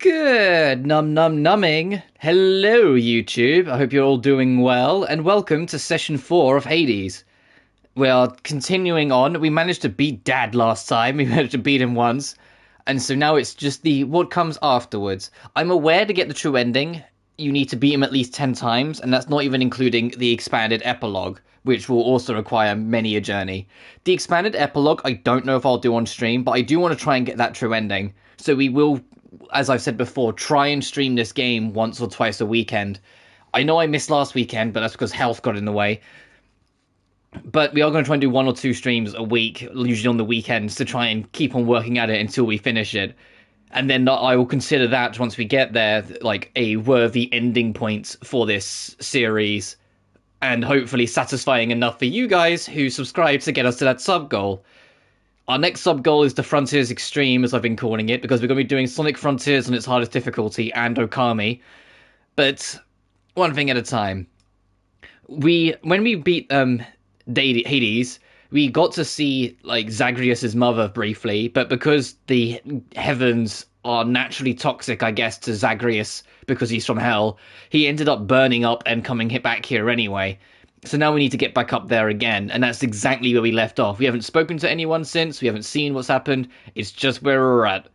Good numbing. Hello, YouTube. I hope you're all doing well, and welcome to session 4 of Hades. We are continuing on. We managed to beat Dad last time. We managed to beat him once, and so now it's just the what comes afterwards. I'm aware to get the true ending, you need to beat him at least 10 times, and that's not even including the expanded epilogue, which will also require many a journey. The expanded epilogue, I don't know if I'll do on stream, but I do want to try and get that true ending. So we will, as I've said before, try and stream this game once or twice a weekend. I know I missed last weekend, but that's because health got in the way. But we are going to try and do 1 or 2 streams a week, usually on the weekends, to try and keep on working at it until we finish it. And then I will consider that, once we get there, like a worthy ending point for this series. And hopefully satisfying enough for you guys who subscribe to get us to that sub-goal. Our next sub-goal is the Frontiers Extreme, as I've been calling it, because we're going to be doing Sonic Frontiers on its hardest difficulty and Okami. But one thing at a time. When we beat Hades, we got to see like Zagreus' mother briefly, but because the heavens are naturally toxic, I guess, to Zagreus because he's from hell, he ended up burning up and coming back here anyway. So now we need to get back up there again, and that's exactly where we left off. We haven't spoken to anyone since, we haven't seen what's happened, it's just where we're at.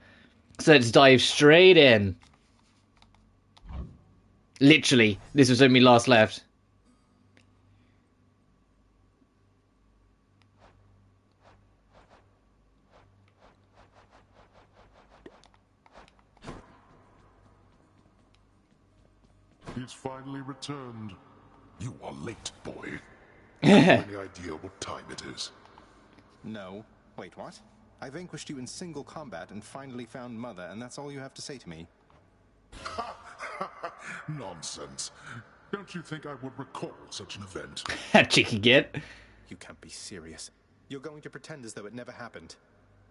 So let's dive straight in. Literally, this was when we last left. He's finally returned. You are late, boy. Any idea what time it is? No. Wait, what? I vanquished you in single combat and finally found Mother, and that's all you have to say to me? Nonsense. Don't you think I would recall such an event? Cheeky git. You can't be serious. You're going to pretend as though it never happened.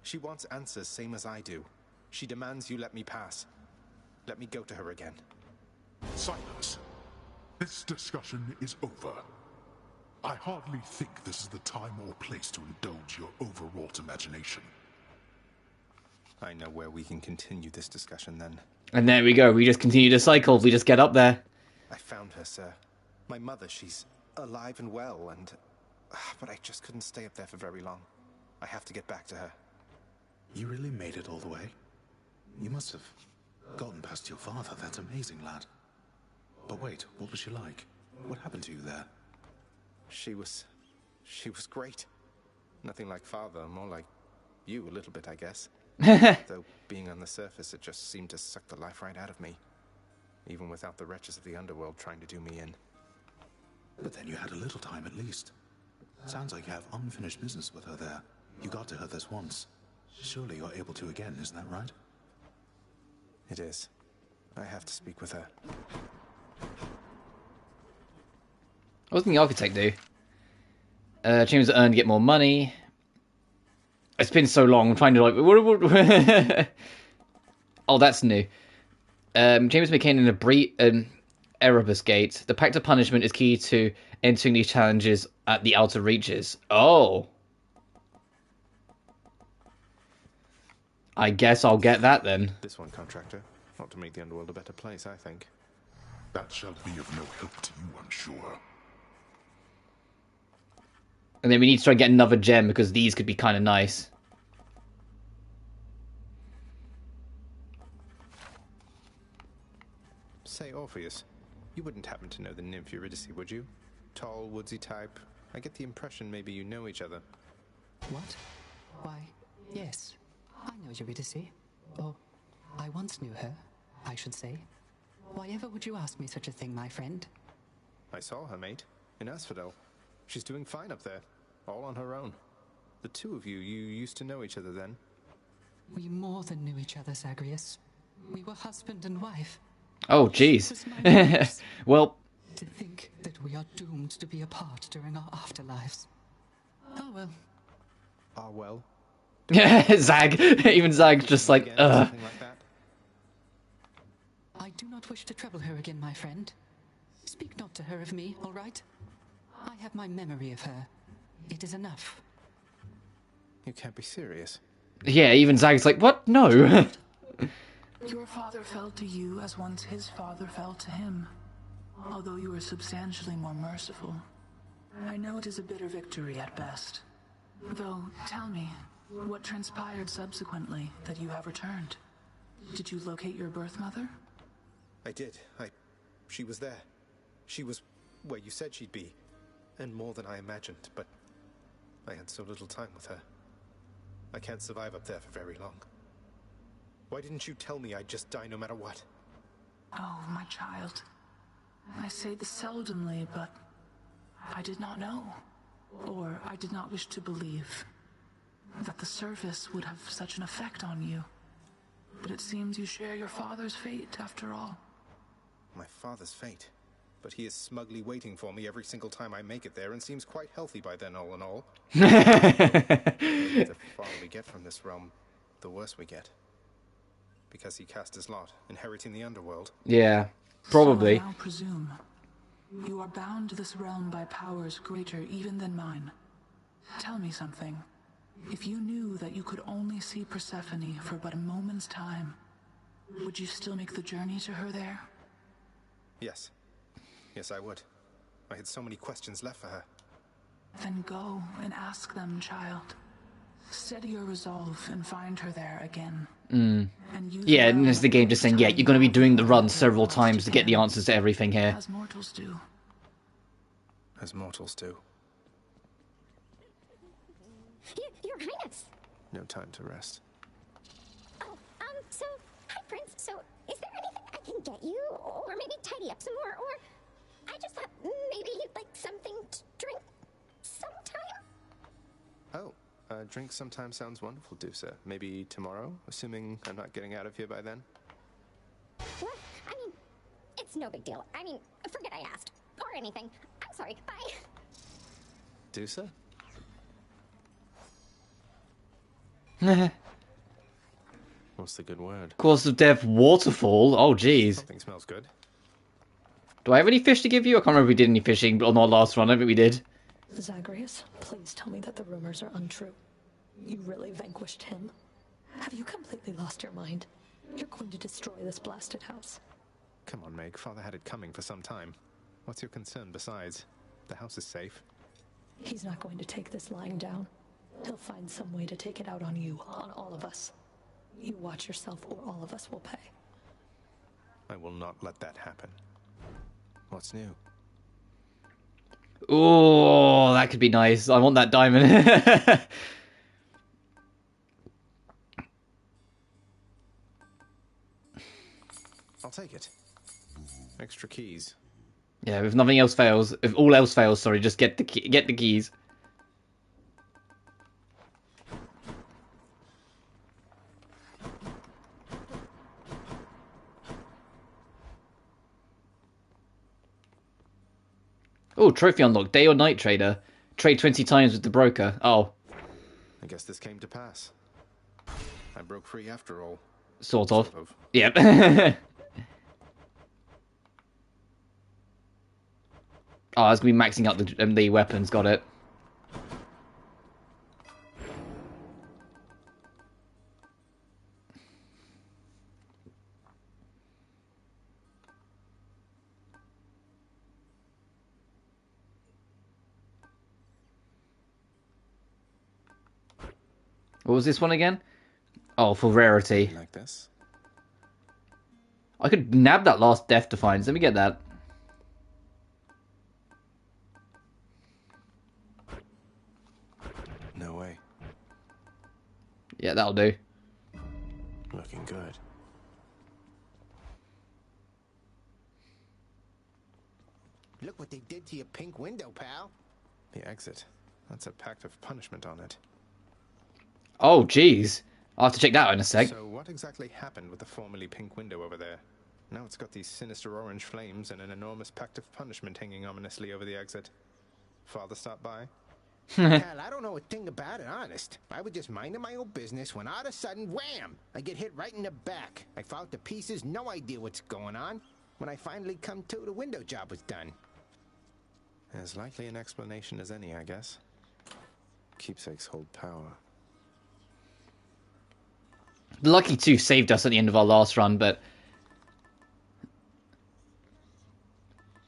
She wants answers same as I do. She demands you let me pass. Let me go to her again. Silence. This discussion is over. I hardly think this is the time or place to indulge your overwrought imagination. I know where we can continue this discussion then. And there we go, we just continue to cycle, we just get up there. I found her, sir. My mother, she's alive and well, and... but I just couldn't stay up there for very long. I have to get back to her. You really made it all the way? You must have gotten past your father. That's amazing, lad. But wait, what was she like? What happened to you there? She was great. Nothing like father, more like you a little bit, I guess. Though being on the surface, it just seemed to suck the life right out of me. Even without the wretches of the underworld trying to do me in. But then you had a little time at least. Sounds like you have unfinished business with her there. You got to her this once. Surely you're able to again, isn't that right? It is. I have to speak with her. What does the architect do? Chambers earned to get more money. It's been so long, I'm trying to like... Oh, that's new. James became an Erebus Gate. The Pact of Punishment is key to entering these challenges at the outer reaches. Oh. I guess I'll get that then. This one, contractor. Not to make the underworld a better place, I think. That shall be of no help to you, I'm sure. And then we need to try and get another gem, because these could be kind of nice. Say, Orpheus, you wouldn't happen to know the nymph Eurydice, would you? Tall, woodsy type. I get the impression maybe you know each other. What? Why, yes. I know Eurydice. Or, I once knew her, I should say. Why ever would you ask me such a thing, my friend? I saw her, mate, in Asphodel. She's doing fine up there, all on her own. The two of you used to know each other then? We more than knew each other, Zagreus. We were husband and wife. Oh, jeez. Well... To think that we are doomed to be apart during our afterlives. Oh well. Ah well. Zag. Even Zag's just like, ugh. Like that? I do not wish to trouble her again, my friend. Speak not to her of me, all right? I have my memory of her. It is enough. You can't be serious. Yeah, even Zag's like, what? No. Your father fell to you as once his father fell to him, although you were substantially more merciful. I know it is a bitter victory at best. Though, tell me, what transpired subsequently that you have returned? Did you locate your birth mother? I did. She was there. She was where you said she'd be. And more than I imagined, but I had so little time with her. I can't survive up there for very long. Why didn't you tell me I'd just die no matter what? Oh, my child. I say this seldomly, but I did not know. Or I did not wish to believe that the service would have such an effect on you. But it seems you share your father's fate, after all. My father's fate? But he is smugly waiting for me every single time I make it there and seems quite healthy by then, all in all. The farther we get from this realm, the worse we get. Because he cast his lot, inheriting the underworld. Yeah, probably. So I now presume you are bound to this realm by powers greater even than mine. Tell me something. If you knew that you could only see Persephone for but a moment's time, would you still make the journey to her there? Yes. Yes, I would. I had so many questions left for her. Then go and ask them, child. Steady your resolve and find her there again. And use Yeah, and well it's the game just saying, yeah, you're going to be doing the run several times to get the answers to everything here. As mortals do. As mortals do. Your Highness! No time to rest. Oh, so, hi, Prince. So, is there anything I can get you? Or maybe tidy up some more? Or, I just thought maybe you'd like something to drink sometime? Oh, drink sometime sounds wonderful, Dusa. Maybe tomorrow, assuming I'm not getting out of here by then? What? I mean, it's no big deal. I mean, forget I asked. Or anything. I'm sorry. Bye. Dusa? What's the good word? Course of Death waterfall. Oh, jeez. Something smells good. Do I have any fish to give you? I can't remember if we did any fishing on our last run. I think we did. Zagreus, please tell me that the rumors are untrue. You really vanquished him? Have you completely lost your mind? You're going to destroy this blasted house. Come on, Meg. Father had it coming for some time. What's your concern besides? The house is safe. He's not going to take this lying down. He'll find some way to take it out on you, on all of us. You watch yourself or all of us will pay. I will not let that happen. What's new? Oh, that could be nice. I want that diamond. I'll take it. Extra keys. Yeah, if nothing else fails, if all else fails, sorry, just get the keys. Oh, trophy unlocked. Day or night trader. Trade 20 times with the broker. Oh. I guess this came to pass. I broke free after all. Sort of. Yep. Oh, I was going to be maxing out the weapons. Got it. What was this one again? Oh, for rarity. Like this? I could nab that last Death Defiance. Let me get that. No way. Yeah, that'll do. Looking good. Look what they did to your pink window, pal. The exit. That's a pact of punishment on it. Oh, jeez. I'll have to check that out in a sec. So what exactly happened with the formerly pink window over there? Now it's got these sinister orange flames and an enormous pact of punishment hanging ominously over the exit. Father stopped by? Hell, I don't know a thing about it, honest. I was just minding my own business when all of a sudden, wham! I get hit right in the back. I fall to pieces, no idea what's going on. When I finally come to, the window job was done. As likely an explanation as any, I guess. Keepsakes hold power. The Lucky Tooth saved us at the end of our last run, but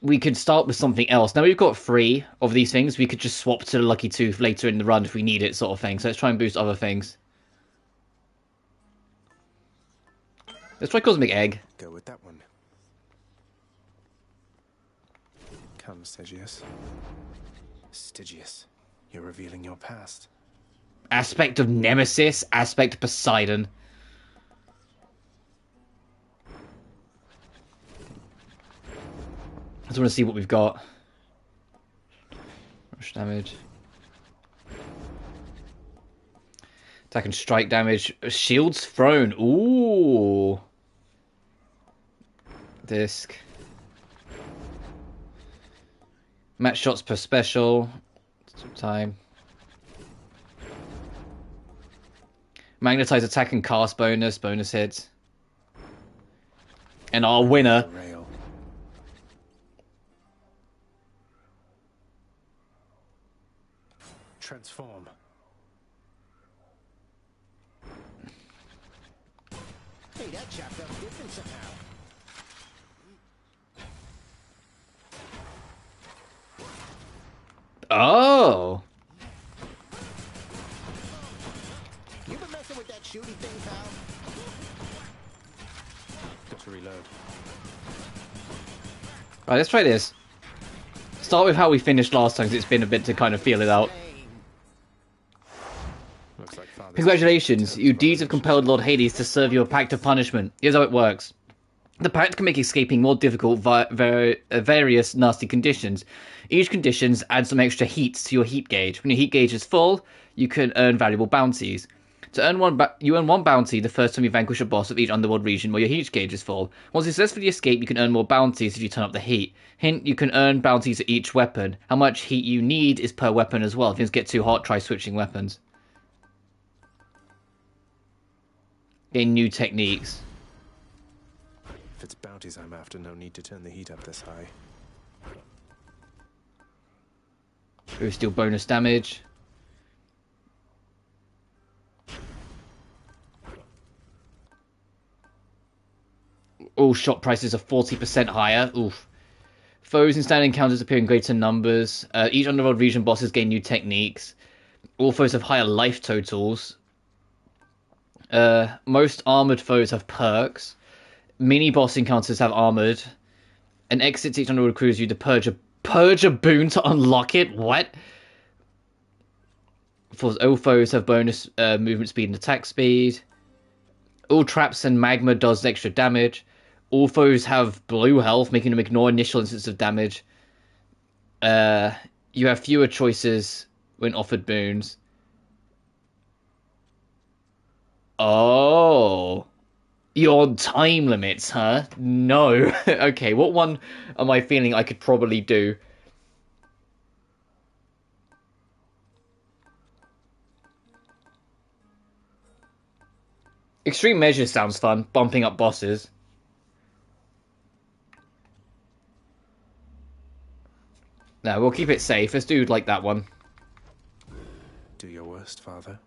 we could start with something else. Now we've got 3 of these things. We could just swap to the Lucky Tooth later in the run if we need it, sort of thing. So let's try and boost other things. Let's try Cosmic Egg. Go with that one. Come, Stygius. Stygius, you're revealing your past. Aspect of Nemesis, Aspect Poseidon. I just want to see what we've got. Rush damage. Attack and strike damage. Shields thrown. Ooh. Disc. Match shots per special. Time. Magnetize attack and cast bonus. Bonus hits. And our winner. Transform. Hey, that chap felt different somehow. Oh. You been messing with that shooty thing, pal? Got to reload. Right, let's try this. Start with how we finished last time, because it's been a bit to kind of feel it out. Congratulations, your deeds have compelled Lord Hades to serve you a pact of punishment. Here's how it works. The pact can make escaping more difficult via various nasty conditions. Each condition adds some extra heat to your heat gauge. When your heat gauge is full, you can earn valuable bounties. To earn you earn one bounty the first time you vanquish a boss of each underworld region where your heat gauge is full. Once you successfully escape, you can earn more bounties if you turn up the heat. Hint, you can earn bounties at each weapon. How much heat you need is per weapon as well. If things get too hot, try switching weapons. Gain new techniques. If it's bounties I'm after, no need to turn the heat up this high. Boost deal bonus damage. All shot prices are 40% higher. Oof. Foes in standing encounters appear in greater numbers. Each underworld region bosses gain new techniques. All foes have higher life totals. Most armored foes have perks. Mini boss encounters have armored. And exits each underworld crews you to purge a boon to unlock it. What? All foes have bonus movement speed and attack speed. All traps and magma does extra damage. All foes have blue health, making them ignore initial instances of damage. You have fewer choices when offered boons. Oh. You're on time limits, huh? No. Okay, what one am I feeling I could probably do? Extreme Measures sounds fun, bumping up bosses. No, we'll keep it safe. Let's do like that one. Do your worst, father.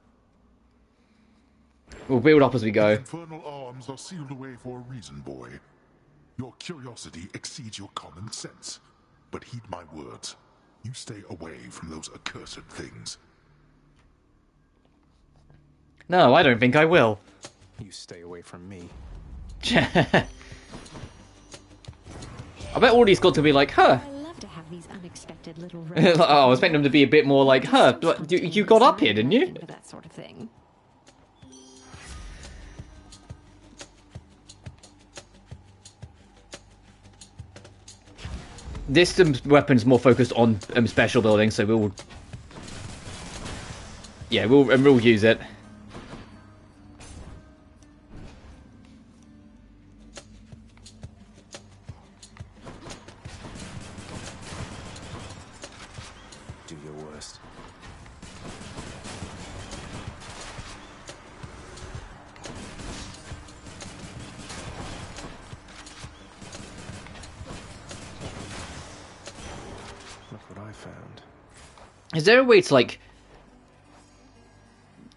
We'll build up as we go. Infernal arms are sealed away for a reason, boy. Your curiosity exceeds your common sense. But heed my words. You stay away from those accursed things. No, I don't think I will. You stay away from me. I bet Audie's got to be like, huh. I love to have these unexpected little Oh, I was expecting them to be a bit more like, huh, you got up here, didn't you? That sort of thing. This weapon's more focused on special building, so we'll... Yeah, we'll use it. Do your worst. Look what I found. Is there a way to, like...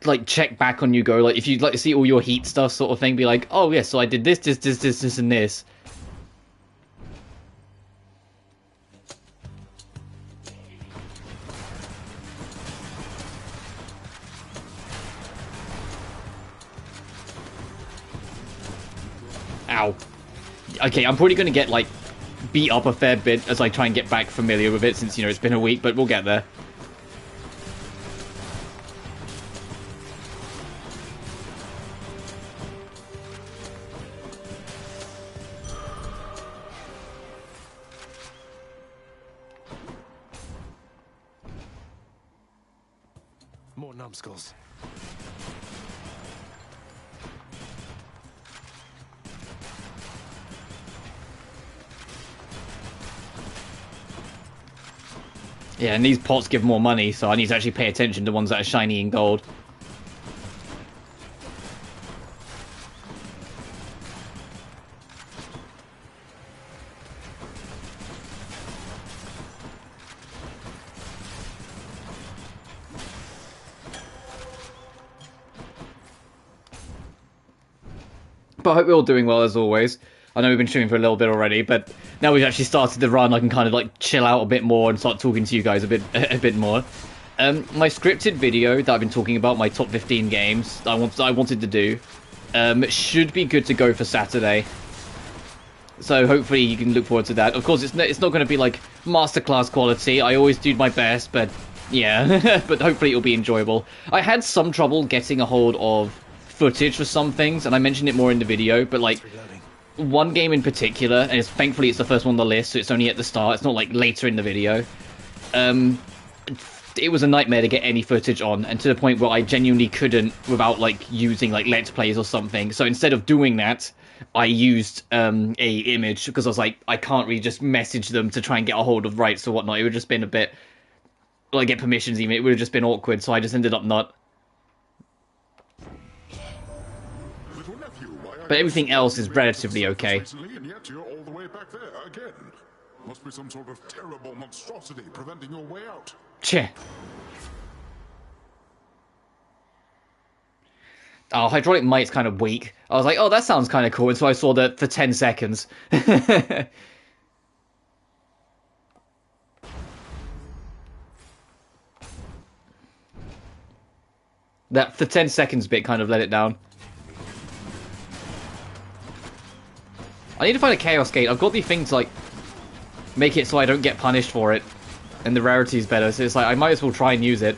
like check back on you go, like if you'd like to see all your heat stuff sort of thing, be like, oh yeah, so I did this and this. Ow. Okay, I'm probably gonna get like beat up a fair bit as I try and get back familiar with it, since, you know, it's been a week, but we'll get there. More numbskulls. Yeah, and these pots give more money, so I need to actually pay attention to ones that are shiny and gold. But I hope we're all doing well as always. I know we've been streaming for a little bit already, but now we've actually started the run, I can kind of like chill out a bit more and start talking to you guys a bit more. My scripted video that I've been talking about, my top 15 games I wanted to do, should be good to go for Saturday. So hopefully you can look forward to that. Of course, it's not going to be like masterclass quality. I always do my best, but yeah, but hopefully it'll be enjoyable. I had some trouble getting a hold of footage for some things, and I mentioned it more in the video, but like one game in particular, and thankfully it's the first one on the list, so it's only at the start, it's not like later in the video. It was a nightmare to get any footage on, and to the point where I genuinely couldn't without like using like Let's Plays or something. So instead of doing that, I used a image, because I was like, I can't really just message them to try and get a hold of rights or whatnot. It would have just been a bit, like, get permissions even, it would have just been awkward, so I just ended up not. But everything else is relatively okay. And yet you're all the way back there again. Must be some sort of terrible monstrosity preventing your way out. Cheh. Oh, hydraulic mite's kind of weak. I was like, oh, that sounds kind of cool, and so I saw that for 10 seconds. That for 10 seconds bit kind of let it down. I need to find a Chaos Gate. I've got the thing to, like, make it so I don't get punished for it. And the rarity is better, so it's like, I might as well try and use it.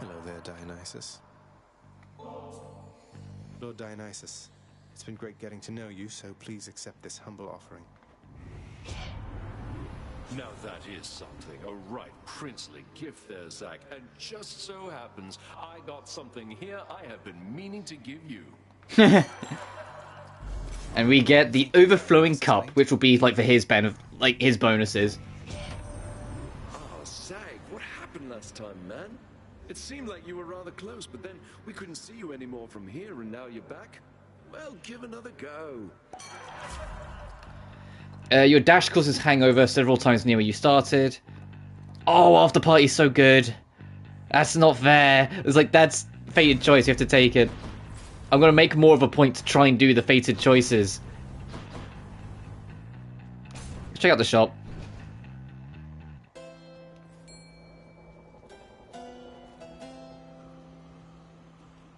Hello there, Dionysus. Lord Dionysus, it's been great getting to know you, so please accept this humble offering. Now that is something, a right princely gift there, Zack. And just so happens, I got something here I have been meaning to give you. And we get the overflowing cup, which will be like for his like his bonuses. Oh, Zack, what happened last time, man? It seemed like you were rather close, but then we couldn't see you anymore from here, and now you're back? Well, give another go. Your dash causes hangover several times near where you started. Oh, after party's so good. That's not fair. It's like, that's fated choice, you have to take it. I'm gonna make more of a point to try and do the fated choices. Let's check out the shop.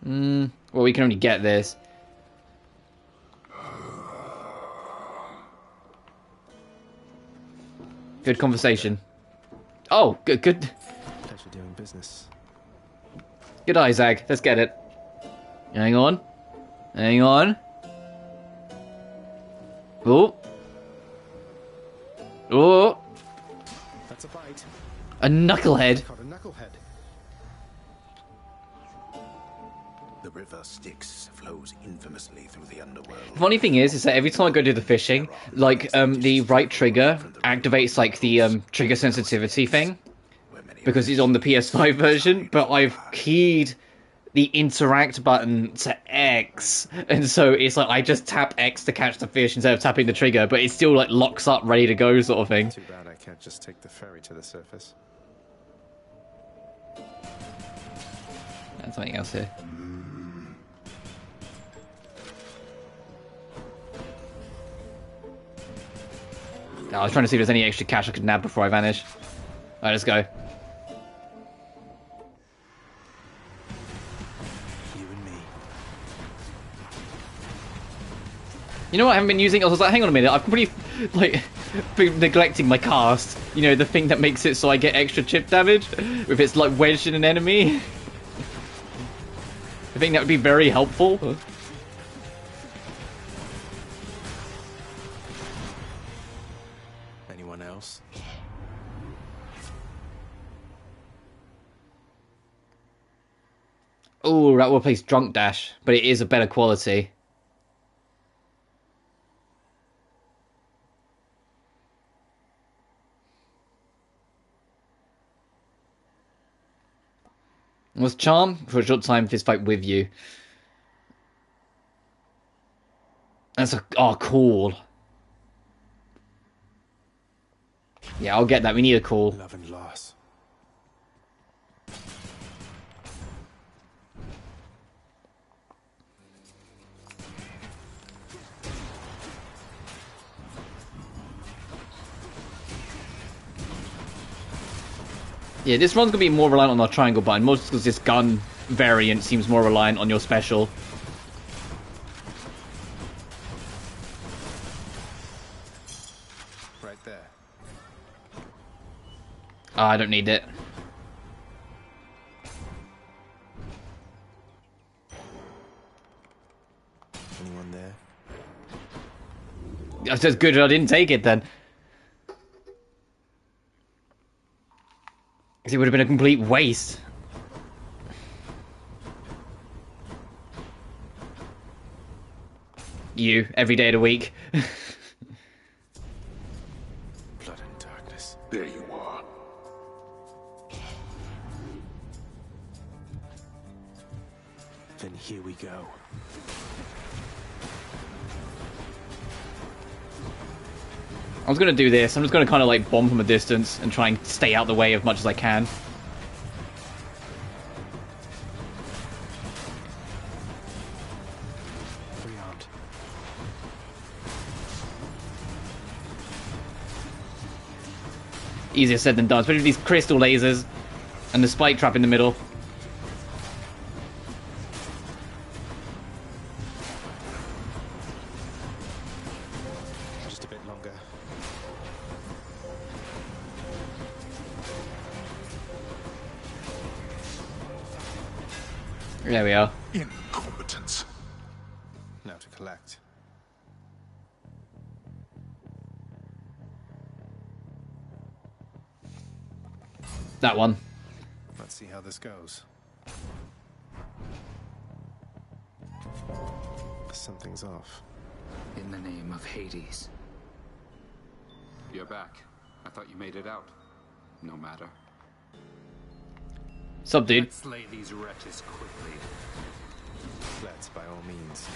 Well, we can only get this. Good conversation. Oh, good. Pleasure doing business. Good eye, Zag. Let's get it. Hang on. Hang on. Oh. Oh. That's a bite. A knucklehead. Caught a knucklehead. The river Styx flows infamously through the underworld. Funny thing is that every time I go do the fishing, like, the right trigger activates, like, the, trigger sensitivity thing. Because it's on the PS5 version, but I've keyed the interact button to X, and so it's like I just tap X to catch the fish instead of tapping the trigger, but it still like locks up, ready to go, sort of thing. Too bad I can't just take the ferry to the surface. There's something else here. I was trying to see if there's any extra cash I could nab before I vanish. Alright, let's go. You know what I haven't been using? I was like, hang on a minute, I've pretty, like, been neglecting my cast. You know, the thing that makes it so I get extra chip damage, if it's, like, wedged in an enemy. I think that would be very helpful. Anyone else? Oh, that will replace Drunk Dash, but it is a better quality. Was Charm for a short time fist fight with you. That's a cool. Yeah, I'll get that. We need a call. Love and loss. Yeah, this one's gonna be more reliant on our triangle button, mostly because this gun variant seems more reliant on your special. Right there. Oh, I don't need it. Anyone there? That's just good I didn't take it then. It would have been a complete waste. You, every day of the week. Blood and darkness. There you are. Then here we go. I was going to do this. I'm just going to kind of like bomb from a distance and try and stay out the way as much as I can. Rearmed. Easier said than done, especially with these crystal lasers and the spike trap in the middle. Just a bit longer. There we are. Incompetence. Now to collect. That one. Let's see how this goes. Something's off. In the name of Hades. You're back. I thought you made it out. No matter. Sup, dude? Let's slay these wretches quickly. Let's, by all means.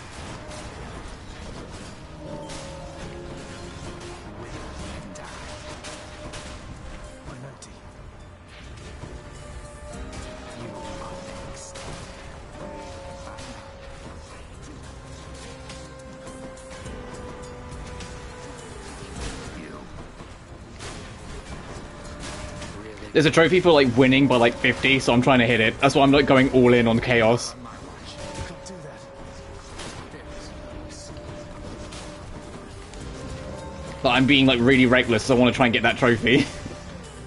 I'm empty. You are next. There's a trophy for like winning by like 50, so I'm trying to hit it. That's why I'm like going all in on chaos. But I'm being like really reckless, so I want to try and get that trophy.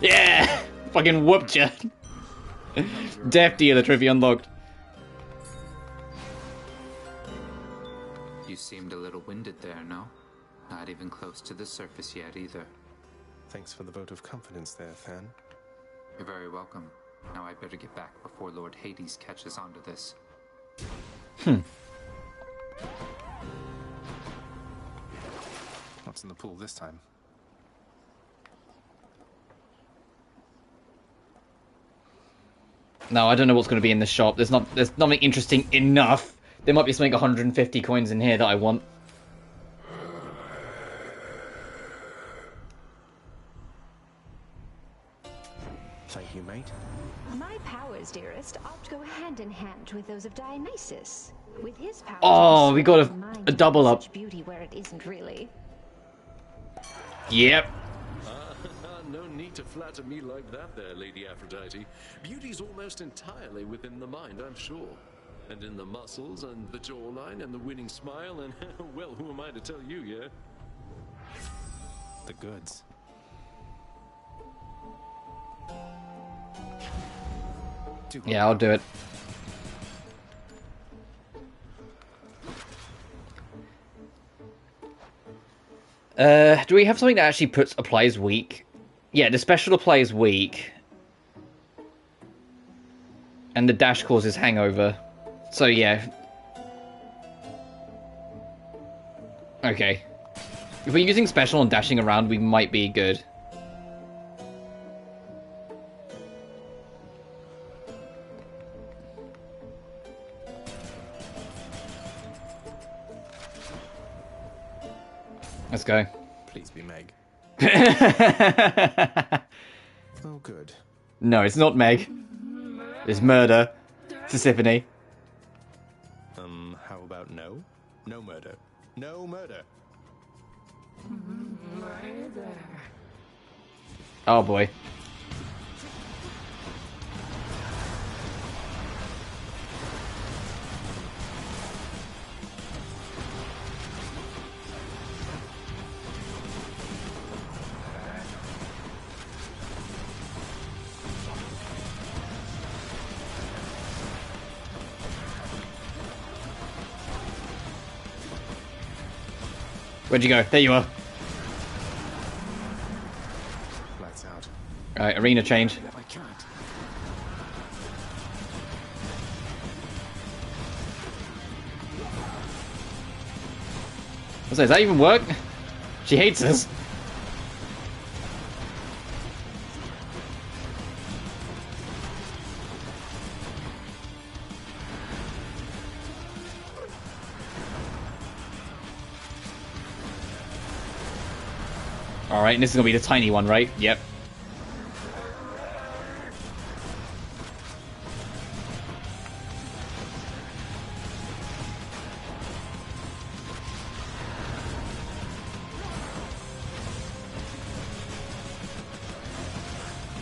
Yeah! Fucking whooped ya! Death dealer trophy unlocked. You seemed a little winded there, no? Not even close to the surface yet either. Thanks for the vote of confidence there, Than. You're very welcome. Now I better get back before Lord Hades catches on to this. What's in the pool this time? No, I don't know what's going to be in the shop. There's nothing interesting enough. There might be something 150 coins in here that I want. Thank you, mate. My powers, dearest, oft go hand in hand with those of Dionysus. With his powers, Oh, we got a double up. such beauty where it isn't really. Yep. No need to flatter me like that there, Lady Aphrodite. Beauty's almost entirely within the mind, I'm sure. And in the muscles, and the jawline, and the winning smile, and, well, who am I to tell you, yeah? The goods. Yeah, I'll do it. Do we have something that actually applies weak? Yeah, the special applies weak. And the dash causes hangover. So yeah. Okay. If we're using special and dashing around, we might be good. Let's go. Please be Meg. Oh, good. No, it's not Meg. It's murder. Persephone. How about no? No murder. No murder. Oh boy. Where'd you go? There you are. Lights out. Alright, arena change. I can't. Does that even work? She hates us. Alright, and this is gonna be the tiny one, right? Yep.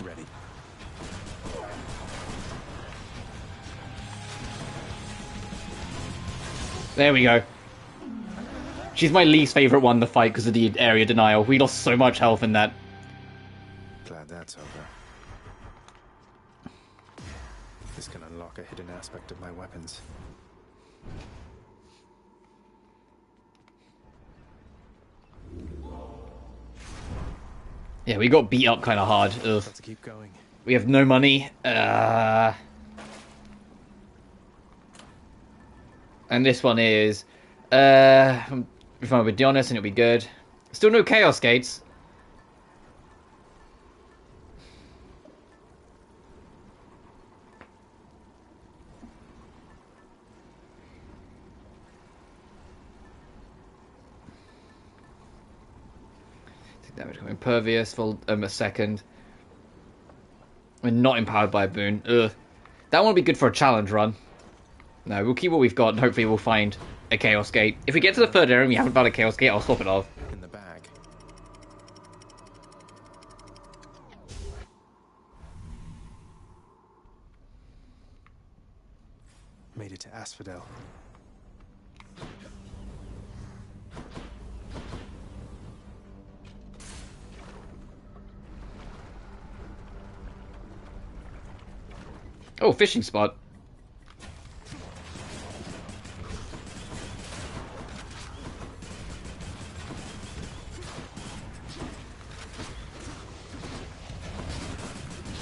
Ready. There we go. She's my least favourite one to fight because of the area denial. We lost so much health in that. Glad that's over. This can unlock a hidden aspect of my weapons. Yeah, we got beat up kind of hard. Ugh. Let's keep going. We have no money. And this one is... if I'm be honest, and it'll be good. Still no Chaos Gates. Take damage, become impervious for a second. We're not empowered by a boon. Ugh. That one will be good for a challenge run. No, we'll keep what we've got and hopefully we'll find a Chaos Gate. If we get to the third area and we haven't found a Chaos Gate, I'll swap it off. In the bag. Made it to Asphodel. Oh, fishing spot.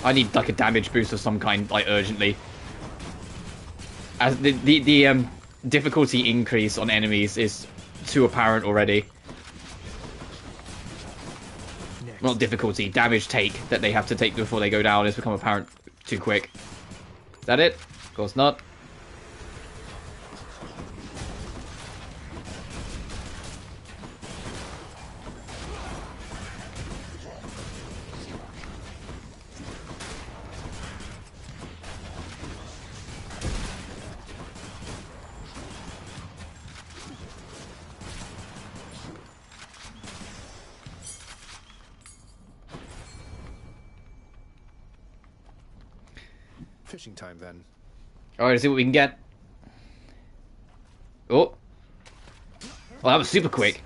I need like a damage boost of some kind, like urgently. As the difficulty increase on enemies is too apparent already. Next. Not difficulty, damage take that they have to take before they go down has become apparent too quick. Is that it? Of course not. Fishing time then. Alright, let's see what we can get. Oh. Well, that was super quick.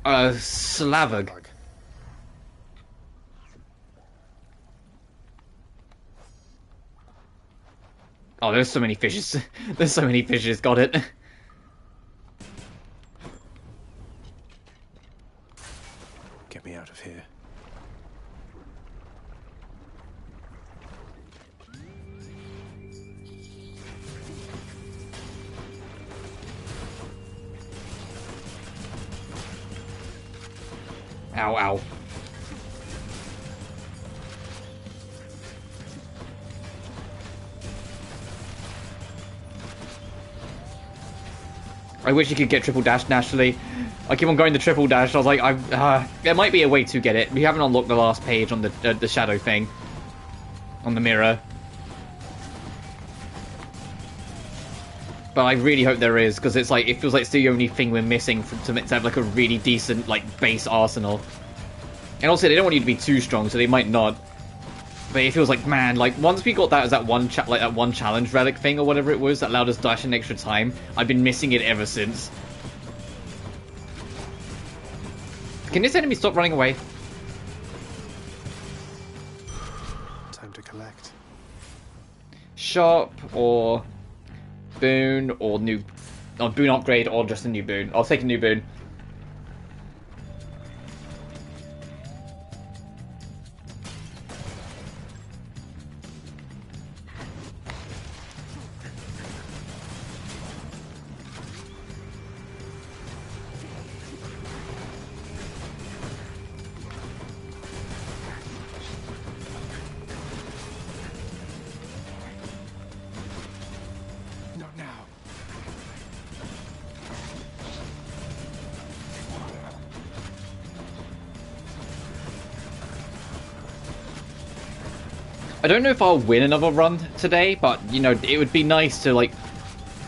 Slavog. Oh, there's so many fishes. There's so many fishes, got it. Get me out of here. Ow, ow. I wish you could get triple dash naturally. I keep on going to triple dash. I was like, there might be a way to get it. We haven't unlocked the last page on the shadow thing. On the mirror. But I really hope there is, because it's like, it feels like it's the only thing we're missing to have like a really decent like base arsenal. And also they don't want you to be too strong, so they might not. But it feels like, man, like once we got that as that one challenge relic thing or whatever it was that allowed us to dash in extra time, I've been missing it ever since. Can this enemy stop running away? Time to collect. Shop or boon or new, or boon upgrade or just a new boon. I'll take a new boon. I don't know if I'll win another run today, but, you know, it would be nice to, like,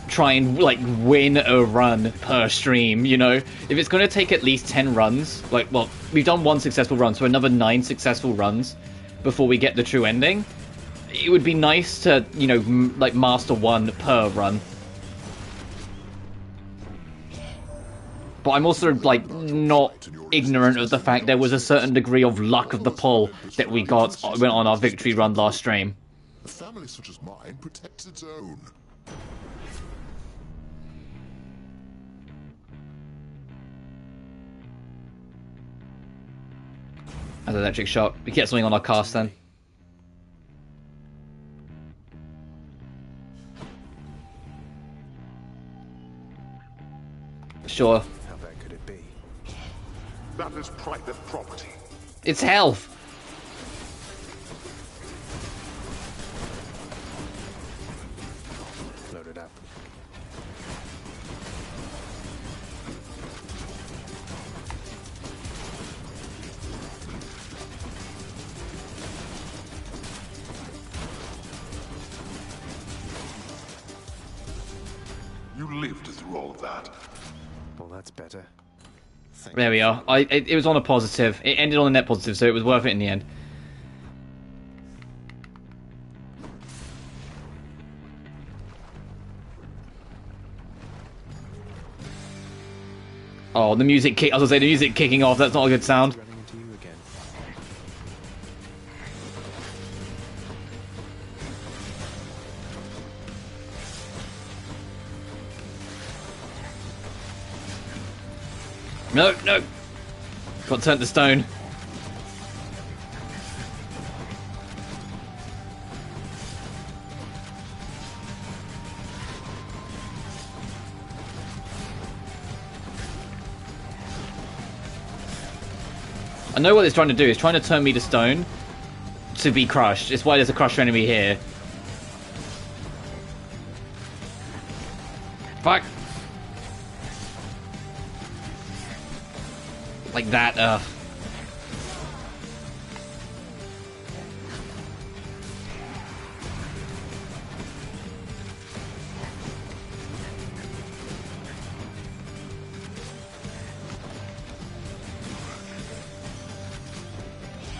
try and, like, win a run per stream, you know? If it's going to take at least 10 runs, like, well, we've done one successful run, so another 9 successful runs before we get the true ending, it would be nice to, you know, like, master one per run. But I'm also, like, not ignorant of the fact there was a certain degree of luck of the pull that we got when on our victory run last stream. A family such as mine protects its own. An electric shot. We get something on our cast then. Sure. How bad could it be? That is private property. It's health. Load it up. You lived through all of that. Well, that's better. There we are. It was on a positive. It ended on a net positive, so it was worth it in the end. Oh, the music kick. I was gonna say the music kicking off. That's not a good sound. Running into you again. No, no. Got turned to stone. I know what it's trying to do. It's trying to turn me to stone to be crushed. It's why there's a crusher enemy here. Like that,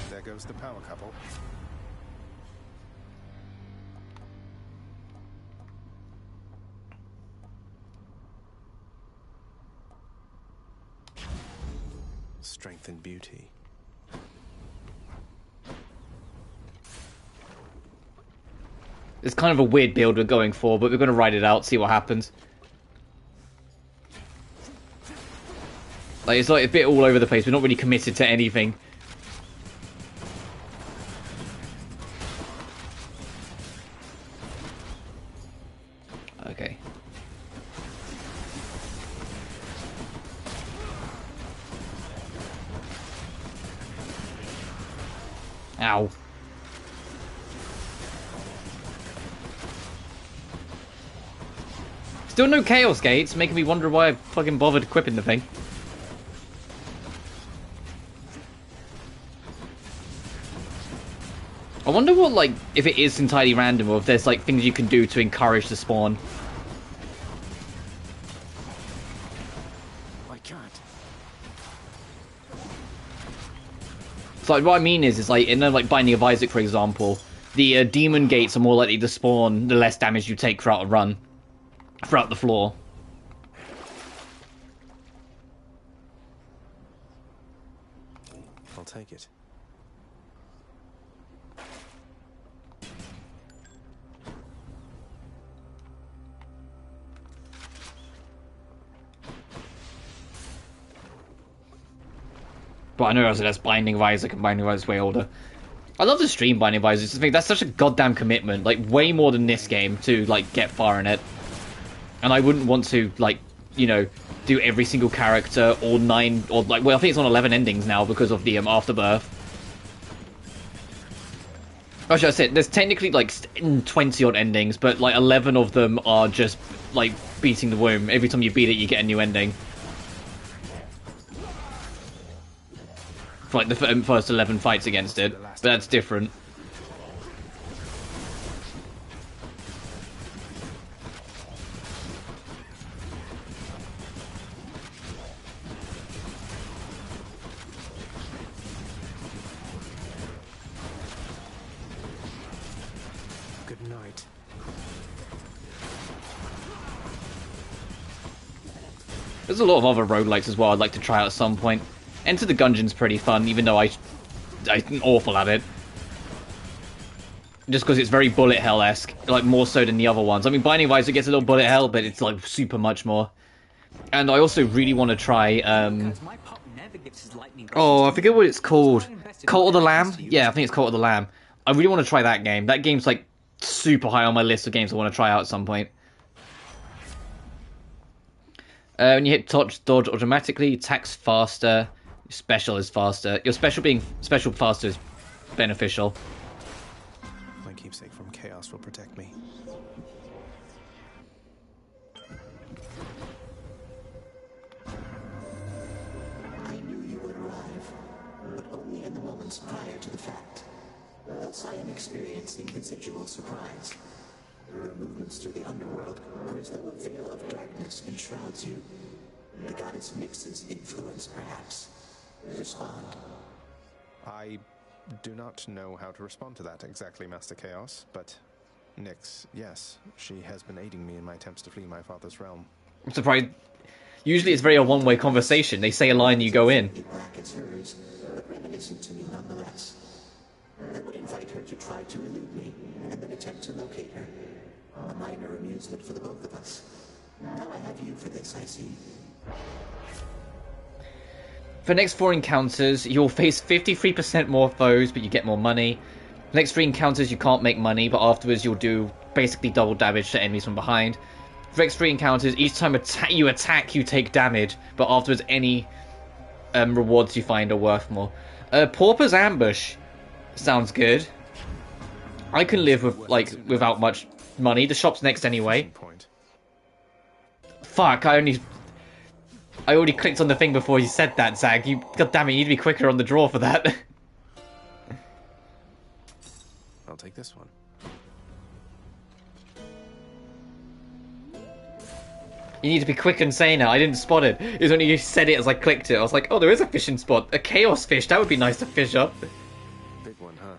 There goes the power couple. Strength and beauty. It's kind of a weird build we're going for, but we're going to ride it out, see what happens. Like, it's like a bit all over the place. We're not really committed to anything. Okay. Ow. Still no Chaos Gates, making me wonder why I fucking bothered equipping the thing. I wonder what, like, if it is entirely random or if there's, like, things you can do to encourage the spawn. I can't. So, like, what I mean is like, in, like, Binding of Isaac, for example, the demon gates are more likely to spawn the less damage you take throughout a run. Throughout the floor. I'll take it. But I know that's Binding of Isaac, and Binding of Isaac's way older. I love the stream Binding of Isaac. I think that's such a goddamn commitment. Like, way more than this game to, like, get far in it. And I wouldn't want to, like, you know, do every single character, or 9, or, like, well, I think it's on 11 endings now because of the Afterbirth. Actually, I said, there's technically, like, 20-odd endings, but, like, 11 of them are just, like, beating the womb. Every time you beat it, you get a new ending. For, like, the first 11 fights against it, but that's different. Good night. There's a lot of other roguelikes as well I'd like to try out at some point. Enter the Gungeon's pretty fun, even though I'm awful at it. Just because it's very bullet hell-esque, like, more so than the other ones. I mean, Binding of Isaac gets a little bullet hell, but it's, like, super much more. And I also really want to try, oh, I forget what it's called. Cult of the Lamb? Yeah, I think it's Cult of the Lamb. I really want to try that game. That game's, like, super high on my list of games I want to try out at some point. When you hit dodge automatically, attacks faster. Your special is faster. Your special being faster is beneficial. My keepsake from chaos will protect me. I knew you would arrive, but only in the moments prior to the fact. Else I am experiencing residual surprise. Your movements through the underworld are as though a veil of darkness enshrouds you. The goddess mixes influence, perhaps. Respond. I do not know how to respond to that exactly, Master Chaos, but Nyx, yes, she has been aiding me in my attempts to flee my father's realm. I'm surprised. Usually it's very a one-way conversation. They say a line, you go in. Brackets hers, but reminiscent to me nonetheless. I would invite her to try to elude me, and then attempt to locate her. A minor amusement for the both of us. Now I have you for this, I see. For the next 4 encounters, you'll face 53% more foes, but you get more money. The next 3 encounters, you can't make money, but afterwards you'll do basically double damage to enemies from behind. For the next 3 encounters, each time you attack, you take damage, but afterwards any rewards you find are worth more. Pauper's Ambush sounds good. I can live with, like, without much money. The shop's next anyway. Fuck, I only... I already clicked on the thing before you said that, Zag. God damn it, you need to be quicker on the draw for that. I'll take this one. You need to be quick and saying it. I didn't spot it. It was only you said it as I clicked it. I was like, oh, there is a fishing spot. A chaos fish. That would be nice to fish up. Big one, huh?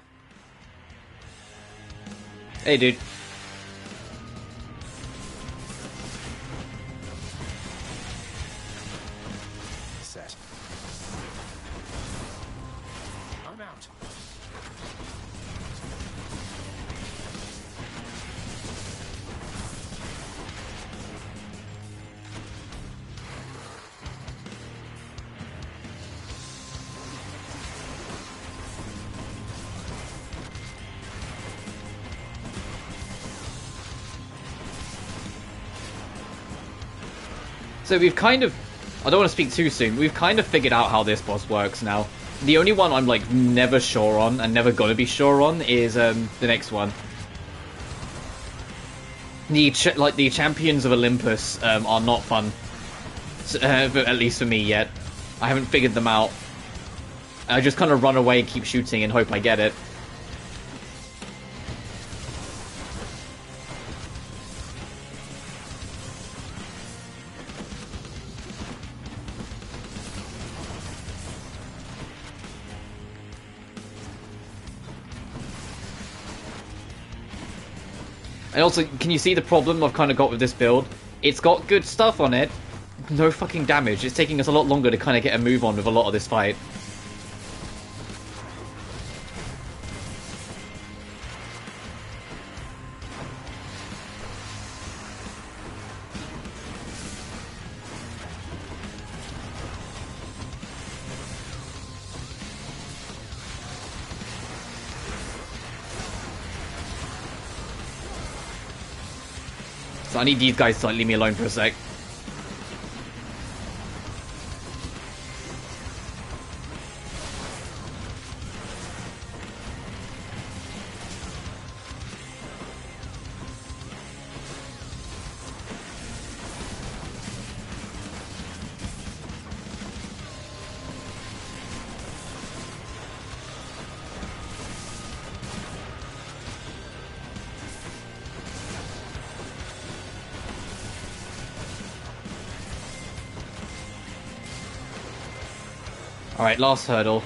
Hey, dude. Set. I'm out. So we've kind of... I don't want to speak too soon. We've kind of figured out how this boss works now. The only one I'm, like, never sure on, and never gonna be sure on, is the next one. The champions of Olympus are not fun. At least for me yet. I haven't figured them out. I just kind of run away and keep shooting and hope I get it. And also, can you see the problem I've kind of got with this build? It's got good stuff on it, no fucking damage. It's taking us a lot longer to kind of get a move on with a lot of this fight. So I need these guys to like, leave me alone for a sec. Alright, last hurdle.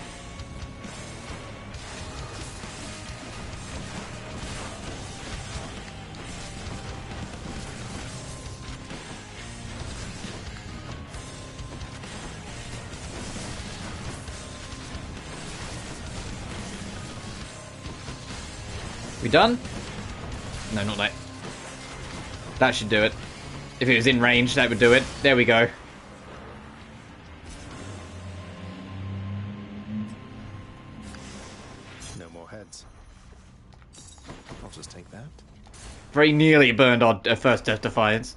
We done? No, not that. That should do it. If it was in range, that would do it. There we go. I'll just take that. Very nearly burned our first Death Defiance.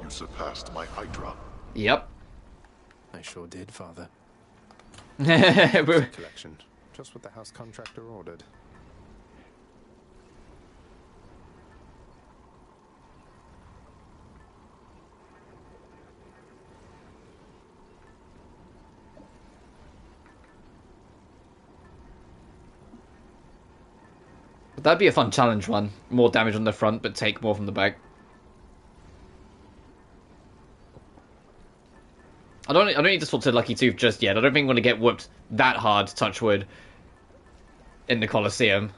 You surpassed my Hydra. Yep. I sure did, Father. We're... Collection. Just what the house contractor ordered. That'd be a fun challenge one. More damage on the front, but take more from the back. I don't need to swap to Lucky Tooth just yet. I don't think I'm going to get whooped that hard, touch wood, in the Colosseum.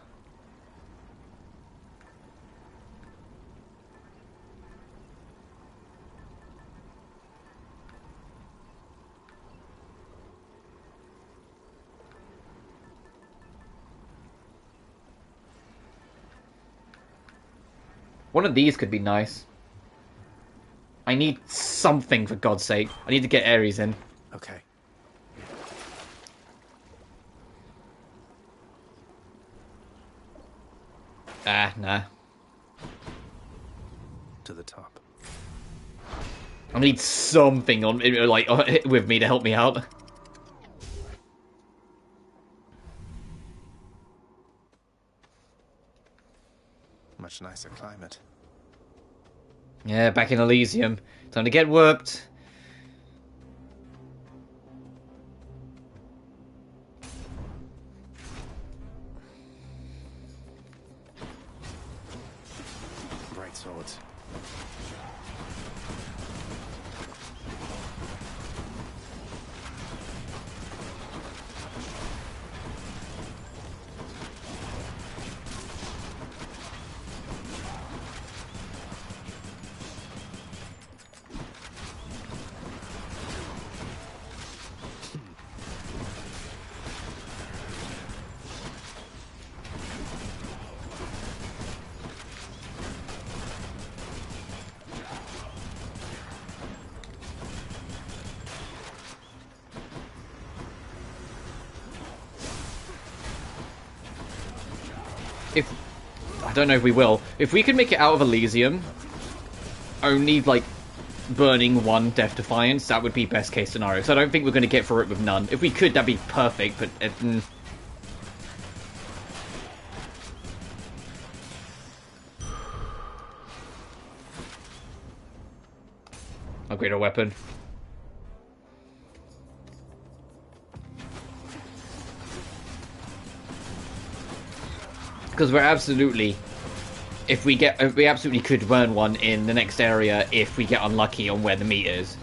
One of these could be nice. I need something, for God's sake. I need to get Ares in. Okay. Ah, nah. To the top. I need something on, like, with me to help me out. Much nicer climate. Yeah, back in Elysium. Time to get worked. Bright swords. I don't know if we will. If we could make it out of Elysium, only, like, burning one Death Defiance, that would be best case scenario. So I don't think we're going to get through it with none. If we could, that'd be perfect, but... Upgrade our weapon. Because we're absolutely, if we absolutely could burn one in the next area if we get unlucky on where the meat is.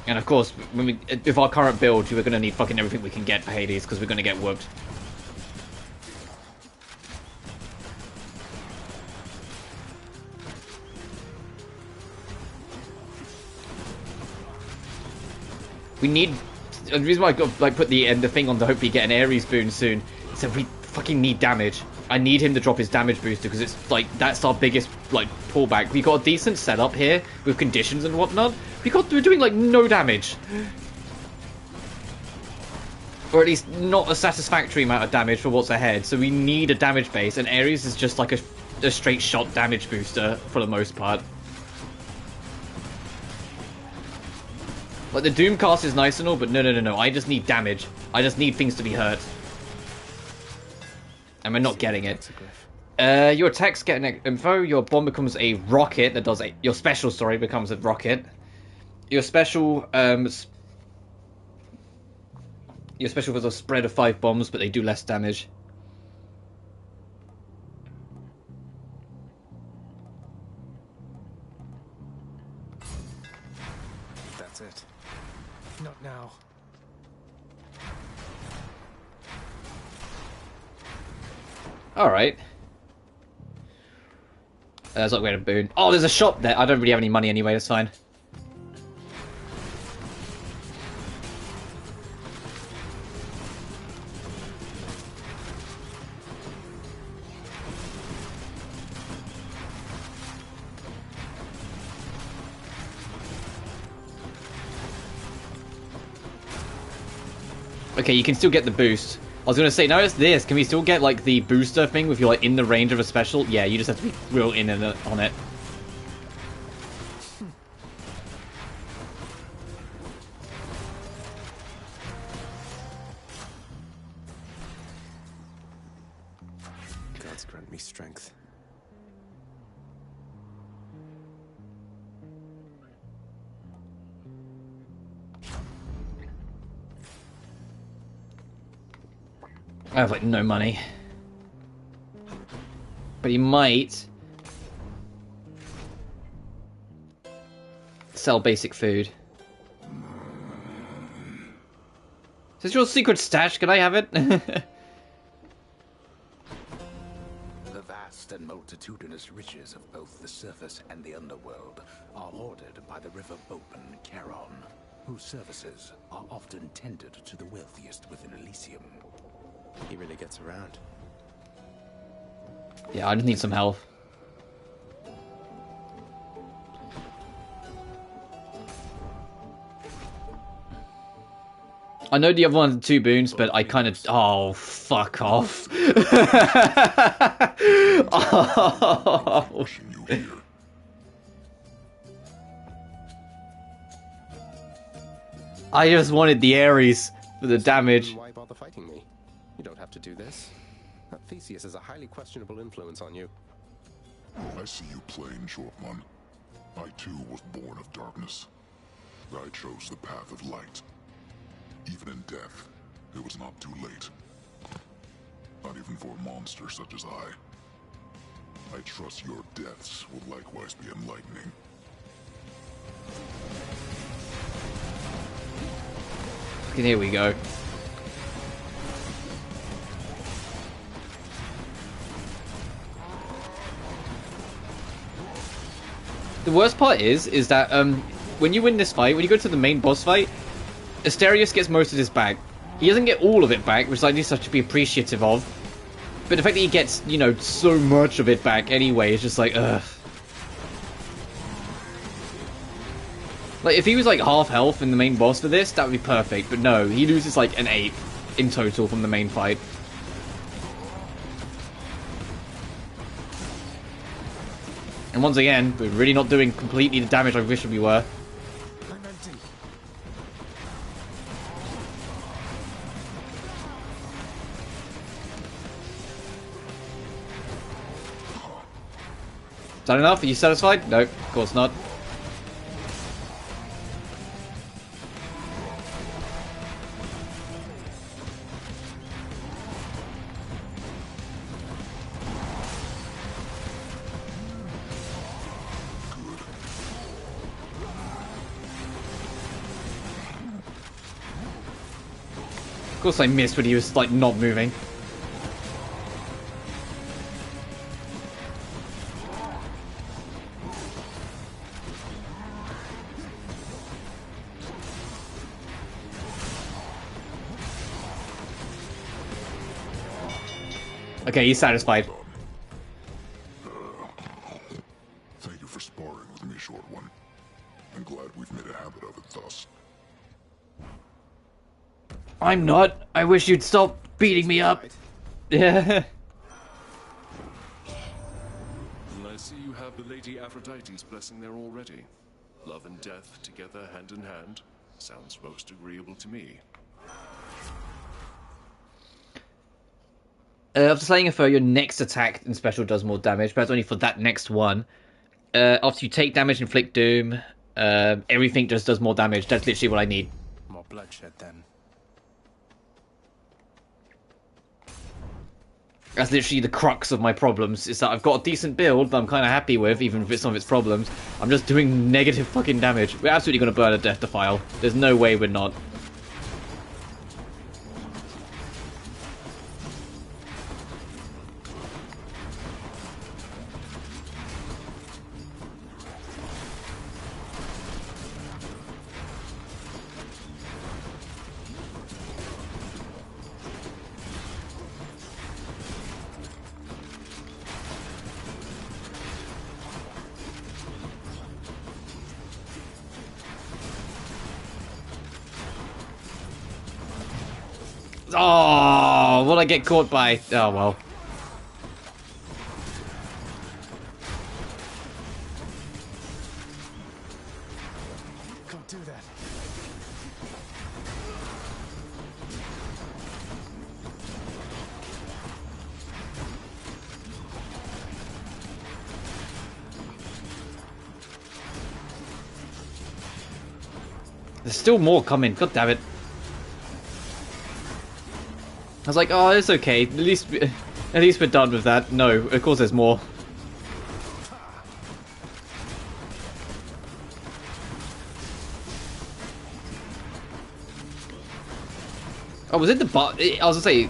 And of course, with our current build, we're going to need fucking everything we can get for Hades because we're going to get whooped. We need... The reason why I got, like, put the thing on to hopefully get an Ares boon soon is that we fucking need damage. I need him to drop his damage booster because it's, like, that's our biggest, like, pullback. We got a decent setup here with conditions and whatnot. We're doing, like, no damage. Or at least not a satisfactory amount of damage for what's ahead. So we need a damage base, and Ares is just, like, a straight shot damage booster for the most part. Like, the Doomcast is nice and all, but no. I just need damage. I just need things to be hurt. And we're not getting it. Your attacks get an info. Your bomb becomes a rocket that does a... Your special, sorry, becomes a rocket. Your special was a spread of 5 bombs, but they do less damage. That's it. Not now. Alright. Let's upgrade a boon. Oh, there's a shop there. I don't really have any money anyway, that's fine. Okay, you can still get the boost. I was going to say, now it's this. Can we still get, like, the booster thing if you're, like, in the range of a special? Yeah, you just have to be real in on it. Gods grant me strength. I have, like, no money. But he might sell basic food. Is this your secret stash? Can I have it? The vast and multitudinous riches of both the surface and the underworld are hoarded by the river boatman Charon, whose services are often tendered to the wealthiest within Elysium. He really gets around. Yeah, I just need some health. I know the other one had 2 boons, but I kind of... Oh, fuck off. Oh. I just wanted the Ares. for the damage. Why bother fighting me? You don't have to do this. Theseus has a highly questionable influence on you. I see you plain, short one. I too was born of darkness. I chose the path of light. Even in death, it was not too late. Not even for a monster such as I trust your deaths will likewise be enlightening. Fucking here we go. The worst part is that when you win this fight, when you go to the main boss fight, Asterius gets most of his back. He doesn't get all of it back, which I need to be appreciative of. But the fact that he gets, you know, so much of it back anyway is just like, ugh. Like, if he was like half health in the main boss for this, that would be perfect. But no, he loses like an 8 in total from the main fight. And once again, we're really not doing completely the damage I wish we were. I'm empty. Is that enough? Are you satisfied? No, of course not. Of course I missed when he was, like, not moving. Okay, he's satisfied. Thank you for sparring with me, short one. I'm glad we've made a habit of it thus. I'm not. I wish you'd stop beating me up. Yeah. And I see you have the Lady Aphrodite's blessing there already. Love and death together hand in hand. Sounds most agreeable to me. After slaying a foe, your next attack and special does more damage, but that's only for that next one. After you take damage, inflict doom, everything just does more damage. That's literally what I need. More bloodshed then. That's literally the crux of my problems, is that I've got a decent build that I'm kind of happy with, even with some of its problems. I'm just doing negative fucking damage. We're absolutely going to burn a Death Defile. There's no way we're not. Oh, what I get caught by? Oh, well. Can't do that. There's still more coming. God damn it. I was like, oh, it's okay. At least we're done with that. No, of course there's more. Oh, was it the butt? I was gonna say. I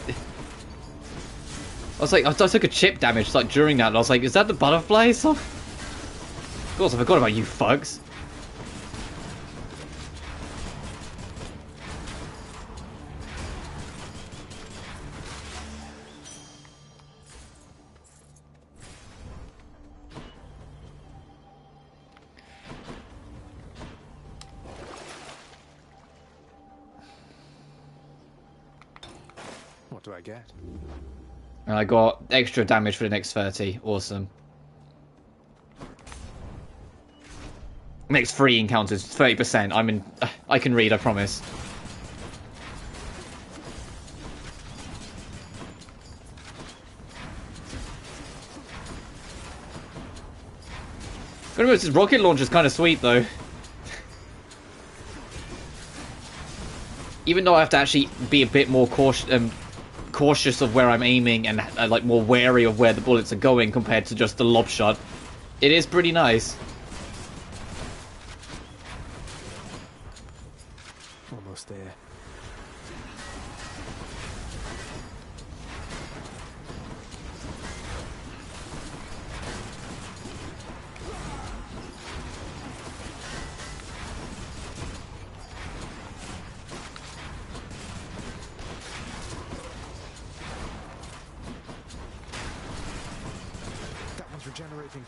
was like, I took a chip damage like during that, and I was like, is that the butterflies? Of course, I forgot about you fucks. What do I get? And I got extra damage for the next 30. Awesome. Next 3 encounters, 30%. I can read, I promise. Anyway, this rocket launcher is kind of sweet, though. Even though I have to actually be a bit more cautious of where I'm aiming and like more wary of where the bullets are going compared to just the lob shot, it is pretty nice. Almost there. Regenerating.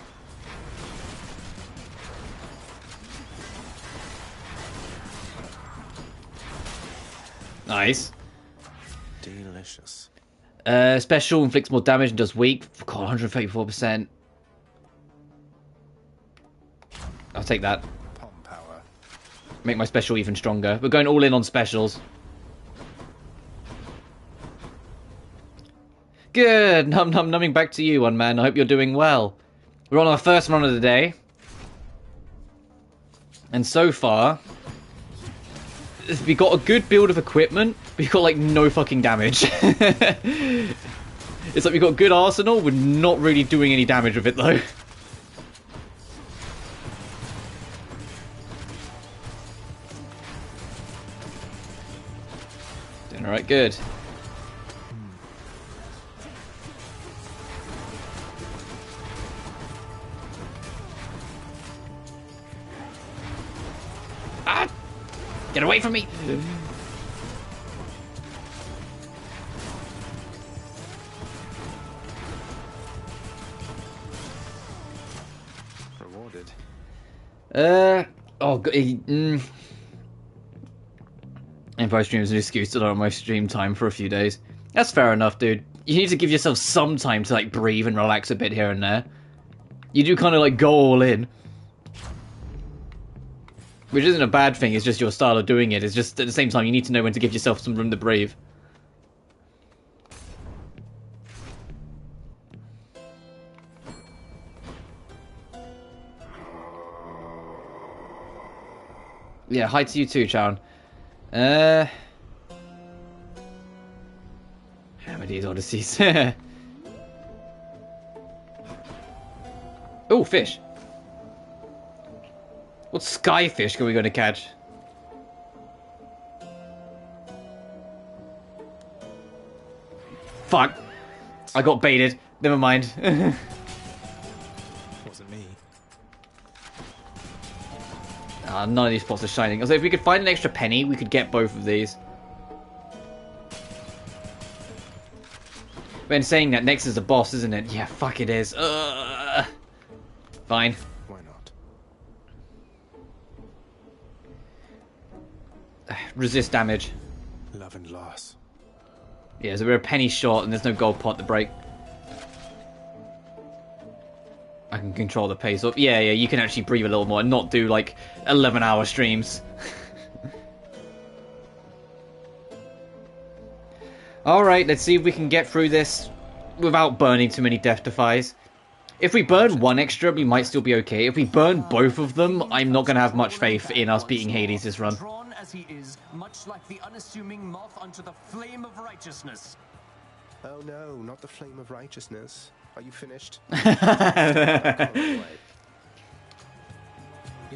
Nice. Delicious. Special inflicts more damage and does weak. God, 134%. I'll take that. Palm power. Make my special even stronger. We're going all in on specials. Good. Numbing back to you, one man. I hope you're doing well. We're on our first run of the day. And so far, we got a good build of equipment, but we got like no fucking damage. It's like we got a good arsenal, we're not really doing any damage with it though. Doing alright, good. Ah! Get away from me! Rewarded. Oh, Empire Stream is an excuse to lower my stream time for a few days. That's fair enough, dude. You need to give yourself some time to, like, breathe and relax a bit here and there. You do kind of, like, go all in. Which isn't a bad thing, it's just your style of doing it. It's just, at the same time, you need to know when to give yourself some room to breathe. Yeah, hi to you too, Charon. How many Odysseys? Oh, fish. What sky fish are we going to catch? Fuck. I got baited. Never mind. Wasn't me. None of these spots are shining. Also, if we could find an extra penny, we could get both of these. But in saying that, next is the boss, isn't it? Yeah, fuck it is. Fine. Why not? Resist damage. Love and loss. Yeah, so we're a penny short and there's no gold pot to break. I can control the pace. Yeah, you can actually breathe a little more and not do like 11-hour streams. Alright, let's see if we can get through this without burning too many death defies. If we burn one extra, we might still be okay. If we burn both of them, I'm not going to have much faith in us beating Hades this run. Drawn as he is, much like the unassuming moth unto the flame of righteousness. Oh no, not the flame of righteousness. Are you finished? Hear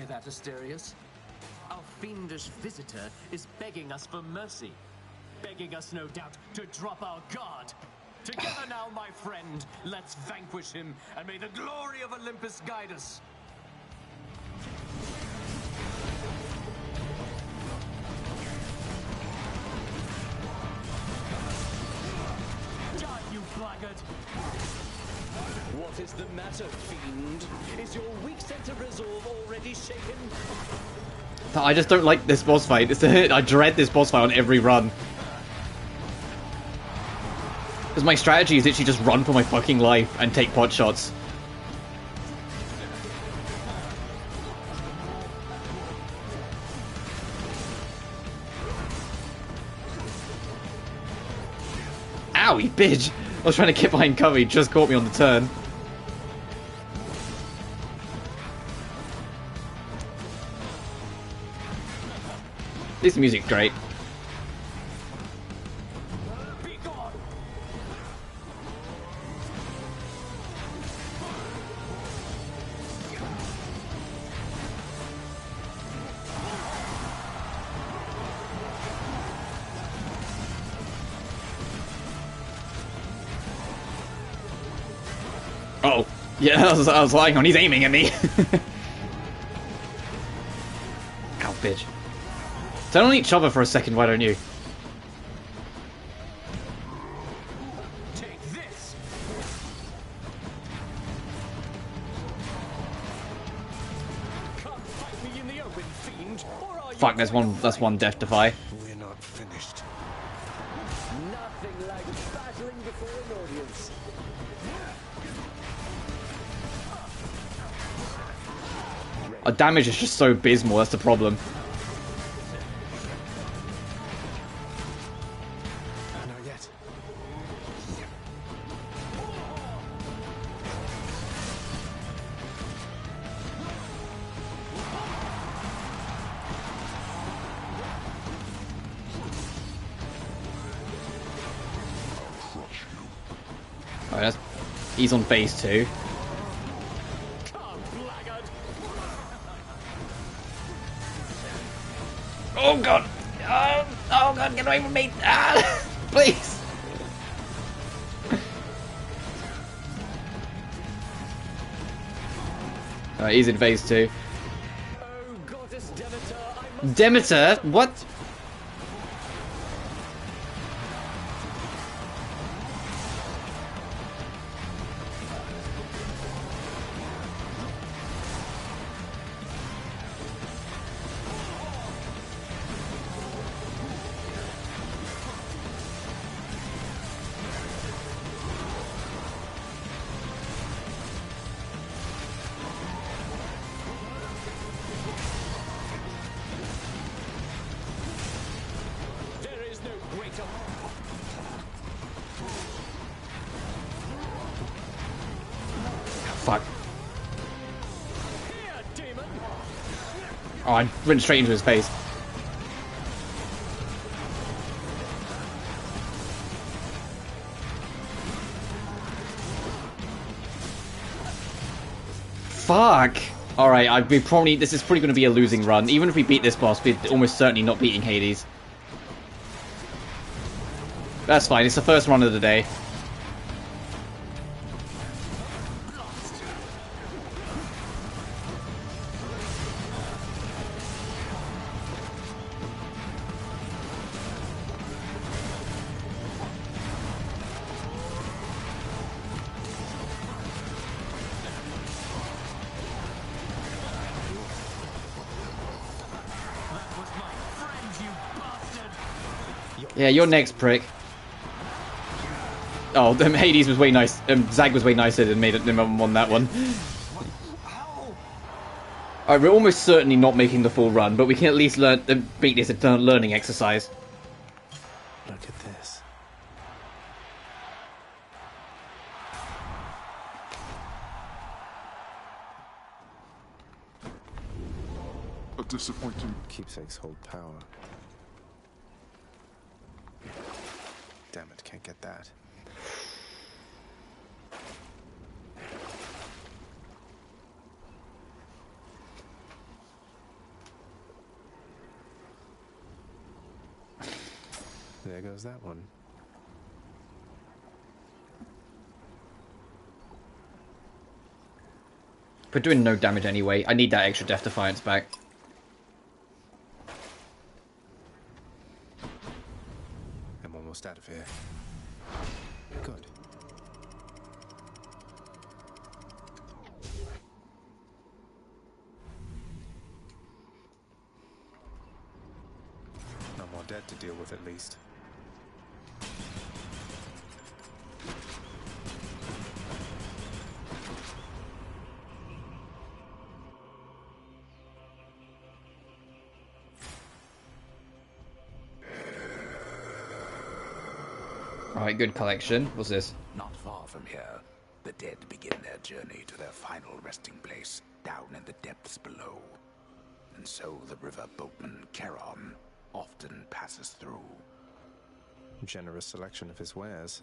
that, Asterius? Our fiendish visitor is begging us for mercy. Begging us, no doubt, to drop our guard. Together now, my friend, let's vanquish him, and may the glory of Olympus guide us. Die, you blackguard! What is the matter, fiend? Is your weak sense of resolve already shaken? I just don't like this boss fight. I dread this boss fight on every run. Because my strategy is literally just run for my fucking life and take pot shots. Ow, you bitch! I was trying to get behind cover, he just caught me on the turn. This music's great. Oh, yeah, I was lying on. He's aiming at me. Ow, bitch. Turn on each other for a second, why don't you? Take this. Come fight me in the open, fiend, or are you Fuck, that's one death defy. We're not finished. nothing like battling before an audience? Our damage is just so abysmal, that's the problem. Not yet. Alright, he's on phase 2. Oh god! Oh god, get away from me! Ah, please! Alright, he's in phase 2. Demeter? What? Fuck. Oh, I went straight into his face. Fuck! Alright, this is probably going to be a losing run. Even if we beat this boss, we're almost certainly not beating Hades. That's fine, it's the first run of the day. Yeah, you're next, prick. Oh, Hades was way nice. Zag was way nicer than made him on that one. Alright, we're almost certainly not making the full run, but we can at least make this a learning exercise. Look at this. A disappointing... Keepsakes hold power. Damn it, can't get that. There goes that one. We're doing no damage anyway. I need that extra Death Defiance back. I'm almost out of here. Good. No more dead to deal with, at least. Alright, good collection. What's this? Not far from here, the dead begin their journey to their final resting place down in the depths below. And so the river boatman Charon often passes through. Generous selection of his wares.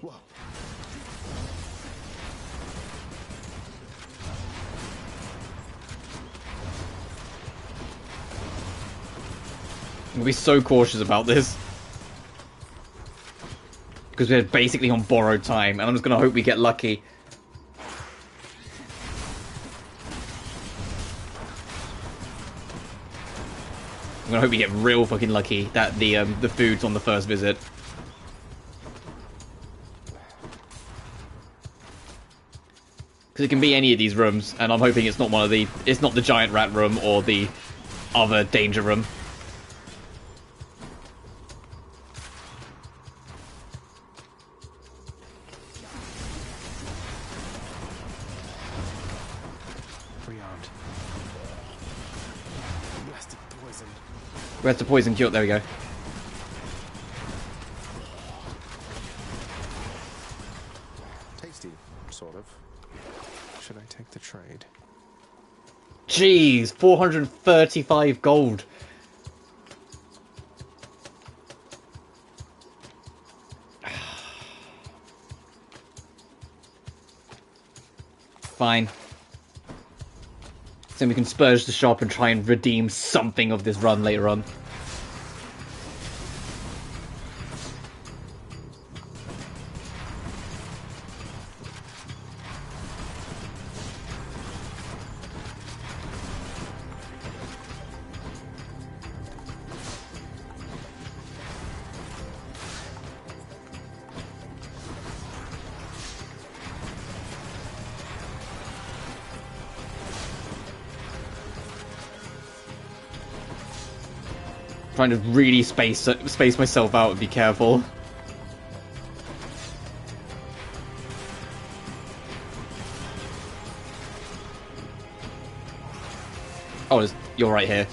Whoa. I'm gonna be so cautious about this. Because we're basically on borrowed time, and I'm just gonna hope we get lucky. I'm gonna hope we get real fucking lucky that the food's on the first visit. Because it can be any of these rooms, and I'm hoping it's not one of the... It's not the giant rat room or the other danger room. Rearmed. Blasted poison. Where's the poison cure? There we go. Tasty, sort of. Should I take the trade? Jeez, 435 gold. Fine. So we can spurge the shop and try and redeem something of this run later on. Trying to really space myself out and be careful. Oh, you're right here.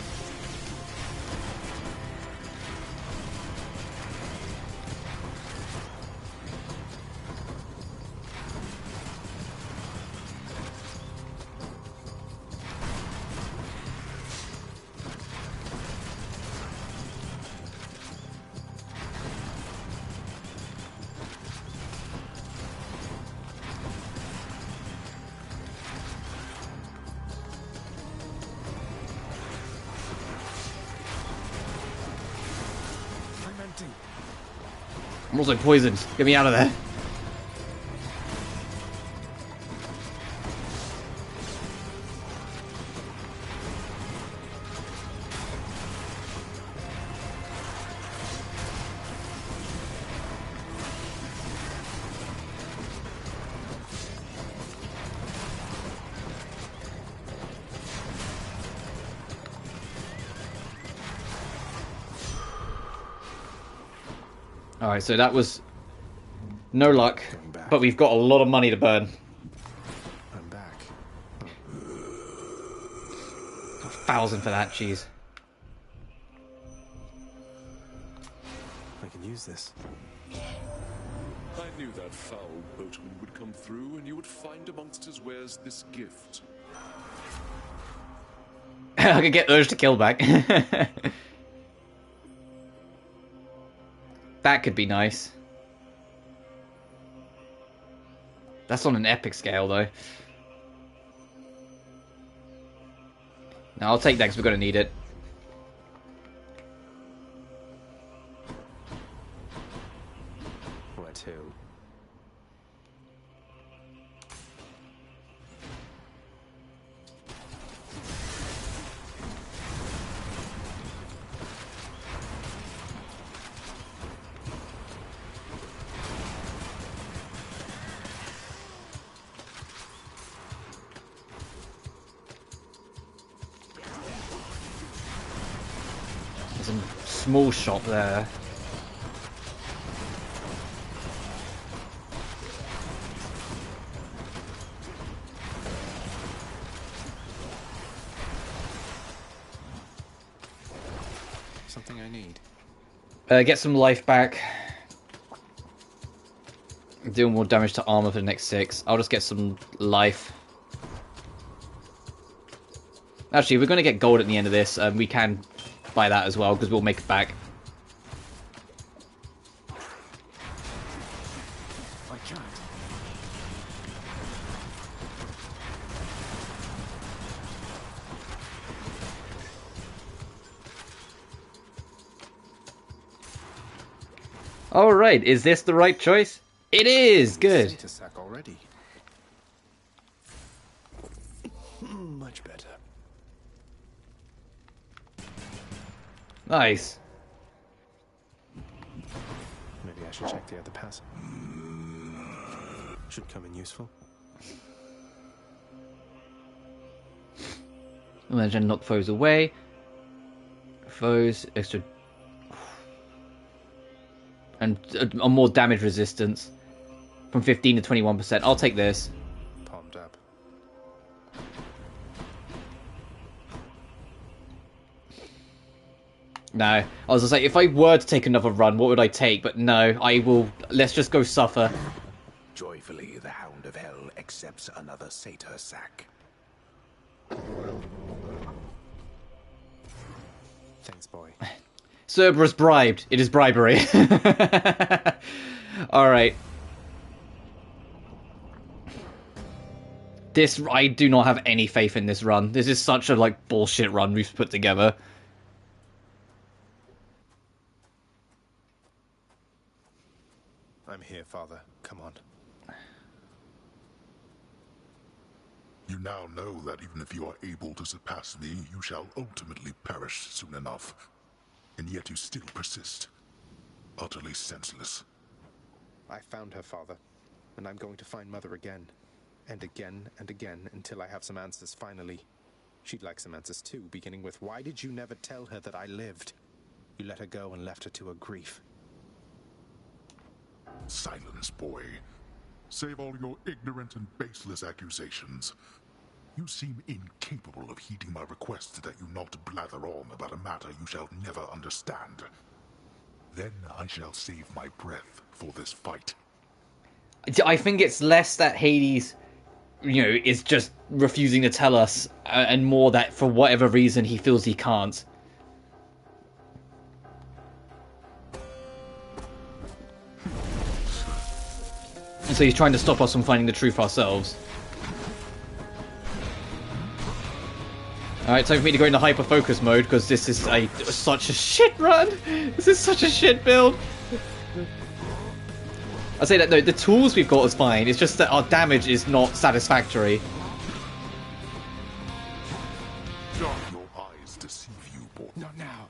I'm also poisoned. Get me out of there. Alright, so that was no luck, but we've got a lot of money to burn. I'm back. 1,000 for that, jeez. I can use this. I knew that foul boatman would come through, and you would find amongst his wares this gift. I could get those to kill back. That could be nice. That's on an epic scale, though. No, I'll take that because we're going to need it. Where to? There's a small shop there. Get some life back. Deal more damage to armor for the next 6. I'll just get some life. Actually, we're going to get gold at the end of this. We can buy that as well, because we'll make it back. I can't. Alright, is this the right choice? It is! Good. Tokisaki already. Much better. Nice. Maybe I should check the other pass. Should come in useful. And then knock foes away. Foes, extra... And a more damage resistance. From 15 to 21%. I'll take this. Palmed up. No. I was gonna say, if I were to take another run, what would I take? But no, I will... Let's just go suffer. Joyfully, the Hound of Hell accepts another satyr sack. Thanks, boy. Cerberus bribed. It is bribery. Alright. This... I do not have any faith in this run. This is such a, like, bullshit run we've put together. I'm here, Father. Come on. You now know that even if you are able to surpass me, you shall ultimately perish soon enough. And yet you still persist. Utterly senseless. I found her, Father. And I'm going to find Mother again. And again and again until I have some answers finally. She'd like some answers too, beginning with, why did you never tell her that I lived? You let her go and left her to her grief. Silence, boy. Save all your ignorant and baseless accusations. You seem incapable of heeding my request that you not blather on about a matter you shall never understand. Then I shall save my breath for this fight. I think it's less that Hades, you know, is just refusing to tell us, and more that for whatever reason he feels he can't. So he's trying to stop us from finding the truth ourselves. Alright, time for me to go into hyper-focus mode, because this is such a shit run! This is such a shit build! I say that, no, the tools we've got is fine, it's just that our damage is not satisfactory. Your eyes deceive you, boy. Not now.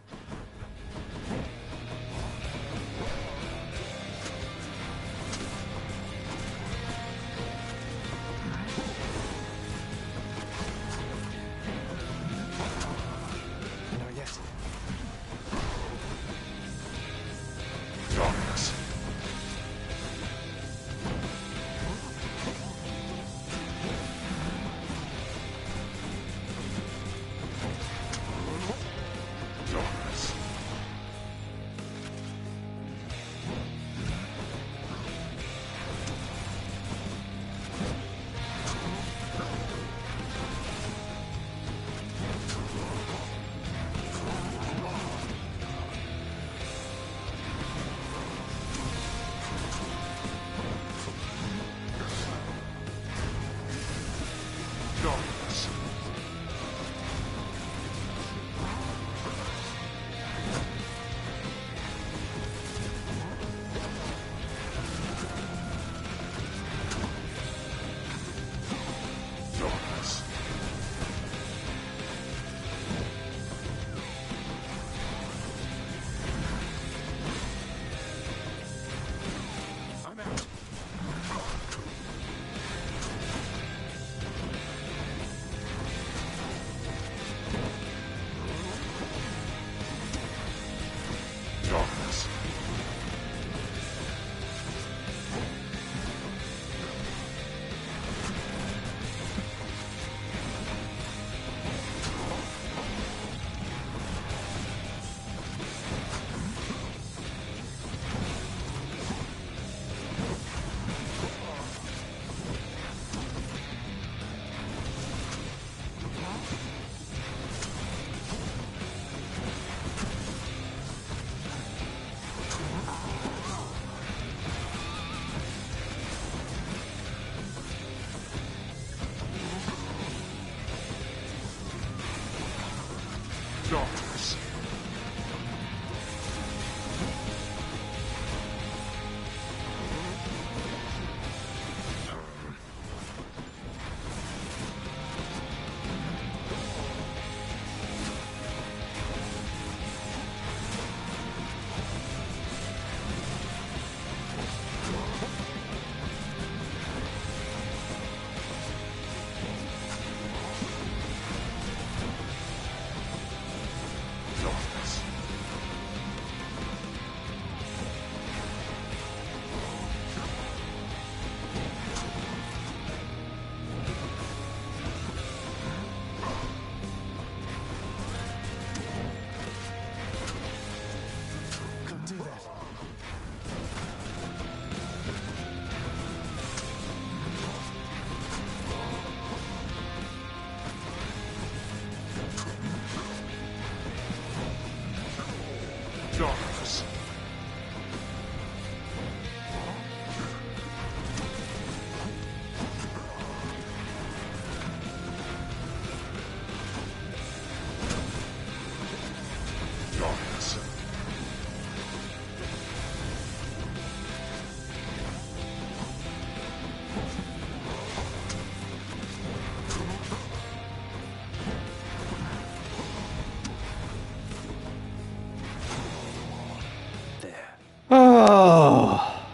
Oh.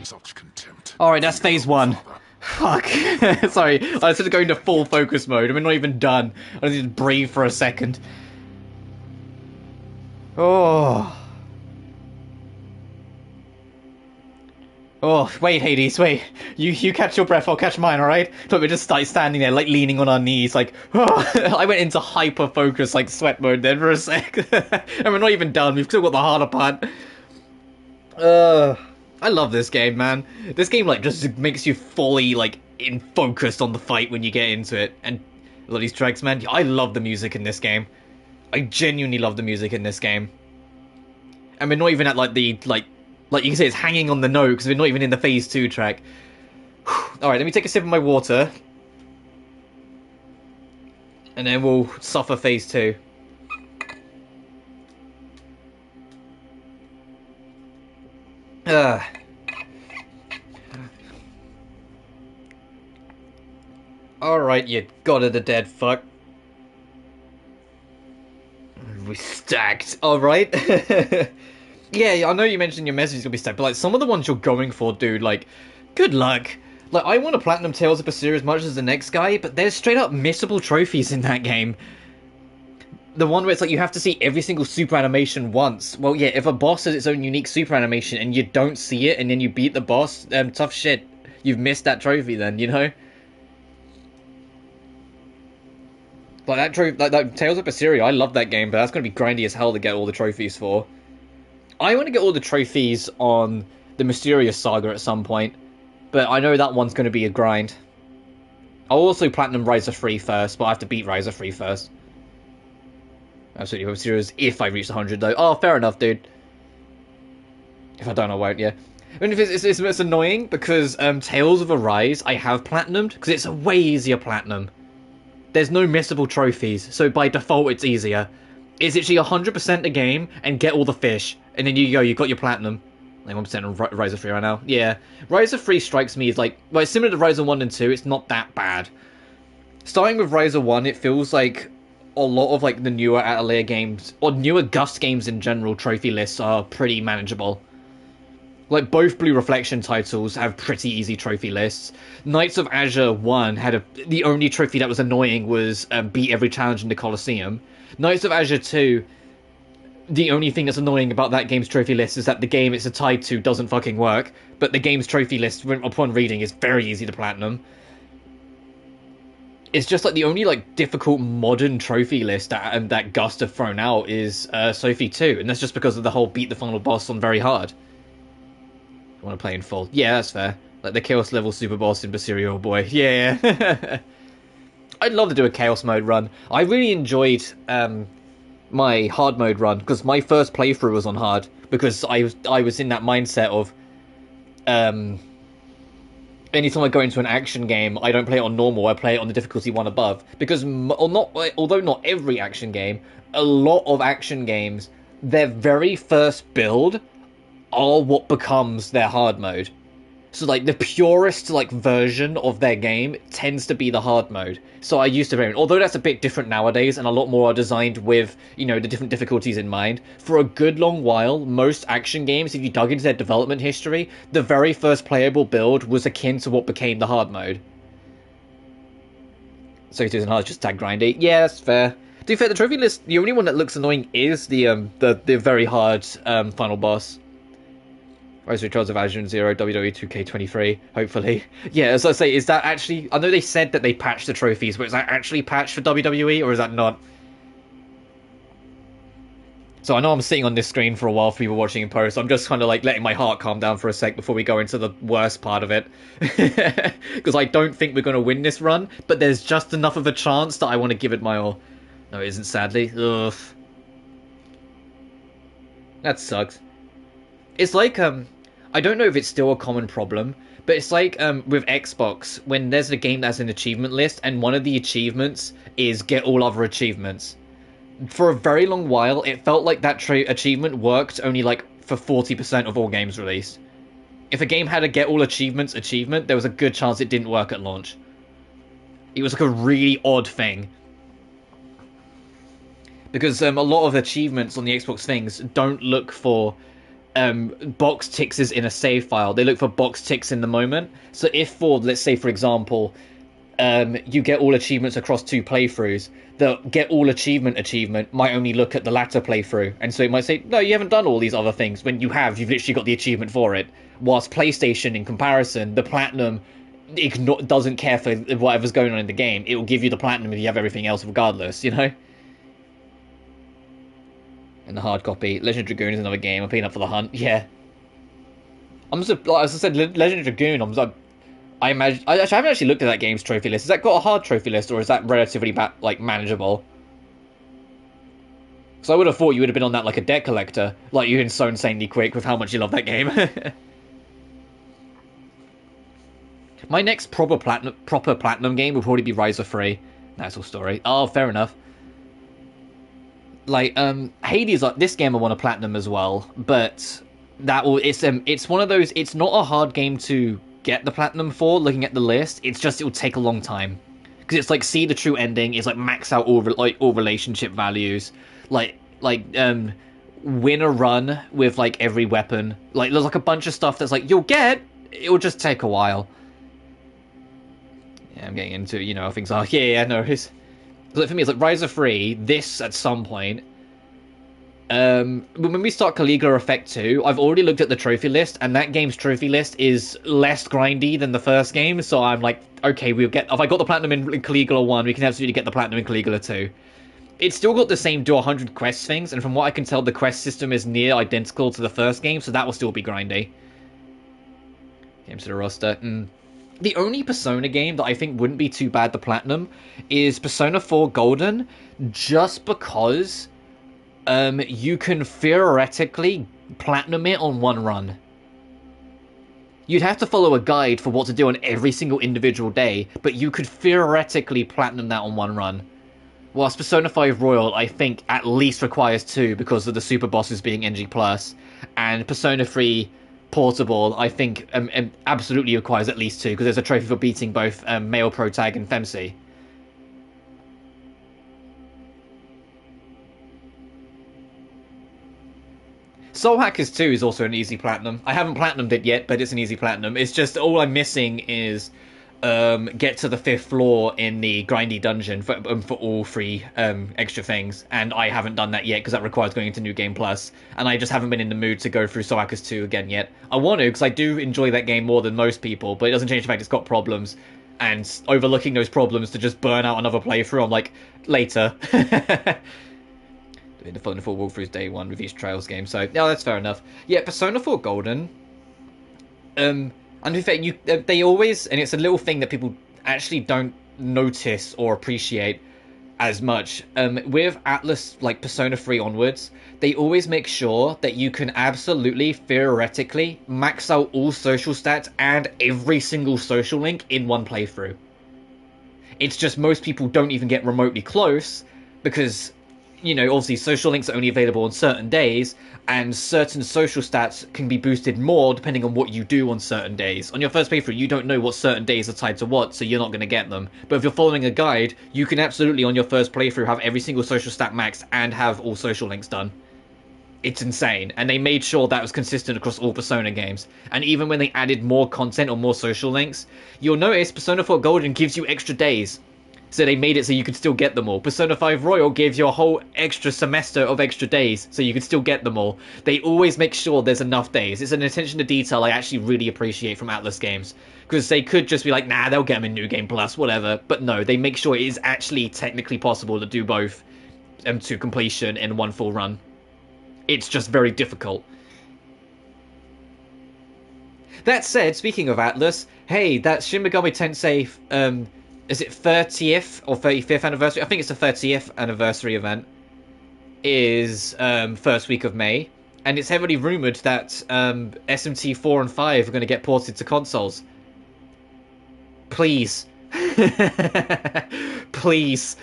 Such contempt. Alright, that's phase 1. Fuck. Sorry, I was sort of going to full focus mode. I'm not even done. I need to breathe for a second. Oh. Oh, wait, Hades, wait. You catch your breath, I'll catch mine, alright? Look, we're just standing there, like, leaning on our knees, like, oh. I went into hyper-focus, like, sweat mode then for a sec. And we're not even done, we've still got the harder part. I love this game, man. This game, like, just makes you fully, like, focused on the fight when you get into it. And a lot of these tracks, man, I love the music in this game. I genuinely love the music in this game. And we're not even at, like, the, like you can say it's hanging on the note, because we're not even in the phase 2 track. Alright, let me take a sip of my water. And then we'll suffer phase 2. Alright, you god of the dead fuck. We stacked. Alright. Yeah, I know you mentioned your message is gonna be stacked, but like some of the ones you're going for, dude, like, good luck. Like, I want to platinum Tales of Berseria as much as the next guy, but there's straight up missable trophies in that game. The one where it's like you have to see every single super animation once. Well, yeah, if a boss has its own unique super animation and you don't see it and then you beat the boss, tough shit. You've missed that trophy then, you know? Like that trophy, like Tales of Berseria, I love that game, but that's gonna be grindy as hell to get all the trophies for. I want to get all the trophies on the Mysterious Saga at some point, but I know that one's going to be a grind. I'll also platinum Riser 3 first, but I have to beat Riser 3 first. Absolutely, Mysterious if I reach 100 though. Oh, fair enough, dude. If I don't, I won't, yeah. I mean, it's annoying because Tales of Arise I have platinumed, because it's a way easier platinum. There's no missable trophies, so by default it's easier. It's actually 100% the game and get all the fish. And then you go, you've got your platinum. Like 1% on Riser 3 right now. Yeah. Riser 3 strikes me as like, well, it's similar to Riser 1 and 2, it's not that bad. Starting with Riser 1, it feels like a lot of like the newer Atelier games, or newer Gust games in general, trophy lists are pretty manageable. Like, both Blue Reflection titles have pretty easy trophy lists. Knights of Azure 1 had the only trophy that was annoying was beat every challenge in the Colosseum. Knights of Azure 2, the only thing that's annoying about that game's trophy list is that the game it's tied to doesn't fucking work, but the game's trophy list, upon reading, is very easy to platinum. It's just like the only like difficult modern trophy list that Gust have thrown out is Sophie 2, and that's just because of the whole beat the final boss on very hard. I want to play in full. Yeah, that's fair. Like the Chaos level super boss in Berseria, oh boy. Yeah. I'd love to do a Chaos mode run. I really enjoyed my hard mode run, because my first playthrough was on hard, because I was in that mindset of anytime I go into an action game, I don't play it on normal, I play it on the difficulty one above, because although not every action game, a lot of action games, their very first build are what becomes their hard mode. So, like, the purest, like, version of their game tends to be the hard mode. So I used to play it. Although that's a bit different nowadays, and a lot more are designed with, you know, the different difficulties in mind. For a good long while, most action games, if you dug into their development history, the very first playable build was akin to what became the hard mode. So it isn't hard, just tag grindy. Yeah, that's fair. To be fair, the trophy list, the only one that looks annoying is the very hard final boss. Rise of Trials of Azure 0, WWE 2K23, hopefully. Yeah, as I say, is that actually... I know they said that they patched the trophies, but is that actually patched for WWE, or is that not? So I know I'm sitting on this screen for a while for people watching in post. I'm just kind of like letting my heart calm down for a sec before we go into the worst part of it. Because I don't think we're going to win this run, but there's just enough of a chance that I want to give it my all. No, it isn't, sadly. Ugh. That sucks. It's like, I don't know if it's still a common problem, but it's like with Xbox, when there's a game that's an achievement list, and one of the achievements is get all other achievements. For a very long while, it felt like that achievement worked only like for 40% of all games released. If a game had a get all achievements achievement, there was a good chance it didn't work at launch. It was like a really odd thing. Because a lot of achievements on the Xbox things don't look for box ticks in a save file. They look for box ticks in the moment. So if for, let's say, for example, you get all achievements across 2 playthroughs, the get all achievement might only look at the latter playthrough. And so it might say, no, you haven't done all these other things, when you've literally got the achievement for it. Whilst PlayStation, in comparison, the platinum doesn't care for whatever's going on in the game. It will give you the platinum if you have everything else regardless, you know? And the hard copy. Legend Dragoon is another game. I'm picking up for the hunt. Yeah. As I said, Legend Dragoon, I imagine... I haven't actually looked at that game's trophy list. Has that got a hard trophy list, or is that relatively, manageable? Because I would have thought you would have been on that like a debt collector. Like, you're so insanely quick with how much you love that game. My next proper platinum game will probably be Rise of 3. That's all story. Oh, fair enough. Like, Hades, this game I want to platinum as well, but it's one of those, it's not a hard game to get the platinum for, looking at the list, it's just, it'll take a long time. Because it's like, see the true ending, it's like, max out all relationship values, win a run with, like, every weapon, like, there's like a bunch of stuff that's like, it'll just take a while. Yeah, I'm getting into, things like, no, it's... Like, for me, it's like Rise of 3, this at some point. When we start Caligula Effect 2, I've already looked at the trophy list, and that game's trophy list is less grindy than the first game, so I'm like, okay, if I got the platinum in Caligula 1, we can absolutely get the platinum in Caligula 2. It's still got the same do 100 quest things, and from what I can tell, the quest system is near identical to the first game, so that will still be grindy. Games to the roster. The only Persona game that I think wouldn't be too bad the platinum is Persona 4 Golden, just because you can theoretically platinum it on one run. You'd have to follow a guide for what to do on every single individual day, but you could theoretically platinum that on one run. Whilst Persona 5 Royal, I think, at least requires 2 because of the super bosses being NG+, and Persona 3 Portable, I think, absolutely requires at least 2, because there's a trophy for beating both male protag and femc. Soul Hackers 2 is also an easy platinum. I haven't platinumed it yet, but it's an easy platinum. It's just, all I'm missing is get to the 5th floor in the grindy dungeon for all 3 extra things, and I haven't done that yet because that requires going into New Game Plus, and I just haven't been in the mood to go through Soul Hackers 2 again yet. I want to, because I do enjoy that game more than most people, but it doesn't change the fact it's got problems, and overlooking those problems to just burn out another playthrough, I'm like, later. Doing the Persona 4 walkthroughs day 1 with each Trails game, so, yeah, that's fair enough. Yeah, Persona 4 Golden, and in fact, they always, and it's a little thing that people actually don't notice or appreciate as much, with Atlas, like Persona 3 onwards, they always make sure that you can absolutely, theoretically, max out all social stats and every single social link in one playthrough. It's just most people don't even get remotely close, because, obviously social links are only available on certain days, and certain social stats can be boosted more depending on what you do on certain days. On your first playthrough, you don't know what certain days are tied to what, so you're not going to get them. But if you're following a guide, you can absolutely, on your first playthrough, have every single social stat maxed and have all social links done. It's insane, and they made sure that was consistent across all Persona games. And even when they added more content or more social links, you'll notice Persona 4 Golden gives you extra days. So they made it so you could still get them all. Persona 5 Royal gives you a whole extra semester of extra days, so you could still get them all. They always make sure there's enough days. It's an attention to detail I actually really appreciate from Atlas games. Because they could just be like, nah, they'll get them in New Game Plus, whatever. But no, they make sure it is actually technically possible to do both to completion in one full run. It's just very difficult. That said, speaking of Atlas, hey, that Shin Megami Tensei... is it 30th or 35th anniversary? I think it's the 30th anniversary event. Is first week of May. And it's heavily rumoured that SMT 4 and 5 are going to get ported to consoles. Please. Please.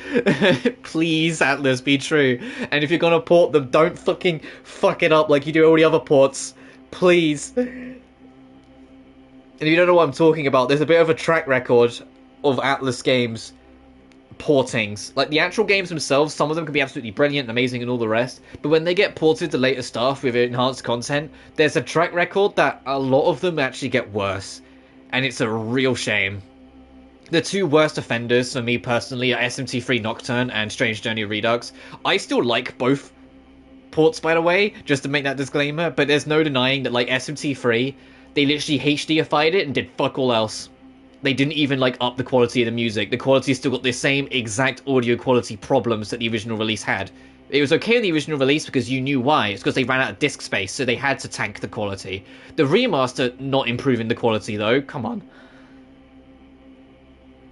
Please, Atlas, be true. And if you're going to port them, don't fucking fuck it up like you do all the other ports. Please. And if you don't know what I'm talking about, there's a bit of a track record of Atlas games portings. Like, the actual games themselves, some of them can be absolutely brilliant and amazing and all the rest, but when they get ported to later stuff with enhanced content, there's a track record that a lot of them actually get worse, and it's a real shame. The two worst offenders for me personally are SMT3 Nocturne and Strange Journey Redux. I still like both ports, by the way, just to make that disclaimer, but there's no denying that, like, SMT3, they literally HDified it and did fuck all else. They didn't even, like, up the quality of the music. The quality still got the same exact audio quality problems that the original release had. It was okay in the original release because you knew why. It's because they ran out of disk space, so they had to tank the quality. The remaster, not improving the quality, though. Come on.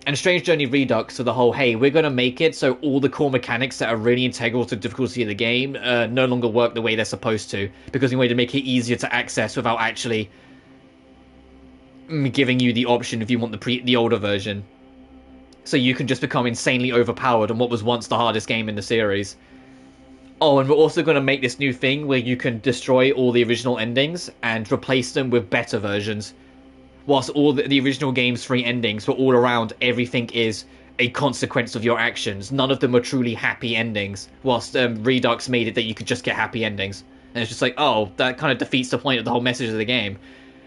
And Strange Journey Redux for the whole, hey, we're going to make it so all the core mechanics that are really integral to the difficulty of the game no longer work the way they're supposed to, because we wanted to make it easier to access without actually giving you the option if you want the older version. So you can just become insanely overpowered on what was once the hardest game in the series. Oh, and we're also going to make this new thing where you can destroy all the original endings and replace them with better versions. Whilst all the original game's 3 endings were all around everything is a consequence of your actions. None of them were truly happy endings, whilst Redux made it that you could just get happy endings. And it's just like, oh, that kind of defeats the point of the whole message of the game.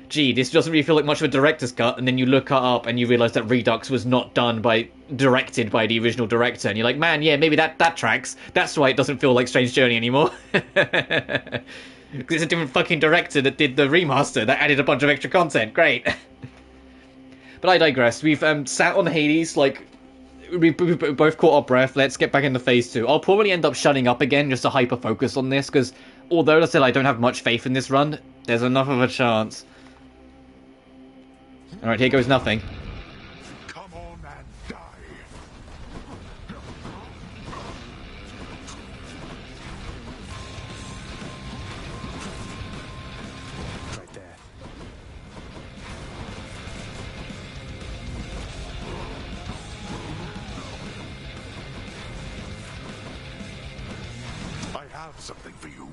Gee, this doesn't really feel like much of a director's cut, and then you look it up and you realise that Redux was not directed by the original director, and you're like, man, yeah, maybe that tracks. That's why it doesn't feel like Strange Journey anymore. Because it's a different fucking director that did the remaster that added a bunch of extra content. Great. But I digress. We've sat on Hades, like, we both caught our breath. Let's get back into phase 2. I'll probably end up shutting up again just to hyper-focus on this, because although I said I don't have much faith in this run, there's enough of a chance. Alright, here goes nothing. Come on and die. Right there. I have something for you.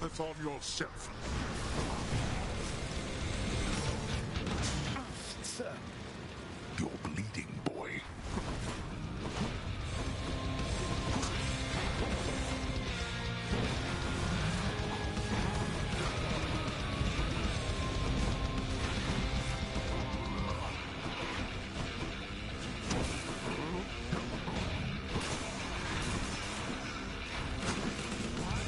This on yourself. Sir. You're bleeding, boy.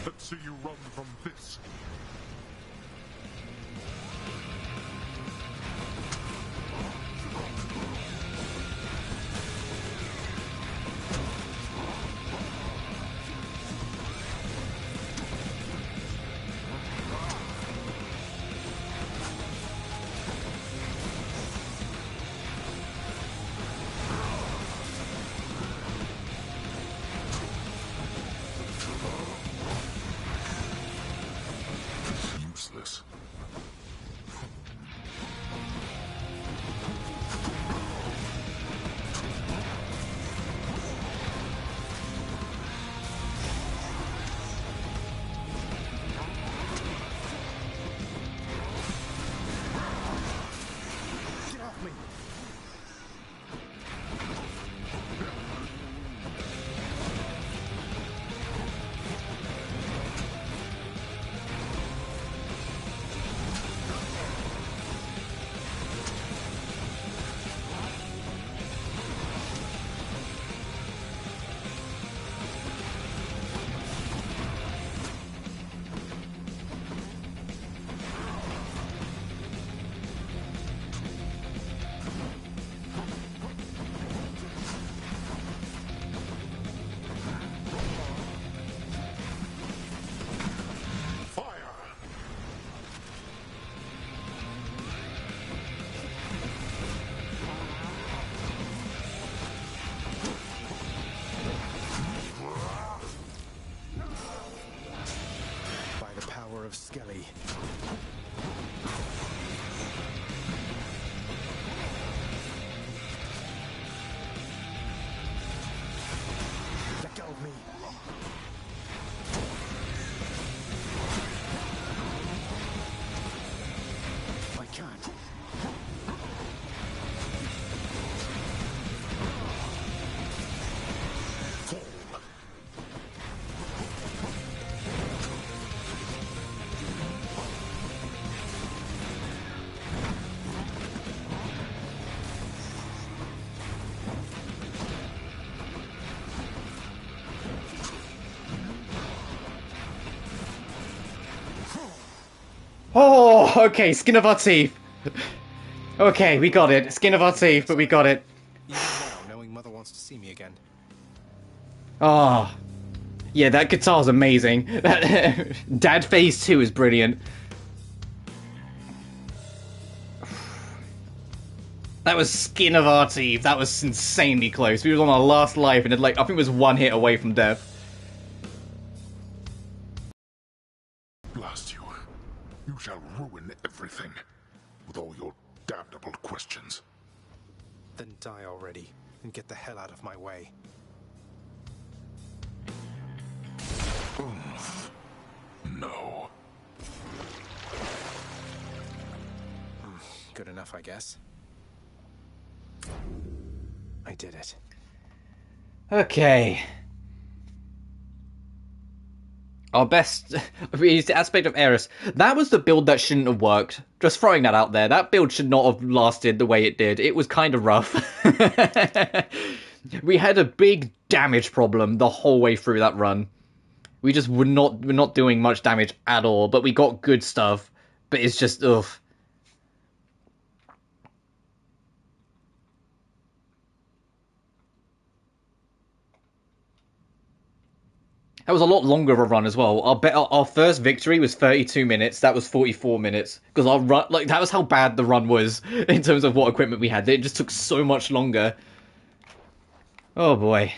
Let's see you run from this. Useless. Get off me! Oh, okay, skin of our teeth. Okay, we got it. Skin of our teeth, but we got it. Even now, knowing Mother wants to see me again. Oh. Yeah, that guitar's amazing. Dad Phase 2 is brilliant. That was skin of our teeth. That was insanely close. We were on our last life and I think it was one hit away from death. Blast you. You shall ruin everything. With all your damnable questions. Then die already, and get the hell out of my way. No. Good enough, I guess. I did it. Okay. Our best... We used the aspect of Eris. That was the build that shouldn't have worked. Just throwing that out there. That build should not have lasted the way it did. It was kind of rough. We had a big damage problem the whole way through that run. We just we're not doing much damage at all, but we got good stuff. But it's just, ugh. That was a lot longer of a run as well. Our first victory was 32 minutes. That was 44 minutes. Because our run, like, that was how bad the run was in terms of what equipment we had. It just took so much longer. Oh boy.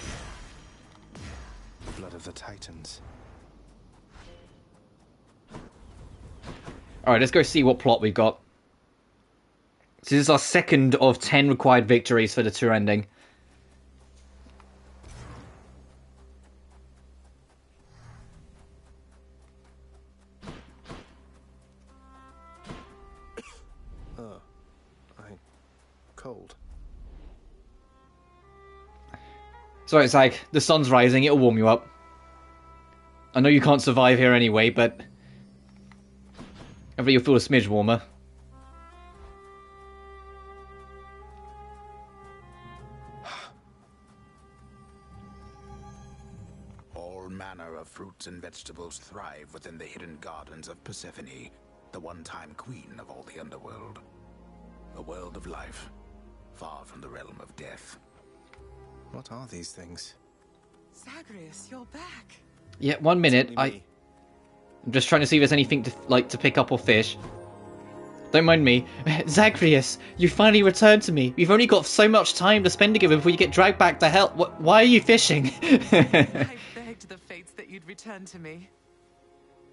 Blood of the Titans. Alright, let's go see what plot we've got. So this is our second of 10 required victories for the tour ending. Cold. Sorry, it's like, the sun's rising, it'll warm you up. I know you can't survive here anyway, but... hopefully you'll feel a smidge warmer. All manner of fruits and vegetables thrive within the hidden gardens of Persephone, the one-time queen of all the underworld. A world of life, far from the realm of death. What are these things? Zagreus, you're back. Yeah, 1 minute. I'm just trying to see if there's anything to pick up or fish. Don't mind me. Zagreus, you finally returned to me. We've only got so much time to spend together before you get dragged back to hell. Why are you fishing? I begged the fates that you'd return to me.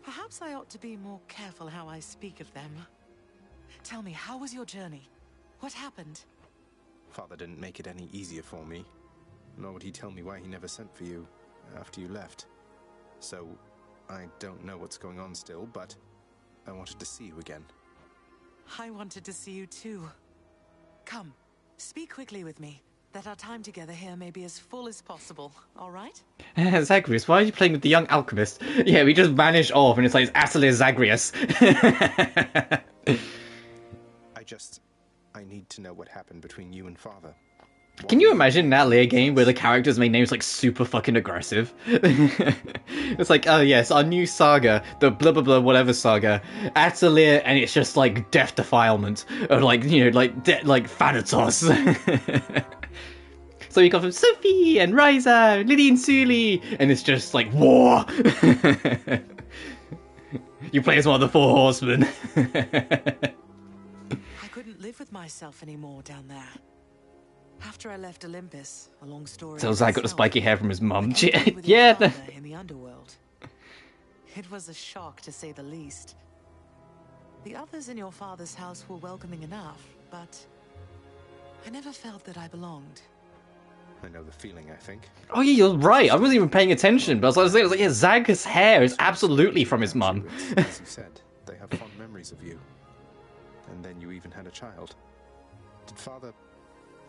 Perhaps I ought to be more careful how I speak of them. Tell me, how was your journey? What happened? Father didn't make it any easier for me. Nor would he tell me why he never sent for you after you left. So, I don't know what's going on still, but I wanted to see you again. I wanted to see you too. Come, speak quickly with me, that our time together here may be as full as possible, alright? Zagreus, why are you playing with the young alchemist? Yeah, we just vanished off and it's like, it's Atelier Zagreus. I need to know what happened between you and Father. Can you imagine an Atelier game where the characters' main name's like super fucking aggressive? It's like, oh yes, our new saga, the blah blah blah whatever saga, Atelier, and it's just like death defilement, or like, you know, like Thanatos. So we got from Sophie and Ryza, Lily and Sully, and it's just like war. You play as one of the Four Horsemen. I couldn't live with myself anymore down there. After I left Olympus, a long story. So Zag got the spiky hair from his mum. Yeah. In the underworld. It was a shock, to say the least. The others in your father's house were welcoming enough, but I never felt that I belonged. I know the feeling, I think. Oh yeah, you're right. I wasn't even paying attention, but I was like, yeah, Zag's hair is absolutely from his mum. As you said, they have fond memories of you. And then you even had a child.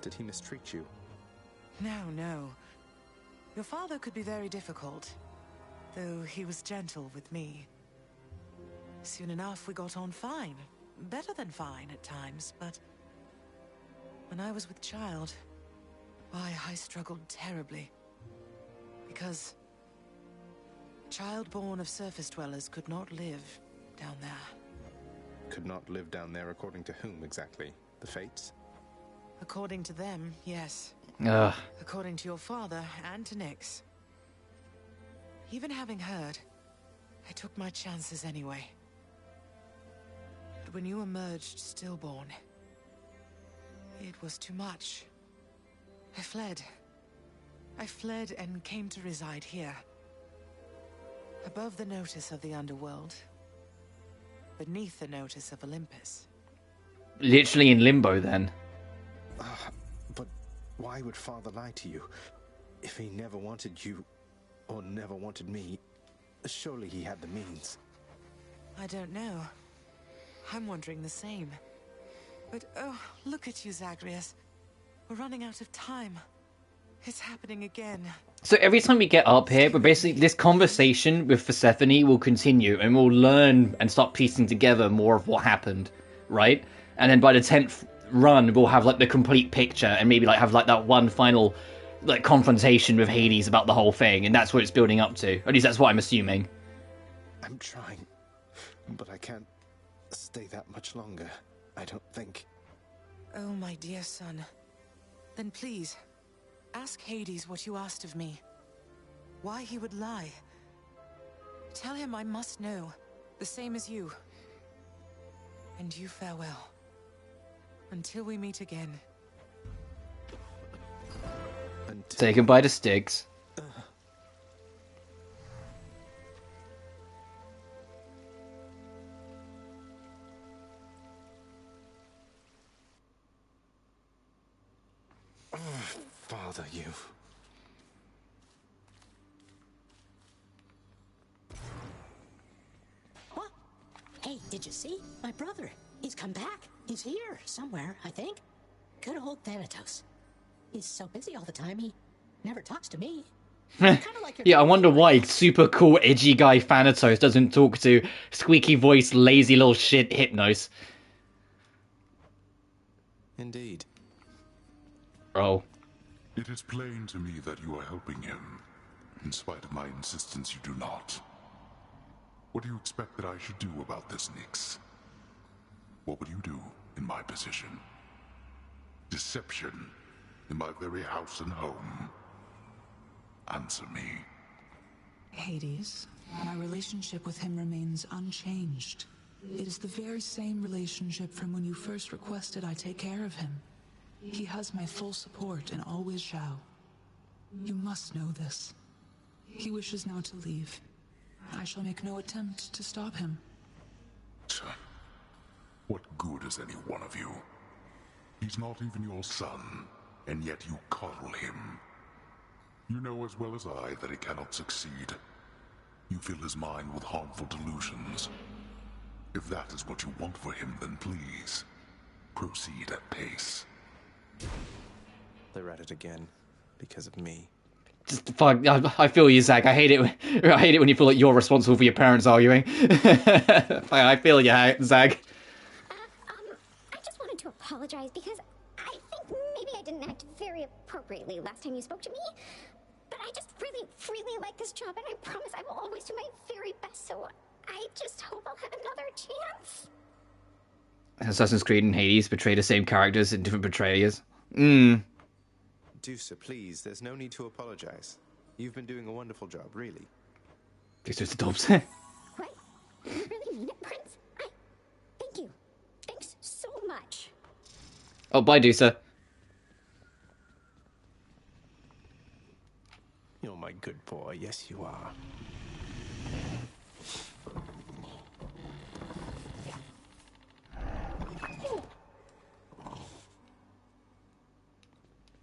Did he mistreat you? No. Your father could be very difficult, though he was gentle with me. Soon enough, we got on fine. Better than fine at times, but when I was with child, why, I struggled terribly. Because a child born of surface dwellers could not live down there. could not live down there according to whom exactly? The Fates? According to them, yes. Ugh. According to your father and to Nyx. Even having heard, I took my chances anyway. But when you emerged stillborn, it was too much. I fled. I fled and came to reside here. Above the notice of the underworld. Beneath the notice of Olympus. Literally in limbo, then. But why would Father lie to you? If he never wanted you, or never wanted me, surely he had the means. I don't know. I'm wondering the same. But oh, look at you, Zagreus. We're running out of time. It's happening again. So every time we get up here, we're basically, this conversation with Persephone will continue, and we'll learn and start piecing together more of what happened, right? And then by the 10th run, we'll have like the complete picture, and maybe like have like that one final like confrontation with Hades about the whole thing, and that's what it's building up to. At least that's what I'm assuming. I'm trying, but I can't stay that much longer, I don't think. Oh, my dear son. Then please, ask Hades what you asked of me. Why he would lie. Tell him I must know, the same as you. And you farewell. Until we meet again. Taken by the Styx. Father, you. What? Hey, did you see? My brother. He's come back. He's here, somewhere, I think. Good old Thanatos. He's so busy all the time, he never talks to me. Yeah, I wonder why super cool, edgy guy Thanatos doesn't talk to squeaky voice, lazy little shit Hypnos. Indeed. Oh. It is plain to me that you are helping him. In spite of my insistence, you do not. What do you expect that I should do about this, Nyx? What would you do in my position? Deception in my very house and home. Answer me. Hades, my relationship with him remains unchanged. It is the very same relationship from when you first requested I take care of him. He has my full support and always shall. You must know this. He wishes now to leave. I shall make no attempt to stop him. What good is any one of you? He's not even your son, and yet you coddle him. You know as well as I that he cannot succeed. You fill his mind with harmful delusions. If that is what you want for him, then please, proceed at pace. They're at it again, because of me. Just fuck, I feel you, Zach. I hate it. I hate it when you feel like you're responsible for your parents arguing. I feel you, Zach. I just wanted to apologize because I think maybe I didn't act very appropriately last time you spoke to me. But I just really, really like this job, and I promise I will always do my very best, so I just hope I'll have another chance. Assassin's Creed and Hades portray the same characters in different portrayals. Deucer, please, there's no need to apologize. You've been doing a wonderful job, really. This is the dubs. What? You really mean it, Prince? Thank you. Thanks so much. Oh, bye, Deucer. You're my good boy, yes you are.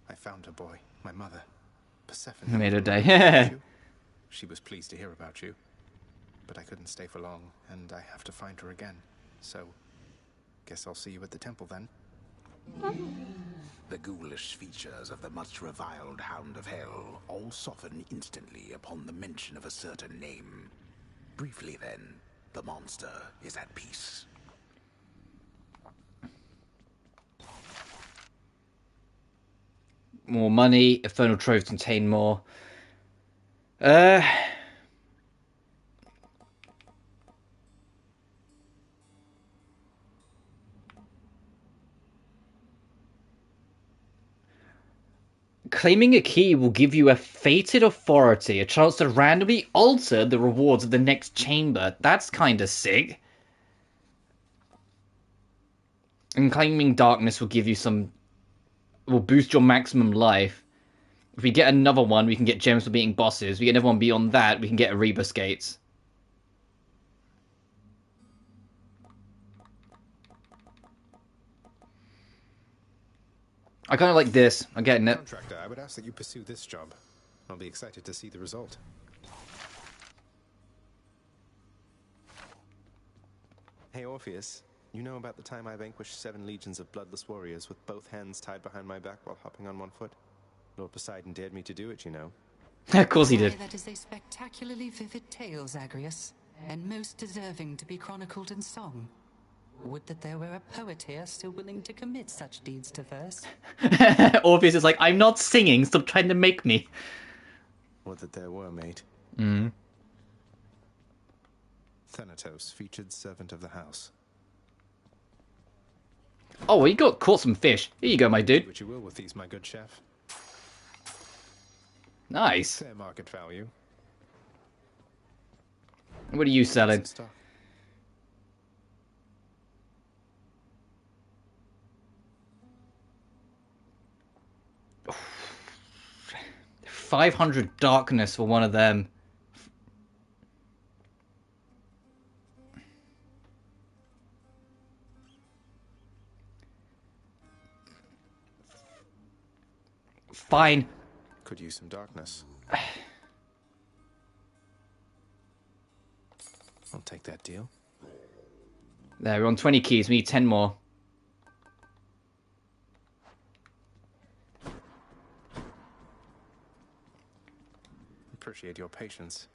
I found her, boy. My mother. Persephone. I made her day. She was pleased to hear about you. But I couldn't stay for long, and I have to find her again. So, guess I'll see you at the temple then. The ghoulish features of the much reviled Hound of Hell all soften instantly upon the mention of a certain name. Briefly then, the monster is at peace. More money. Infernal troves contain more. Claiming a key will give you a fated authority, a chance to randomly alter the rewards of the next chamber. That's kind of sick. And claiming darkness will give you some... will boost your maximum life. If we get another one, we can get gems for beating bosses. If we get another one beyond that, we can get Ariba skates. I kind of like this. I'm getting it. Contractor, I would ask that you pursue this job. I'll be excited to see the result. Hey, Orpheus. You know about the time I vanquished 7 legions of bloodless warriors with both hands tied behind my back while hopping on one foot? Lord Poseidon dared me to do it, you know. Of course he did. That is a spectacularly vivid tale, Zagreus, and most deserving to be chronicled in song. Would that there were a poet here still willing to commit such deeds to verse. Orpheus is like, I'm not singing, stop trying to make me. Would that there were, mate. Mm. Thanatos, featured servant of the house. Oh, well, you caught some fish. Here you go, my dude. Do what you will with these, my good chef. Nice. Fair market value. What are you selling? $500 darkness for one of them. Fine. Could use some darkness. I'll take that deal. There, we're on 20 keys. We need 10 more. Appreciate your patience.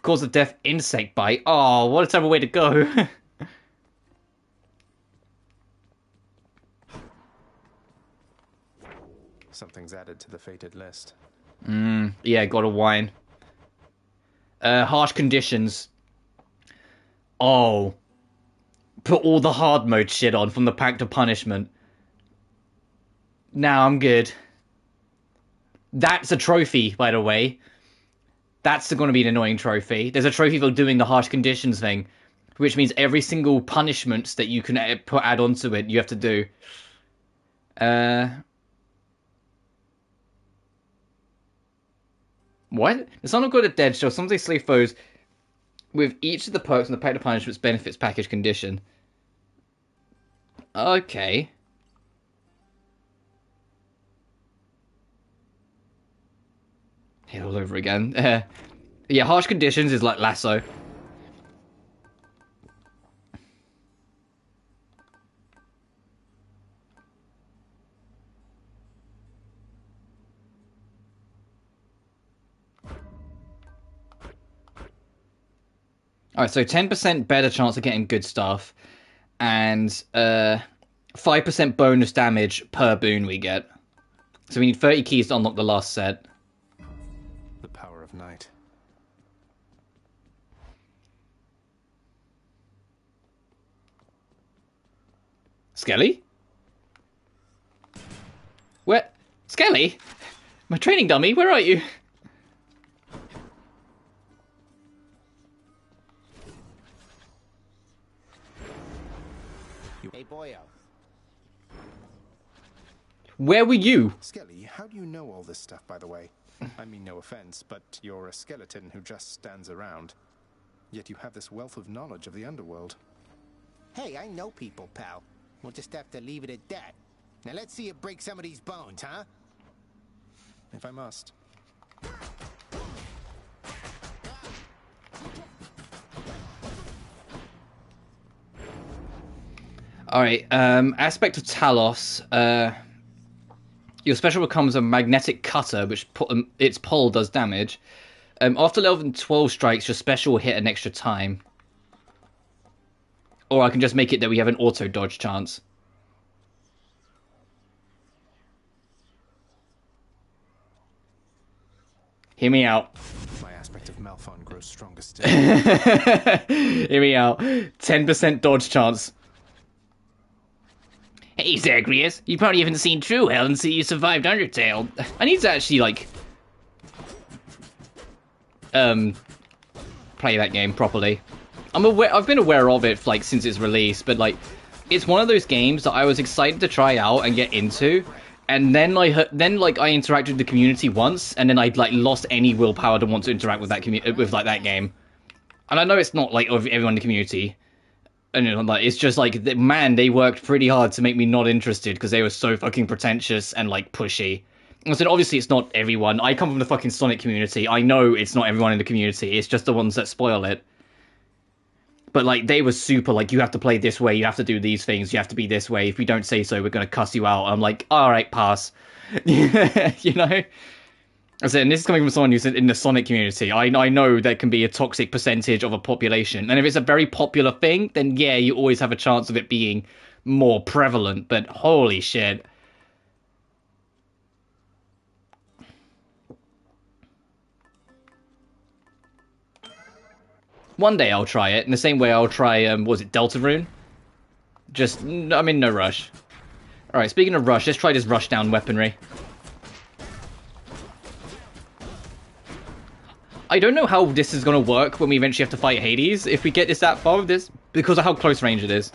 Cause of death, insect bite. Oh, what a terrible way to go. Something's added to the fated list. Yeah, got a wine. Harsh conditions. Oh. Put all the hard mode shit on from the Pact of Punishment. Now I'm good. That's a trophy, by the way. That's going to be an annoying trophy. There's a trophy for doing the harsh conditions thing, which means every single punishment that you can add onto it, you have to do. What? The Son of God of Dead shows some of these slave foes with each of the perks and the Pact of Punishment's benefits package condition. Okay. Here all over again. Yeah, harsh conditions is like lasso. Alright, so 10% better chance of getting good stuff, and 5% bonus damage per boon we get. So we need 30 keys to unlock the last set. The power of night. Skelly? Where? Skelly? My training dummy, where are you? Hey, boyo. Where were you? Skelly, how do you know all this stuff, by the way? I mean no offense, but you're a skeleton who just stands around. Yet you have this wealth of knowledge of the underworld. Hey, I know people, pal. We'll just have to leave it at that. Now let's see you break some of these bones, huh? If I must. Alright, aspect of Talos. Your special becomes a magnetic cutter, which its pole does damage. After level 12 strikes, your special will hit an extra time. Or I can just make it that we have an auto dodge chance. Hear me out. My aspect of Malphon grows stronger still. Hear me out. 10% dodge chance. Hey, Zagreus, you probably haven't seen True Hell and see you survived Undertale. I need to actually, like, play that game properly. I've been aware of it, like, since its release, but, like, it's one of those games that I was excited to try out and get into, and then I interacted with the community once, and then I, like, lost any willpower to want to interact with that that game. And I know it's not, like, of everyone in the community, and you know, like, it's just, like, man, they worked pretty hard to make me not interested, because they were so fucking pretentious and, like, pushy. I said, obviously, it's not everyone. I come from the fucking Sonic community. I know it's not everyone in the community. It's just the ones that spoil it. But, like, they were super, like, you have to play this way, you have to do these things, you have to be this way. If you don't say so, we're going to cuss you out. I'm like, alright, pass. You know? I said, and this is coming from someone who's in the Sonic community. I know there can be a toxic percentage of a population. And if it's a very popular thing, then yeah, you always have a chance of it being more prevalent. But holy shit. One day I'll try it, in the same way I'll try, Deltarune? I'm in no rush. Alright, speaking of rush, let's try this rushdown weaponry. I don't know how this is going to work when we eventually have to fight Hades, if we get this that far with this, because of how close range it is.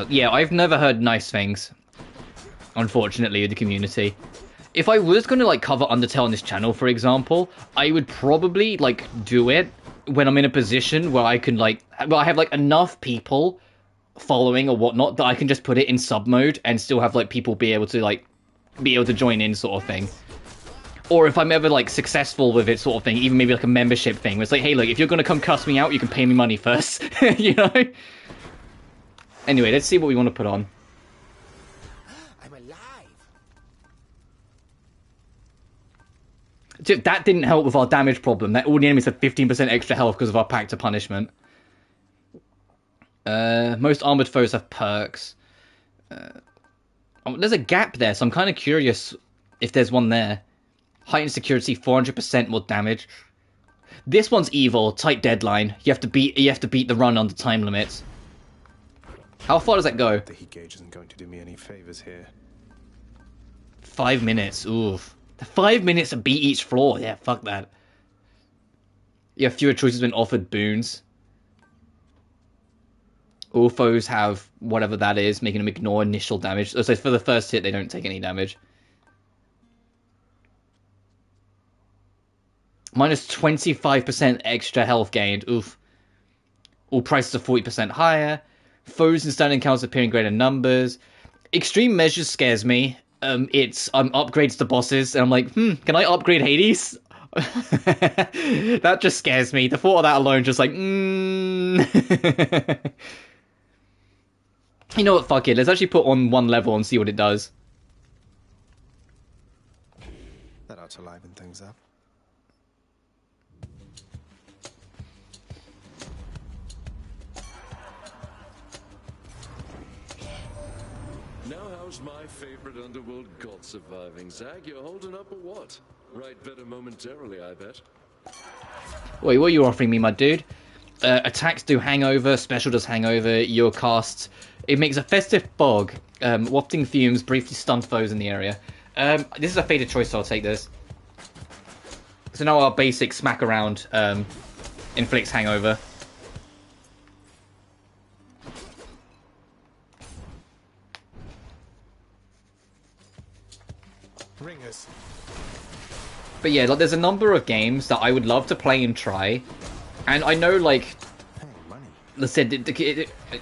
Yeah, I've never heard nice things, unfortunately, of the community. If I was going to, like, cover Undertale on this channel, for example, I would probably, like, do it when I'm in a position where I can, like, well, I have, like, enough people following or whatnot that I can just put it in sub mode and still have, like, people be able to join in sort of thing. Or if I'm ever, like, successful with it sort of thing, even maybe, like, a membership thing, where it's like, hey, look, if you're going to come cuss me out, you can pay me money first, you know? Anyway, let's see what we want to put on. That didn't help with our damage problem. That all the enemies had 15% extra health because of our Pact of Punishment. Most armored foes have perks. There's a gap there, so I'm kind of curious if there's one there. Heightened security, 400% more damage. This one's evil. Tight deadline. You have to beat the run under time limits. How far does that go? The heat gauge isn't going to do me any favors here. 5 minutes. Oof. The 5 minutes to beat each floor. Yeah, fuck that. You have fewer choices when offered boons. All foes have whatever that is, making them ignore initial damage. So for the first hit, they don't take any damage. Minus 25% extra health gained. Oof. All prices are 40% higher. Foes in standard encounters appear in greater numbers. Extreme measures scares me. It's upgrades to bosses, and I'm like, can I upgrade Hades? That just scares me. The thought of that alone, just like, You know what, fuck it. Let's actually put on one level and see what it does. That ought to liven things up. Now how's my favorite underworld god surviving? Zag, you're holding up or what? Right better momentarily, I bet. Wait, what are you offering me, my dude? Attacks do hangover, special does hangover, your cast... It makes a festive fog. Wafting fumes briefly stun foes in the area. This is a faded choice, so I'll take this. So now our basic smack around inflicts hangover. Ringers. But yeah, like, there's a number of games that I would love to play and try. And I know, like... I said,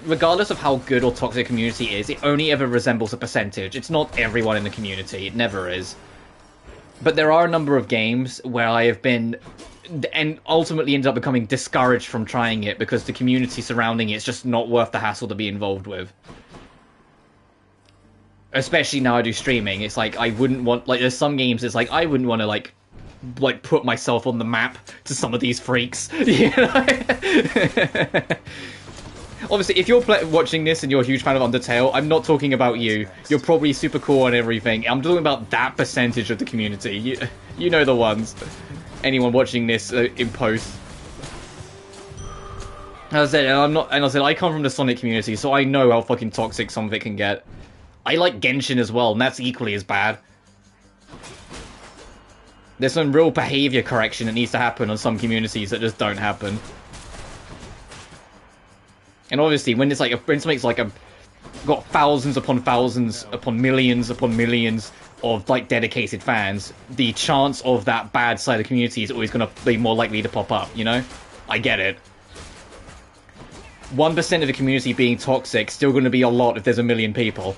regardless of how good or toxic a community is, it only ever resembles a percentage. It's not everyone in the community. It never is. But there are a number of games where I have been... and ultimately ended up becoming discouraged from trying it because the community surrounding it is just not worth the hassle to be involved with. Especially now I do streaming. It's like, I wouldn't want... Like, there's some games it's like, I wouldn't want to, like put myself on the map to some of these freaks. You know? Obviously, if you're watching this and you're a huge fan of Undertale, I'm not talking about you. You're probably super cool and everything. I'm talking about that percentage of the community. You know the ones. Anyone watching this in post. As I said, I come from the Sonic community, so I know how fucking toxic some of it can get. I like Genshin as well, and that's equally as bad. There's some real behavior correction that needs to happen on some communities that just don't happen. And obviously, when something's like got thousands upon millions of like dedicated fans, the chance of that bad side of the community is always going to be more likely to pop up, you know? I get it. 1% of the community being toxic, still going to be a lot if there's a million people.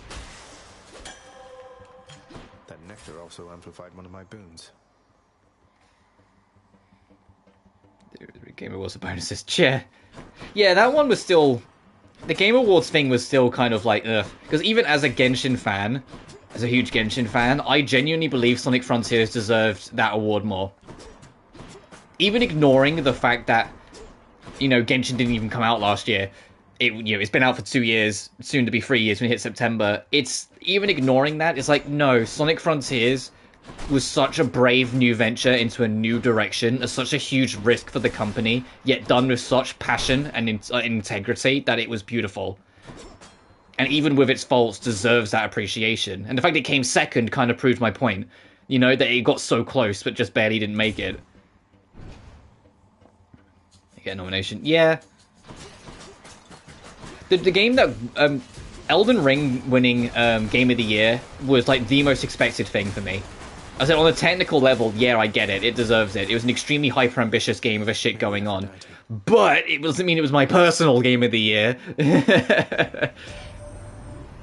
That nectar also amplified one of my boons. Game Awards bonuses. Yeah, that one was still... The Game Awards thing was still kind of like, ugh. Because even as a Genshin fan, as a huge Genshin fan, I genuinely believe Sonic Frontiers deserved that award more. Even ignoring the fact that, you know, Genshin didn't even come out last year. It's been out for 2 years, soon to be 3 years when it hits September. It's, even ignoring that, it's like, no, Sonic Frontiers was such a brave new venture into a new direction, such a huge risk for the company, yet done with such passion and integrity that it was beautiful. And even with its faults, deserves that appreciation. And the fact it came second kind of proved my point. You know, that it got so close, but just barely didn't make it. You get a nomination. Yeah. The game that... Elden Ring winning Game of the Year was like the most expected thing for me. I said, on a technical level, yeah, I get it. It deserves it. It was an extremely hyper-ambitious game with a shit going on. But it doesn't mean it was my personal Game of the Year.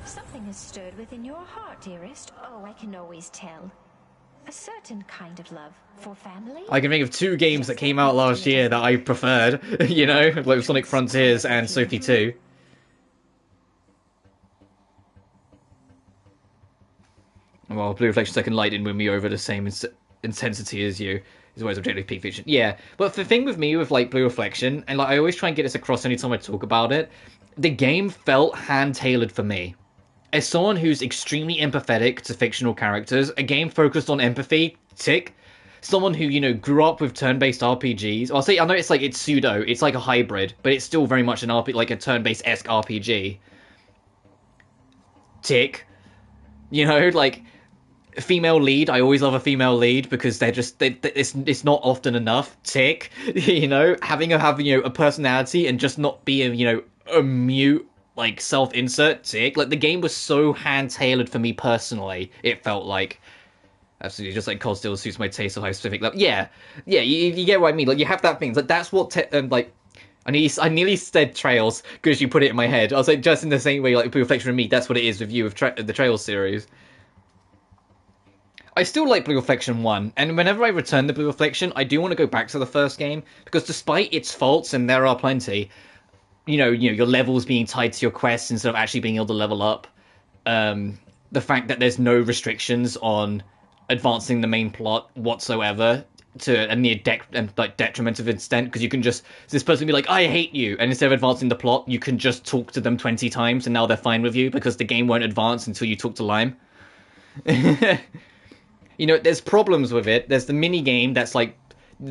Something has stirred within your heart, dearest. Oh, I can always tell. A certain kind of love for family. I can think of 2 games that came out last year that I preferred. You know, like Sonic Frontiers and Sophie 2. Well, Blue Reflection Second Light didn't win me over the same intensity as you. Is always objective peak fiction. Yeah, but the thing with me with like Blue Reflection, and like I always try and get this across anytime I talk about it, the game felt hand-tailored for me. As someone who's extremely empathetic to fictional characters, a game focused on empathy, tick. Someone who, you know, grew up with turn-based RPGs. I know it's like, it's pseudo, it's like a hybrid, but it's still very much an RPG, like a turn-based-esque RPG. Tick. You know, like... Female lead, I always love a female lead because it's not often enough. Tick, you know, having a personality and just not be a mute like self-insert. Tick, like the game was so hand-tailored for me personally. It felt like absolutely just like Cold Steel suits my taste of high specific level. Yeah, you get what I mean. Like you have that thing. Like that's what like. I nearly said Trails because you put it in my head. I was like just in the same way like Blue Reflection with me. That's what it is with you with the Trails series. I still like Blue Reflection 1, and whenever I return to Blue Reflection, I do want to go back to the first game, because despite its faults, and there are plenty, you know, your levels being tied to your quests instead of actually being able to level up, the fact that there's no restrictions on advancing the main plot whatsoever, to a near detrimental extent, because you can just, this person can be like, I hate you, and instead of advancing the plot, you can just talk to them 20 times, and now they're fine with you, because the game won't advance until you talk to Lime. You know, there's problems with it. There's the mini game that's like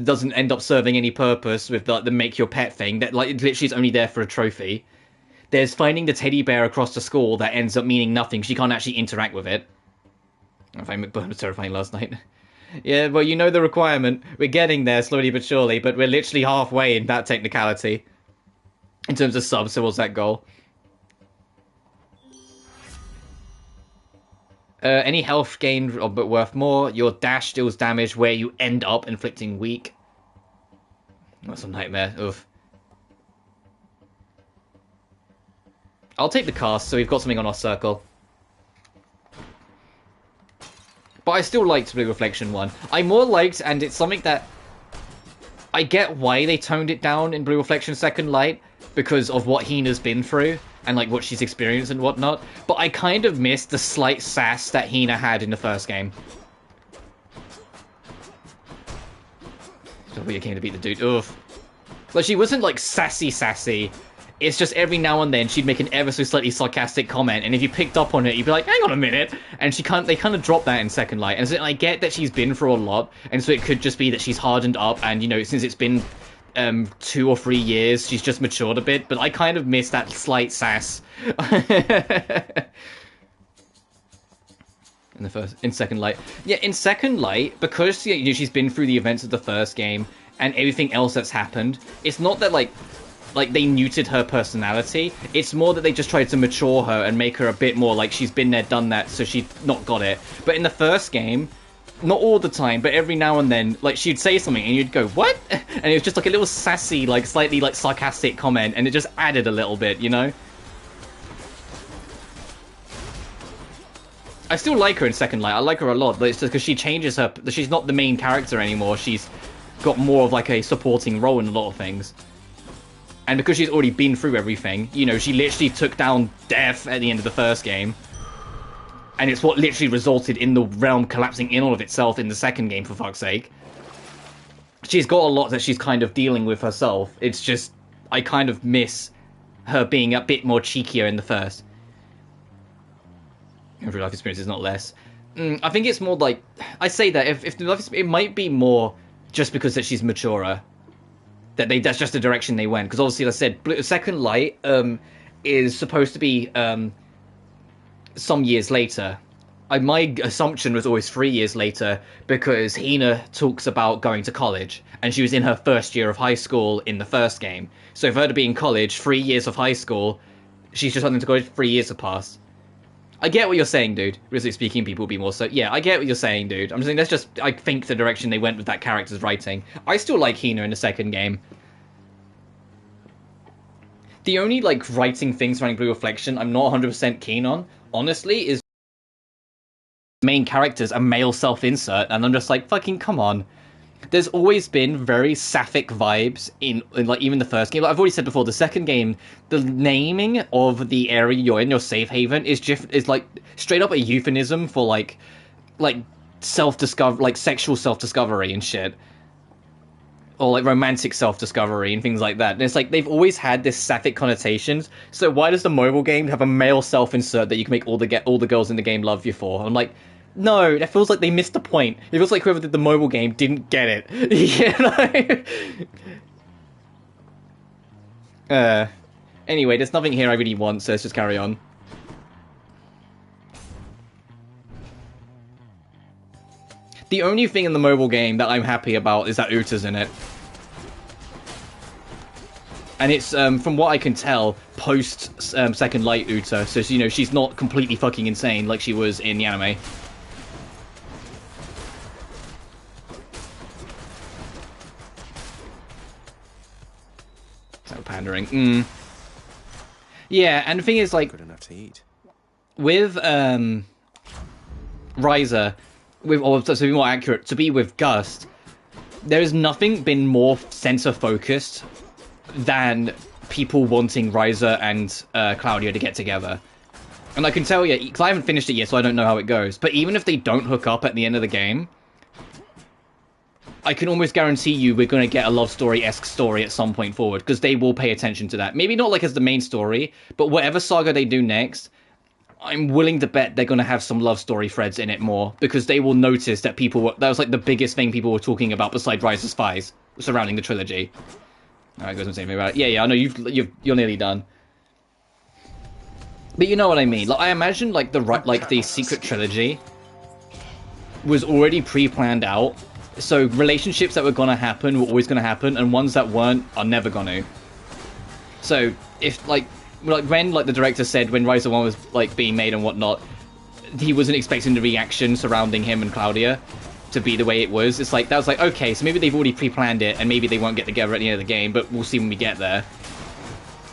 doesn't end up serving any purpose with the make your pet thing that like literally is only there for a trophy. There's finding the teddy bear across the school that ends up meaning nothing. She can't actually interact with it. I find McBurn was terrifying last night. Yeah, well, you know the requirement. We're getting there slowly but surely, but we're literally halfway in that technicality in terms of subs towards that goal. Any health gained but worth more. Your dash deals damage where you end up inflicting weak. That's a nightmare. Oof. I'll take the cast, so we've got something on our circle. But I still liked Blue Reflection 1. I more liked, and it's something that... I get why they toned it down in Blue Reflection Second Light, because of what Hina's been through. And like what she's experienced and whatnot, but I kind of missed the slight sass that Hina had in the first game. So we came to beat the dude. Oof. Like she wasn't like sassy. It's just every now and then she'd make an ever so slightly sarcastic comment, and if you picked up on it, you'd be like, "Hang on a minute!" And they kind of dropped that in Second Light. And so I get that she's been through a lot, and so it could just be that she's hardened up, and you know, since it's been 2 or 3 years, she's just matured a bit, but I kind of miss that slight sass. In Second Light. Yeah, in Second Light, because you know, she's been through the events of the first game and everything else that's happened, it's not that like they neutered her personality. It's more that they just tried to mature her and make her a bit more like she's been there, done that, so she's not got it. But in the first game, not all the time, but every now and then, like, she'd say something and you'd go, what? And it was just like a little sassy, like, slightly, like, sarcastic comment, and it just added a little bit, you know? I still like her in Second Light. I like her a lot, but it's just because she changes her... She's not the main character anymore. She's got more of, like, a supporting role in a lot of things. And because she's already been through everything, you know, she literally took down Death at the end of the first game. And it's what literally resulted in the realm collapsing in all of itself in the second game, for fuck's sake. She's got a lot that she's kind of dealing with herself. It's just... I kind of miss her being a bit more cheekier in the first. Every life experience is not less. I think it's more like... I say that, if the life it might be more just because that she's maturer. That's just the direction they went. Because obviously, like I said, Second Light is supposed to be some years later. My assumption was always 3 years later, because Hina talks about going to college. And she was in her first year of high school in the first game. So for her to be in college, 3 years of high school, she's just starting to go 3 years have passed. I get what you're saying, dude. Realistically speaking, people will be more so... Yeah, I get what you're saying, dude. I'm just saying that's just... I think the direction they went with that character's writing. I still like Hina in the second game. The only, like, writing things surrounding Blue Reflection I'm not 100% keen on, honestly, is... main characters a male self-insert, and I'm just like, fucking come on. There's always been very sapphic vibes in like even the first game. Like I've already said before, the second game, the naming of the area you're in, your safe haven, is like straight up a euphemism for like self-discover, like sexual self-discovery and shit, or like romantic self-discovery and things like that. And it's like they've always had this sapphic connotations. So why does the mobile game have a male self-insert that you can make all the girls in the game love you for? I'm like, no, that feels like they missed the point. It feels like whoever did the mobile game didn't get it. You know? Anyway, there's nothing here I really want, so let's just carry on. The only thing in the mobile game that I'm happy about is that Uta's in it. And it's, from what I can tell, post Second Light Uta, so, you know, she's not completely fucking insane like she was in the anime. Pandering. Yeah, and the thing is, like, good enough to eat. With Ryza, or to be more accurate, to be with Gust, there has nothing been more center focused than people wanting Ryza and Claudia to get together. And I can tell you, because I haven't finished it yet, so I don't know how it goes. But even if they don't hook up at the end of the game, I can almost guarantee you we're going to get a love story-esque story at some point forward, because they will pay attention to that. Maybe not like as the main story, but whatever saga they do next, I'm willing to bet they're going to have some love story threads in it more, because they will notice that that was like the biggest thing people were talking about besides Rise of Spies surrounding the trilogy. Alright, goes on saying about it. Yeah, I know you're nearly done. But you know what I mean. Like I imagine like the secret trilogy was already pre-planned out. So relationships that were gonna happen were always gonna happen, and ones that weren't are never gonna. So if like when like the director said when Rise of 1 was like being made and whatnot, he wasn't expecting the reaction surrounding him and Claudia to be the way it was. It's like that was like, okay, so maybe they've already pre-planned it, and maybe they won't get together at the end of the game, but we'll see when we get there.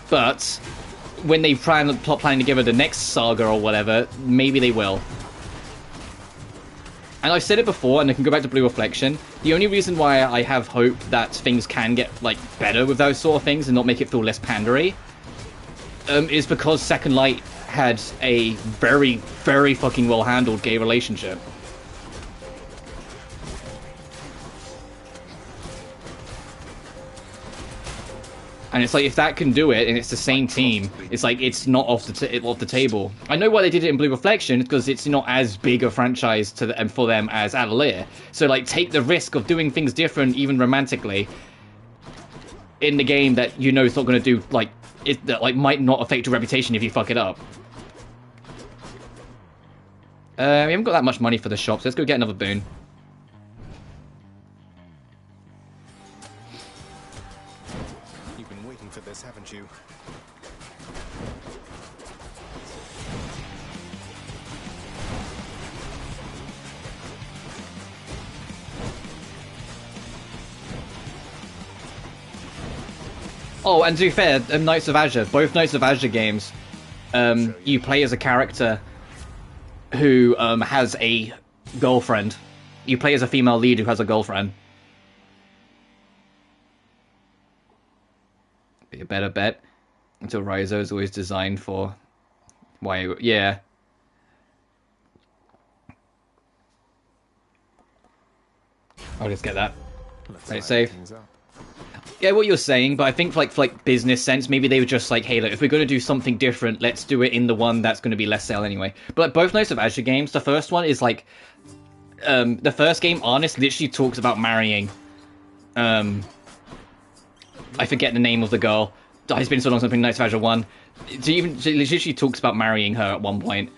But when they planning together the next saga or whatever, maybe they will. And I've said it before, and I can go back to Blue Reflection. The only reason why I have hope that things can get like better with those sort of things and not make it feel less pandery, is because Second Light had a very, very fucking well-handled gay relationship. And it's like, if that can do it, and it's the same team, it's like, it's not off the table. I know why they did it in Blue Reflection, because it's not as big a franchise for them as Atelier. So, like, take the risk of doing things different, even romantically. in the game that you know it's not going to do, like, it that like might not affect your reputation if you fuck it up. We haven't got that much money for the shop, so let's go get another boon. You've been waiting for this, haven't you? Oh, and to be fair, Knights of Azure, both Knights of Azure games, you play as a character who has a girlfriend. You play as a female lead who has a girlfriend. Be a better bet. Until Raizo is always designed for... Why? Yeah. I'll just get that. Right, save. Yeah, what you're saying, but I think for like business sense, maybe they were just like, hey, look, if we're going to do something different, let's do it in the one that's going to be less sale anyway. But like, both Knights of Azure games, the first one is like, the first game, Arnis literally talks about marrying. I forget the name of the girl. It's been so long since I've been Knights of Azure 1. She literally talks about marrying her at one point.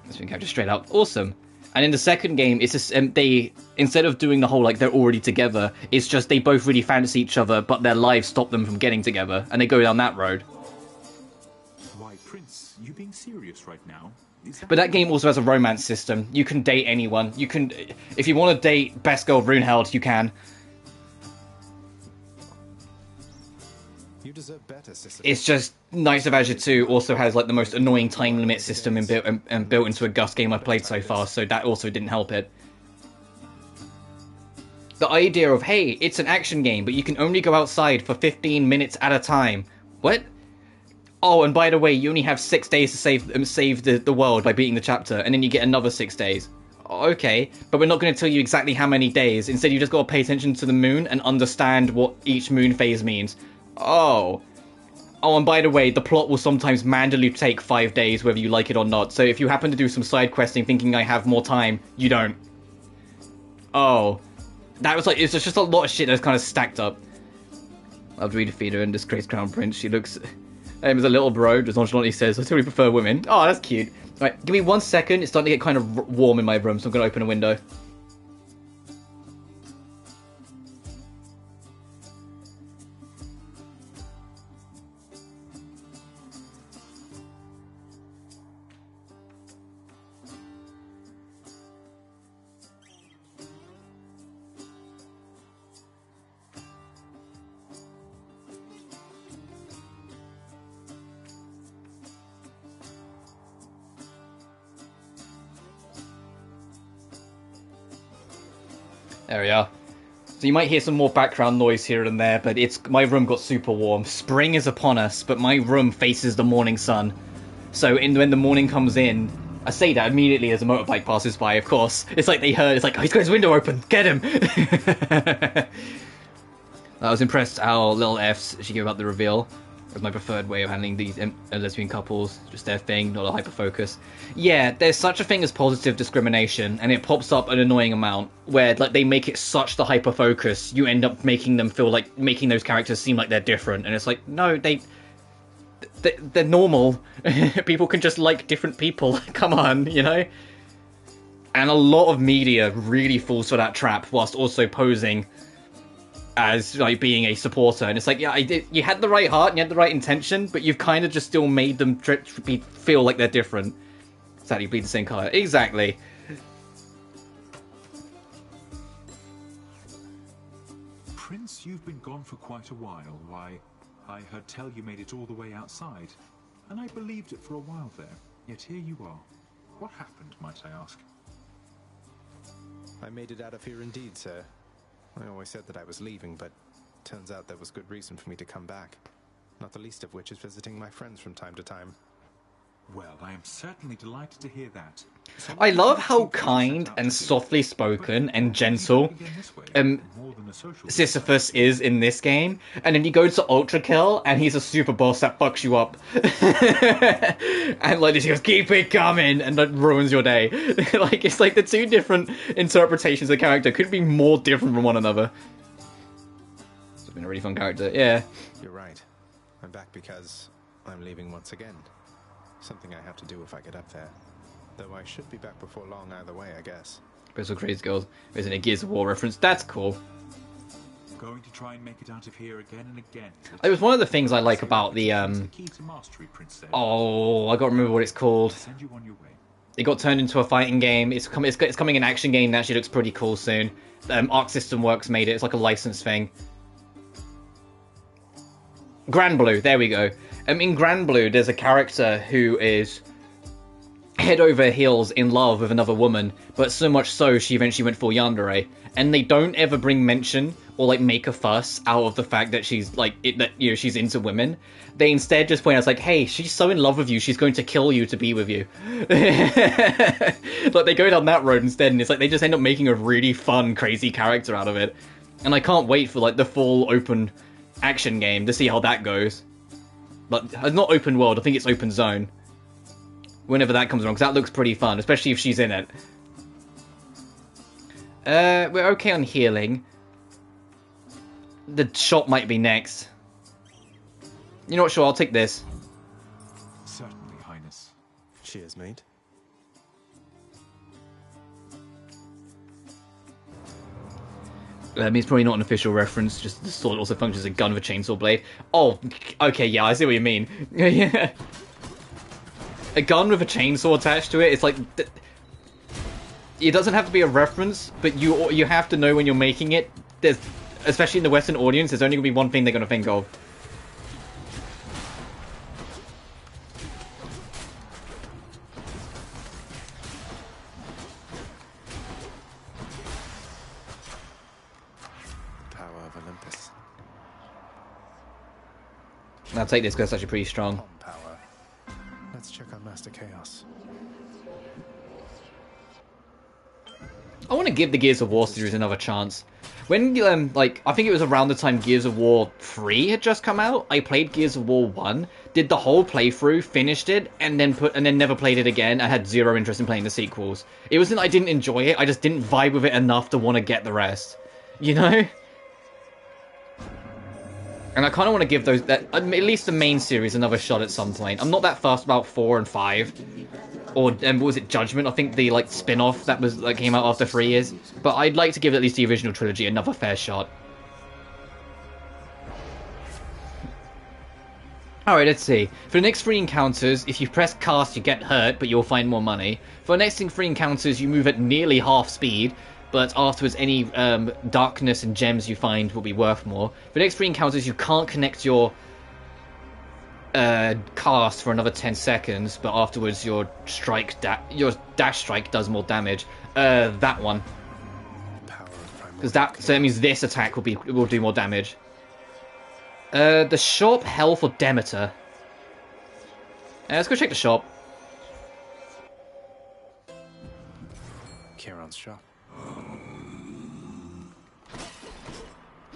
This one just straight out awesome. And in the second game, it's just they, instead of doing the whole like they're already together, it's just they both really fancy each other, but their lives stop them from getting together, and they go down that road. Why, Prince, you being serious right now? But that game also has a romance system. You can date anyone. You can, if you want to date Best Girl of Runeheld, you can. You deserve better, sister. It's just Knights of Azure 2 also has like the most annoying time limit system built into a Gus game I've played so far, so that also didn't help it. The idea of, hey, it's an action game, but you can only go outside for 15 minutes at a time. What? Oh, and by the way, you only have 6 days to save the world by beating the chapter, and then you get another 6 days. Okay, but we're not going to tell you exactly how many days. Instead, you just got to pay attention to the moon and understand what each moon phase means. Oh, and by the way, the plot will sometimes manually take 5 days, whether you like it or not. So if you happen to do some side questing thinking I have more time, you don't. Oh, that was like, it's just a lot of shit that's kind of stacked up. Loved Rita Feeder and Disgraced Crown Prince. She looks, as a little bro, just nonchalantly says, I totally prefer women. Oh, that's cute. Right, give me 1 second. It's starting to get kind of warm in my room, so I'm going to open a window. There we are. So you might hear some more background noise here and there, but my room got super warm. Spring is upon us, but my room faces the morning sun. So when the morning comes in, I say that immediately as a motorbike passes by, of course. It's like they heard, it's like, oh, he's got his window open, get him! I was impressed how little F's she gave about the reveal. As my preferred way of handling these lesbian couples, just their thing, not a hyper-focus. Yeah, there's such a thing as positive discrimination, and it pops up an annoying amount, where like they make it such the hyper-focus, you end up making them feel like, making those characters seem like they're different, and it's like, no, they're normal. People can just like different people, come on, you know? And a lot of media really falls for that trap, whilst also posing as like being a supporter, and it's like, yeah, you had the right heart and you had the right intention, but you've kind of just still made them feel like they're different. Sadly, bleed the same color. Exactly. Prince, you've been gone for quite a while. Why, I heard tell you made it all the way outside, and I believed it for a while there. Yet here you are. What happened, might I ask? I made it out of here indeed, sir. I always said that I was leaving, but turns out there was good reason for me to come back. Not the least of which is visiting my friends from time to time. Well, I am certainly delighted to hear that. I love how kind and softly spoken and gentle Sisyphus is in this game, and then you go to Ultra Kill and he's a super boss that fucks you up. And like this, he goes, keep it coming, and that ruins your day. Like, it's like the two different interpretations of the character could be more different from one another. been a really fun character. Yeah. You're right. I'm back because I'm leaving once again. Something I have to do if I get up there. Though I should be back before long either way, I guess. Bristol Crazy Girls. Isn't a Gears of War reference? That's cool. Going to try and make it out of here again and again. It was one of the things I like about the Oh, I gotta remember what it's called. Send you on your way. It got turned into a fighting game. It's coming an action game that actually looks pretty cool soon. Arc System Works made it. It's like a license thing. Grand Blue, there we go. In Grand Blue, there's a character who is head over heels in love with another woman, but so much so she eventually went full yandere. And they don't ever bring mention or like make a fuss out of the fact that she's like she's into women. They instead just point out like, hey, she's so in love with you, she's going to kill you to be with you. Like they go down that road instead, and it's like they just end up making a really fun, crazy character out of it. And I can't wait for like the full open action game to see how that goes. But it's not open world, I think it's open zone. Whenever that comes along, because that looks pretty fun, especially if she's in it. We're okay on healing. The shop might be next. You know what, sure, I'll take this. Certainly, Highness. Cheers, mate. I mean, it's probably not an official reference, just the sword also functions as a gun with a chainsaw blade. Oh, okay, yeah, I see what you mean. Yeah. A gun with a chainsaw attached to it, it's like... It doesn't have to be a reference, but you have to know when you're making it. There's, especially in the Western audience, there's only going to be one thing they're going to think of. Power of Olympus. I'll take this because it's actually pretty strong. Power. Let's check on Master Chaos. I want to give the Gears of War series another chance. When, like, I think it was around the time Gears of War 3 had just come out, I played Gears of War 1, did the whole playthrough, finished it, and then never played it again. I had zero interest in playing the sequels. It wasn't I didn't enjoy it, I just didn't vibe with it enough to want to get the rest. You know? And I kind of want to give those, at least the main series, another shot at some point. I'm not that fussed about 4 and 5. Or what was it, Judgment? I think the like spin-off that came out after 3 years. But I'd like to give at least the original trilogy another fair shot. Alright, let's see. For the next 3 encounters, if you press cast you get hurt, but you'll find more money. For the next 3 encounters you move at nearly half speed, but afterwards any darkness and gems you find will be worth more. For the next 3 encounters you can't connect your cast for another 10 seconds, but afterwards your dash strike does more damage. That one. So that means this attack will do more damage. The shop, health, or Demeter. Let's go check the shop. Charon's shop.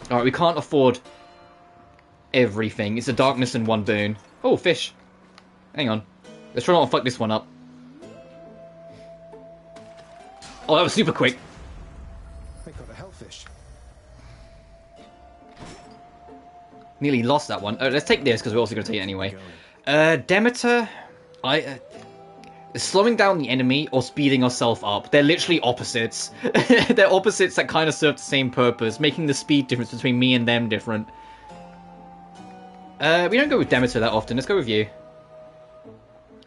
Alright, we can't afford everything. It's a darkness and 1 boon. Oh, fish. Hang on. Let's try not to fuck this one up. Oh, that was super quick. I got a hellfish. Nearly lost that one. Let's take this, because we're also going to take it anyway. Demeter... slowing down the enemy or speeding yourself up. They're literally opposites. They're opposites that kind of serve the same purpose, making the speed difference between me and them different. We don't go with Demeter that often. Let's go with you.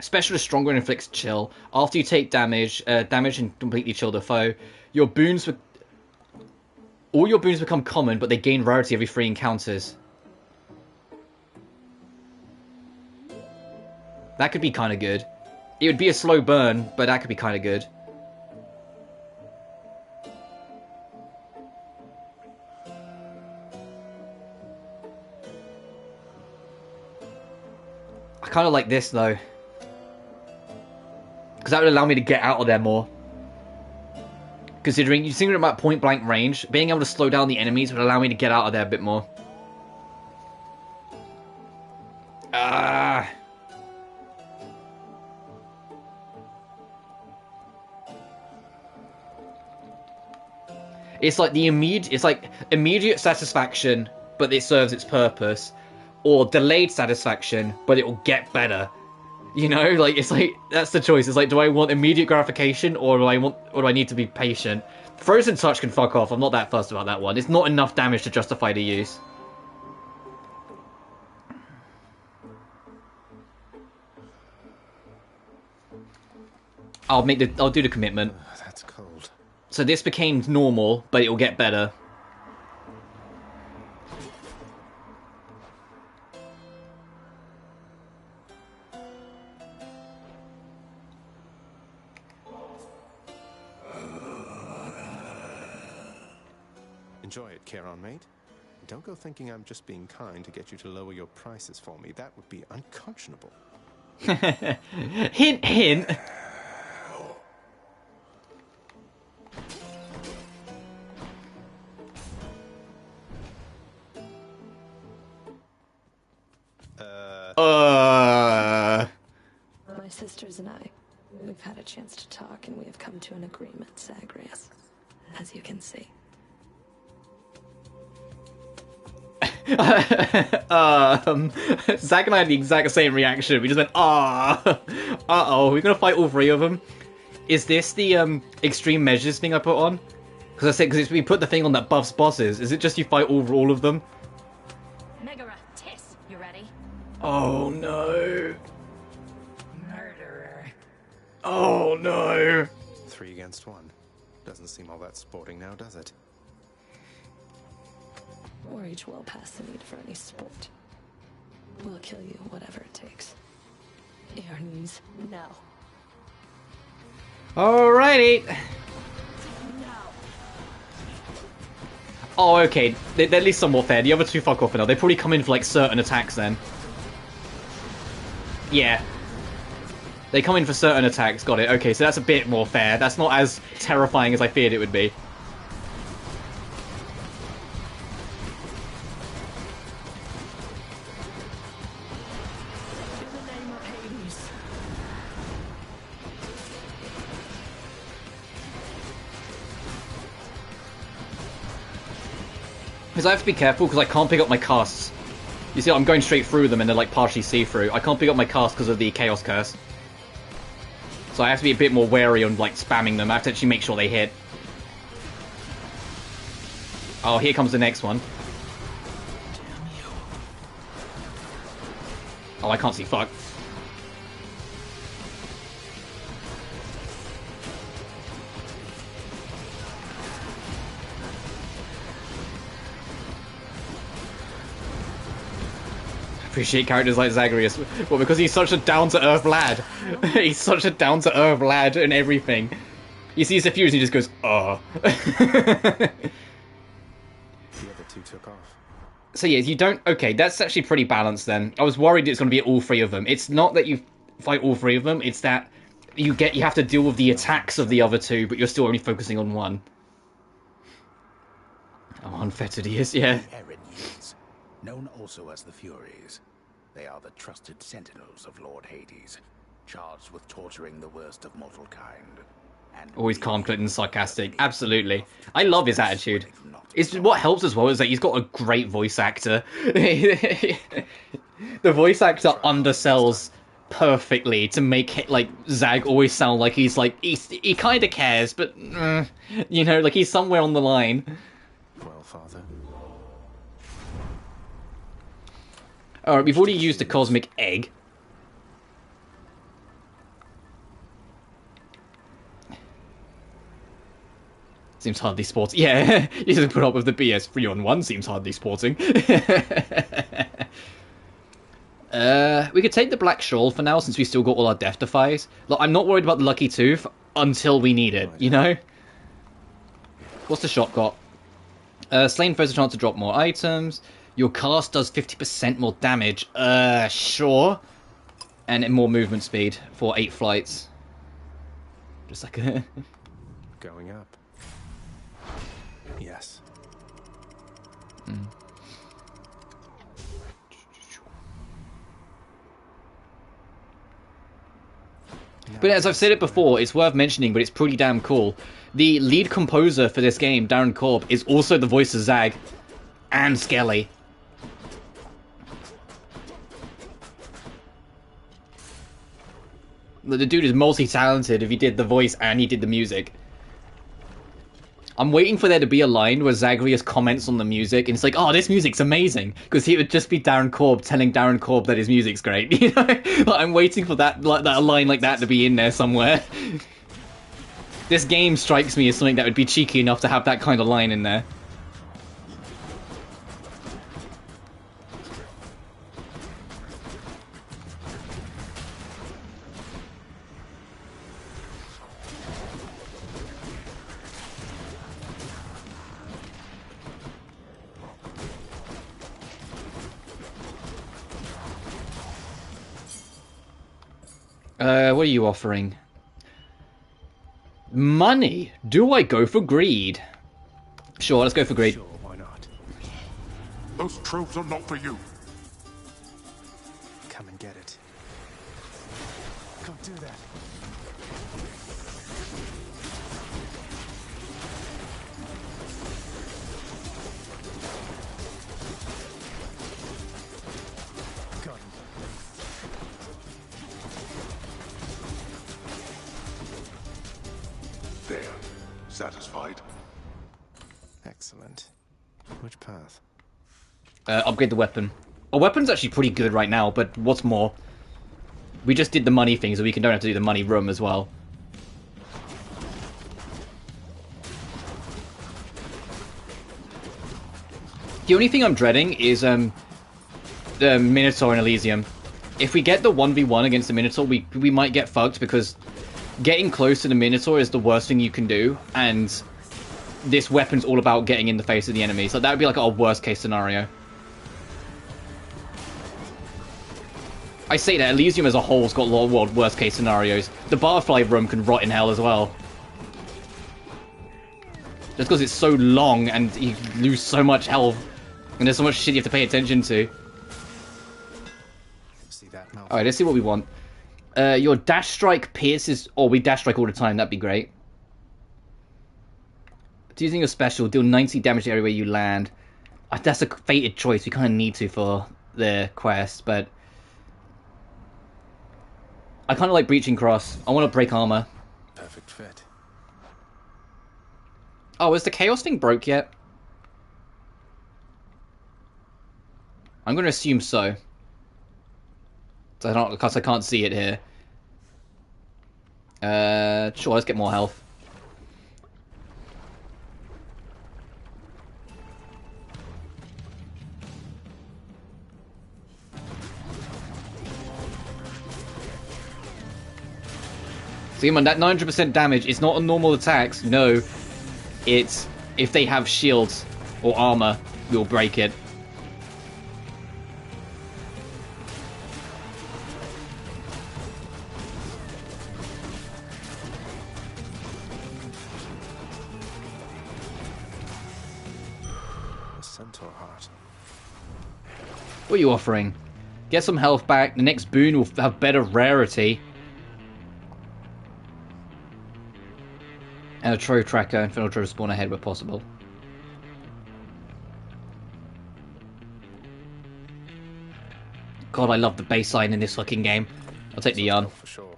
Special is stronger and inflicts chill. After you take damage, and completely chill the foe. Your boons... All your boons become common, but they gain rarity every 3 encounters. That could be kind of good. It would be a slow burn, but that could be kind of good. I kind of like this, though. Because that would allow me to get out of there more. Considering, you think about point-blank range, being able to slow down the enemies would allow me to get out of there a bit more. It's like immediate satisfaction but it serves its purpose, or delayed satisfaction, but it will get better. You know, like, it's like, that's the choice. It's like, do I want immediate gratification, or do I need to be patient? Frozen touch can fuck off. I'm not that fussed about that one. It's not enough damage to justify the use. I'll do the commitment. That's cold. So this became normal, but it'll get better. Enjoy it, Charon, mate. Don't go thinking I'm just being kind to get you to lower your prices for me. That would be unconscionable. Hint, hint. My sisters and I, we've had a chance to talk, and we have come to an agreement, Zagreus. As you can see. Zach and I had the exact same reaction. We just went, uh-oh, we're gonna fight all three of them. Is this the extreme measures thing I put on? Because I said, because we put the thing on that buffs bosses. Is it just you fight over all of them? Megara, Tiss, you ready? Oh no. Murderer. Oh no. 3 against 1. Doesn't seem all that sporting now, does it? Or each well past the need for any sport. We'll kill you, whatever it takes. Your knees, now. Alrighty. Oh, okay. They're at least somewhat fair. The other two fuck off now. They probably come in for like certain attacks then. Yeah. They come in for certain attacks. Got it. Okay, so that's a bit more fair. That's not as terrifying as I feared it would be. Because I have to be careful, because I can't pick up my casts. You see, I'm going straight through them and they're like partially see-through. I can't pick up my cast because of the Chaos Curse. So I have to be a bit more wary on like spamming them. I have to actually make sure they hit. Oh, here comes the next one. Oh, I can't see fuck. Appreciate characters like Zagreus. Well, because he's such a down-to-earth lad. He's such a down-to-earth lad and everything. He sees the fuse and he just goes, oh. The other 2 took off. So yeah, you don't... Okay, that's actually pretty balanced then. I was worried it's going to be all 3 of them. It's not that you fight all 3 of them, it's that you have to deal with the attacks of the other 2, but you're still only focusing on 1. Oh, unfettered he is, yeah. Known also as the Furies. They are the trusted sentinels of Lord Hades, charged with torturing the worst of mortal kind. And always calm, Clinton, sarcastic. Absolutely. I love his attitude. It's what helps as well is that he's got a great voice actor. The voice actor undersells perfectly to make like Zag always sound like he kind of cares, but you know, like he's somewhere on the line. Well, Father. Alright, we've already used the Cosmic Egg. Seems hardly sporting. Yeah, you just put up with the BS 3-on-1 seems hardly sporting. We could take the Black Shawl for now, since we still got all our Death Defies. Look, I'm not worried about the Lucky Tooth until we need it, you know? What's the shot got? Slain first a chance to drop more items. Your cast does 50% more damage. Sure. And more movement speed for 8 flights. Just like a... Going up. Yes. But as I've said it before, it's worth mentioning, but it's pretty damn cool. The lead composer for this game, Darren Korb, is also the voice of Zag and Skelly. The dude is multi-talented if he did the voice and he did the music. I'm waiting for there to be a line where Zagreus comments on the music and it's like, oh, this music's amazing, because he would just be Darren Korb telling Darren Korb that his music's great. You know, like, I'm waiting for that, like that, a line like that to be in there somewhere. This game strikes me as something that would be cheeky enough to have that kind of line in there. What are you offering? Money? Do I go for greed? Sure, let's go for greed. Sure, why not? Those tropes are not for you. Come and get it. Don't do that. Got him. There. Satisfied? Excellent. Which path? Upgrade the weapon. Our weapon's actually pretty good right now, but what's more? We just did the money thing, so we don't have to do the money room as well. The only thing I'm dreading is the Minotaur in Elysium. If we get the 1v1 against the Minotaur, we might get fucked, because getting close to the Minotaur is the worst thing you can do, and this weapon's all about getting in the face of the enemy, so that would be like our worst case scenario. I say that Elysium as a whole's got a lot of worst case scenarios. The butterfly room can rot in hell as well. Just because it's so long and you lose so much health, and there's so much shit you have to pay attention to. Alright, let's see what we want. Your dash strike pierces... Oh, we dash strike all the time, that'd be great. Using your special, deal 90 damage everywhere you land. That's a fated choice, we kind of need to for the quest, but... I kind of like Breaching Cross. I want to break armor. Perfect fit. Oh, is the Chaos thing broke yet? I'm going to assume so. Because I can't see it here. Sure, let's get more health. See, man, that 900% damage is not on normal attacks. No, it's if they have shields or armor, we'll break it. A centaur heart. What are you offering? Get some health back. The next boon will have better rarity. And a trove tracker, Infernal Trove spawn ahead where possible. God, I love the baseline in this fucking game. I'll take the yarn. For sure.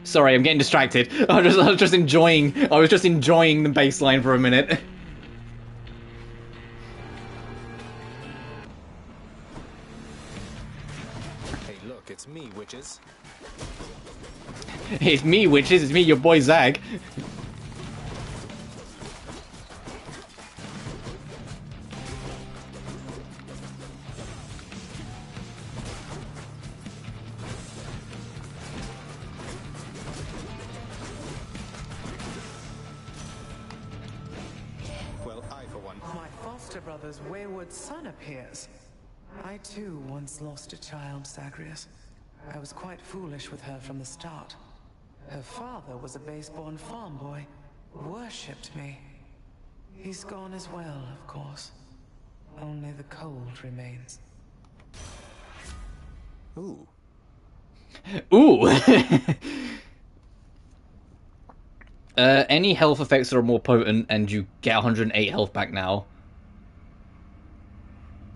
Sorry, I'm getting distracted. I was just enjoying the baseline for a minute. It's me, witches. It's me, witches. It's me, your boy Zag. Well, I, for one. My foster brother's wayward son appears. I too once lost a child, Zagreus. I was quite foolish with her from the start. Her father was a base-born farm boy, worshipped me. He's gone as well, of course. Only the cold remains. Ooh. Ooh. Any health effects that are more potent, and you get 108 health back now.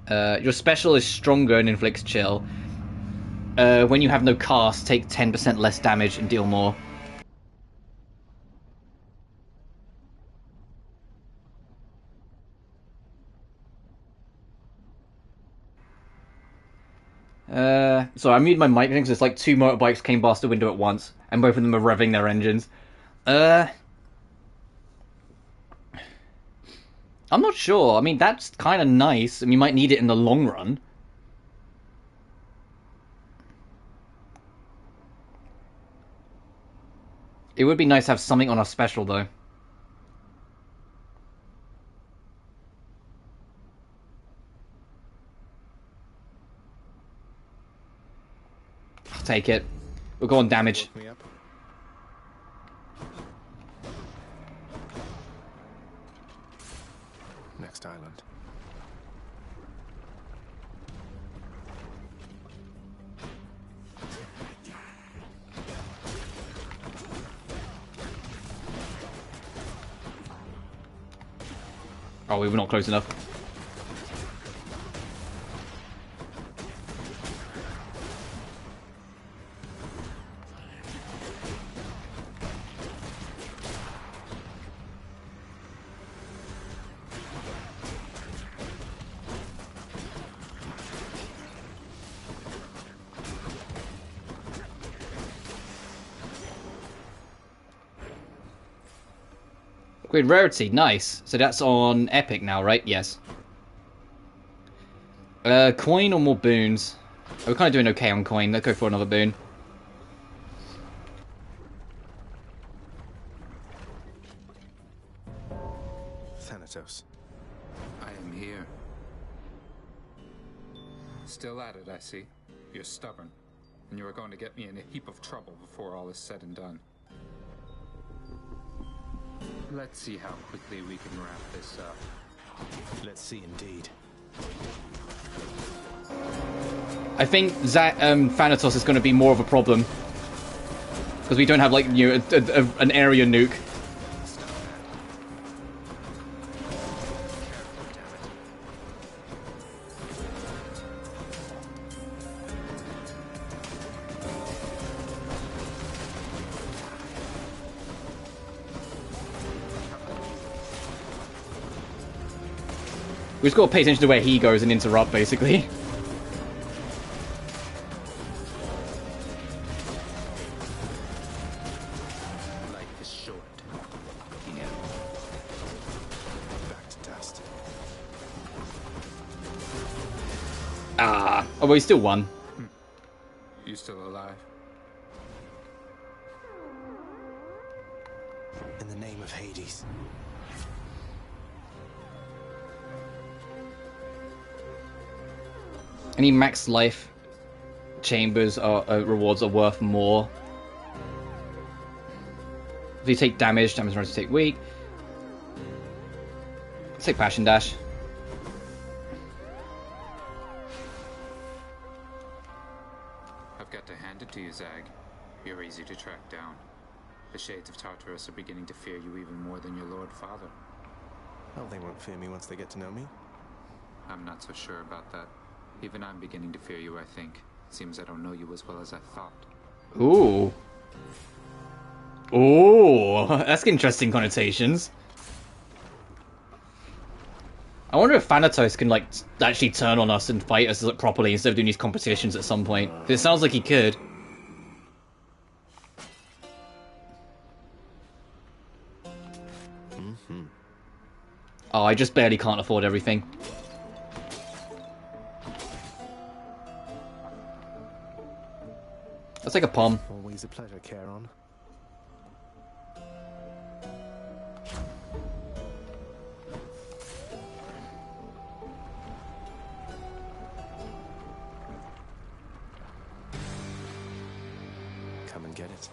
Your special is stronger and inflicts chill. When you have no cast, take 10% less damage and deal more. Sorry, I muted my mic because it's like 2 motorbikes came past the window at once, and both of them are revving their engines. I'm not sure. I mean, that's kind of nice, and you might need it in the long run. It would be nice to have something on our special, though. I'll take it. We'll go on damage. Next island. Oh, we were not close enough. Upgrade rarity, nice. So that's on epic now, right? Yes. Coin or more boons? Oh, we're kind of doing okay on coin. Let's go for another boon. Thanatos. I am here. Still at it, I see. You're stubborn, and you are going to get me in a heap of trouble before all is said and done. Let's see how quickly we can wrap this up. Let's see indeed. I think Thanatos is going to be more of a problem. Because we don't have, like, you know, an area nuke. We just got to pay attention to where he goes and interrupt, basically. Life is short. Yeah. Back to dust. Ah. Oh, well, he still won. You still alive? In the name of Hades. Any max life chambers or rewards are worth more. If you take damage runs to take weak. Let's take Passion Dash. I've got to hand it to you, Zag. You're easy to track down. The Shades of Tartarus are beginning to fear you even more than your Lord Father. Oh, they won't fear me once they get to know me. I'm not so sure about that. Even I'm beginning to fear you, I think. Seems I don't know you as well as I thought. Ooh. Ooh, that's interesting connotations. I wonder if Thanatos can, like, actually turn on us and fight us properly instead of doing these competitions at some point. It sounds like he could. Oh, I just barely can't afford everything. Let's take a palm. Always a pleasure, Charon. Come and get it.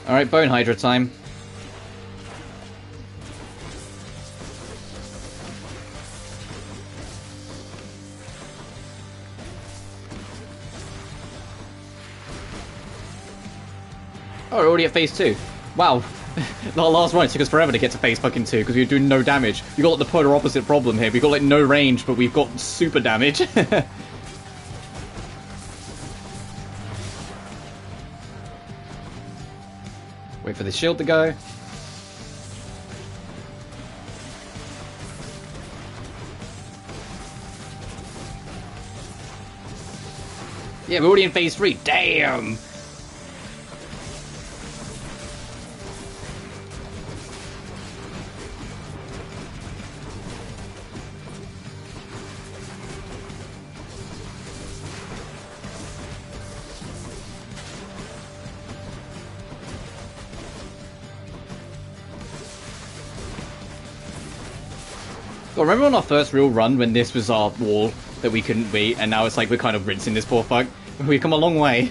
Alright, Bone Hydra time. Oh, we're already at phase 2. Wow. Our last run, it took us forever to get to phase fucking 2 because we were doing no damage. We got like, the polar opposite problem here. We got like no range, but we've got super damage. Wait for the shield to go. Yeah, we're already in phase 3. Damn! Well, remember on our first real run when this was our wall that we couldn't beat, and now it's like we're kind of rinsing this poor fuck? We've come a long way.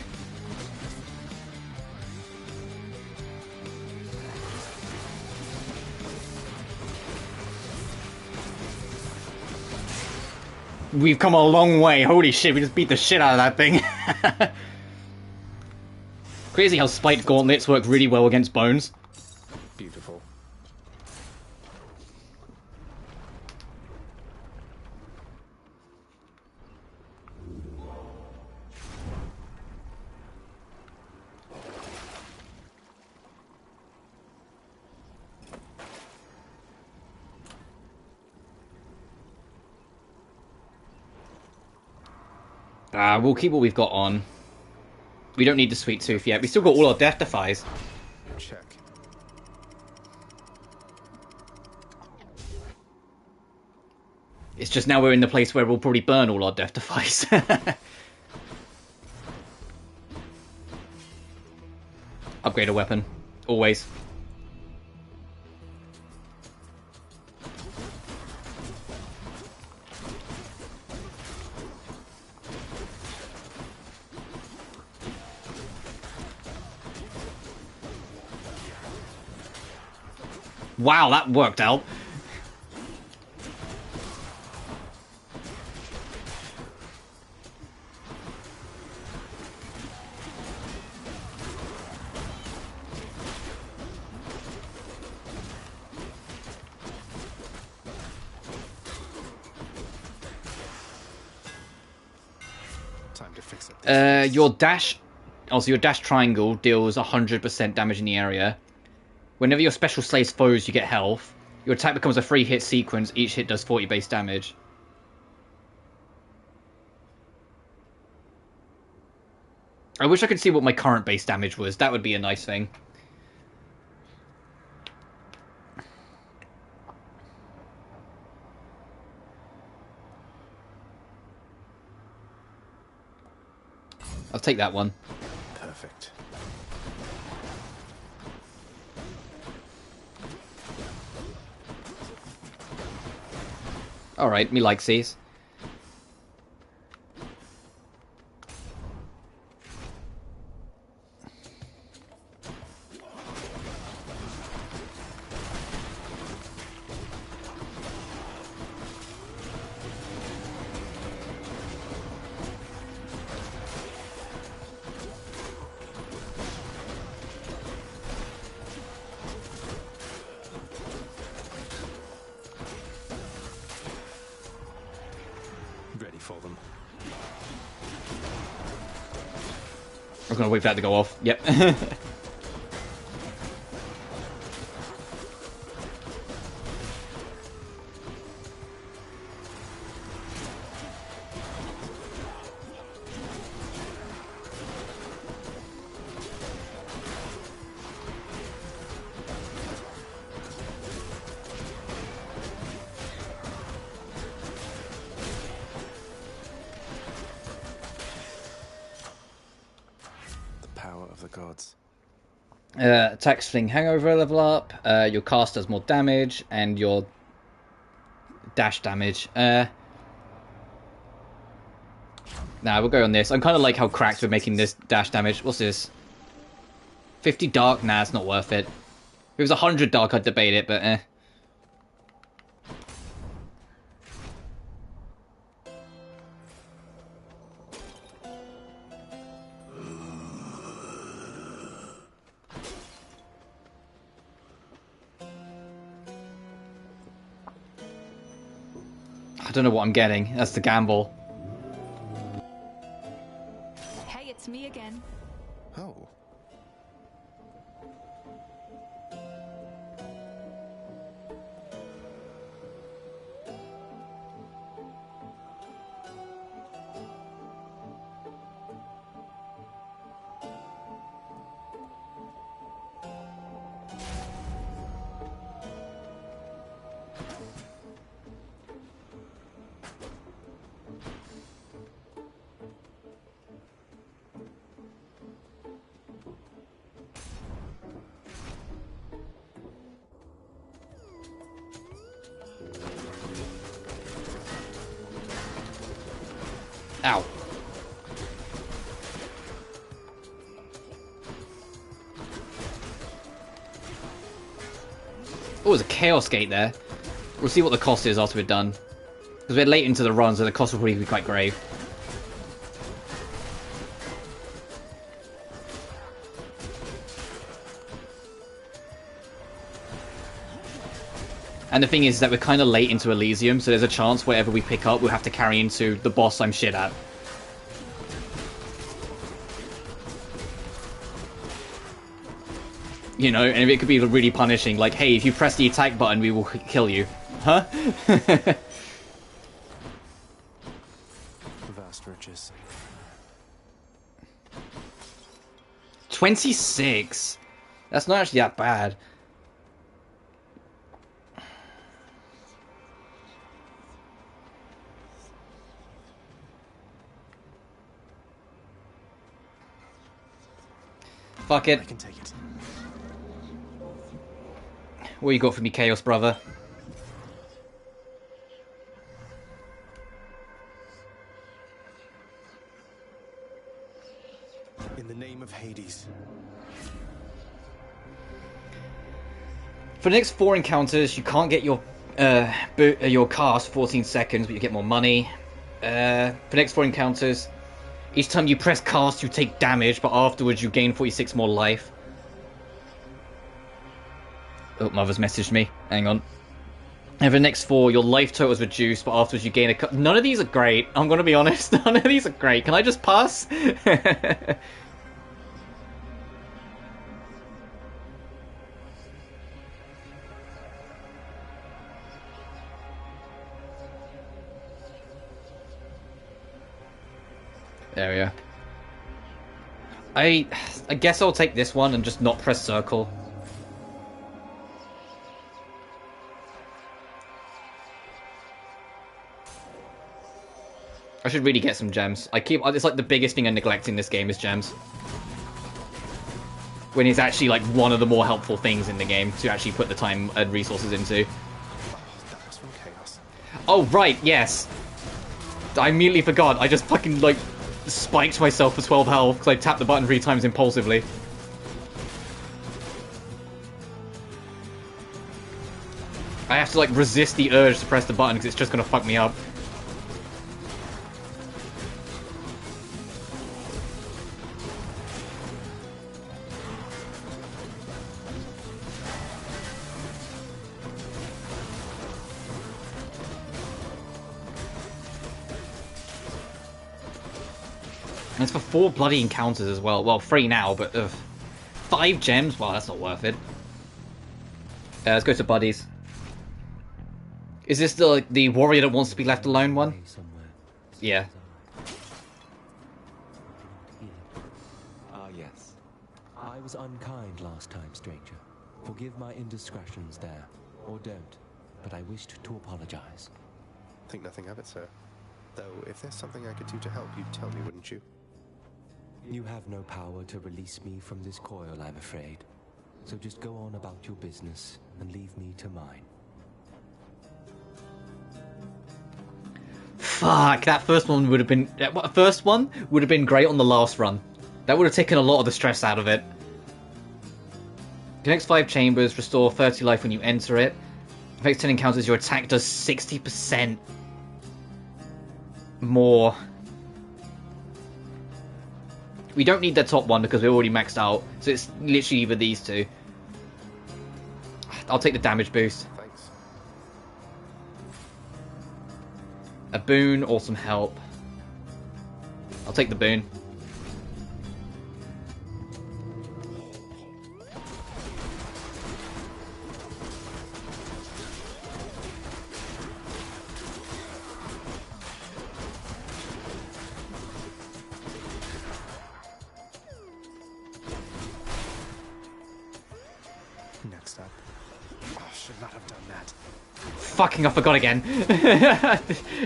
We've come a long way. Holy shit, we just beat the shit out of that thing. Crazy how spiked gauntlets work really well against bones. Beautiful. We'll keep what we've got on. We don't need the sweet tooth yet. We still got all our death defies. Check. It's just now we're in the place where we'll probably burn all our death defies. Upgrade a weapon. Always. Wow, that worked out. Time to fix it. Your dash... Also, your dash triangle deals 100% damage in the area. Whenever your special slays foes, you get health. Your attack becomes a 3-hit sequence. Each hit does 40 base damage. I wish I could see what my current base damage was. That would be a nice thing. I'll take that one. Perfect. Alright, me like these. Ready for them. I'm gonna wait for that to go off. Yep. Gods. Attack Sling Hangover level up, your cast does more damage, and your dash damage. Nah, we'll go on this. I'm kind of like how cracked we're making this dash damage. What's this? 50 dark? Nah, it's not worth it. If it was 100 dark, I'd debate it, but eh. don't know what I'm getting. That's the gamble. Hey, it's me again. Oh. Ow. Oh, there's a Chaos Gate there. We'll see what the cost is after we're done. Because we're late into the run, so the cost will probably be quite grave. And the thing is that we're kind of late into Elysium, so there's a chance whatever we pick up, we'll have to carry into the boss I'm shit at. You know, and it could be really punishing, like, hey, if you press the attack button, we will kill you. Huh? Vast riches. 26? That's not actually that bad. Fuck it. I can take it. What you got for me, Chaos brother? In the name of Hades. For the next 4 encounters, you can't get your cast 14 seconds, but you get more money. For the next 4 encounters, each time you press cast, you take damage, but afterwards you gain 46 more life. Oh, Mother's messaged me. Hang on. And for the next 4, your life total is reduced, but afterwards you gain a... None of these are great. I'm going to be honest. None of these are great. Can I just pass? There we are. I guess I'll take this one and just not press circle. I should really get some gems. It's like the biggest thing I neglect in this game is gems. When it's actually like one of the more helpful things in the game to actually put the time and resources into. That was from Chaos. Oh, right, yes. I immediately forgot. I just fucking like spiked myself for 12 health because I tapped the button 3 times impulsively. I have to like resist the urge to press the button because it's just gonna fuck me up. And it's for 4 bloody encounters as well. Well, 3 now, but 5 gems? Well, that's not worth it. Let's go to buddies. Is this the warrior that wants to be left alone one? Yeah. Ah, yes. I was unkind last time, stranger. Forgive my indiscretions there. Or don't. But I wished to apologize. Think nothing of it, sir. Though, if there's something I could do to help, you'd tell me, wouldn't you? You have no power to release me from this coil, I'm afraid. So just go on about your business and leave me to mine. Fuck, that first one would have been... First one would have been great on the last run. That would have taken a lot of the stress out of it. The next 5 chambers restore 30 life when you enter it. The next 10 encounters, your attack does 60% more. We don't need the top one because we're already maxed out. So it's literally either these 2. I'll take the damage boost. Thanks. A boon or some help? I'll take the boon. Next up. Oh, should not have done that. Fucking, I forgot again.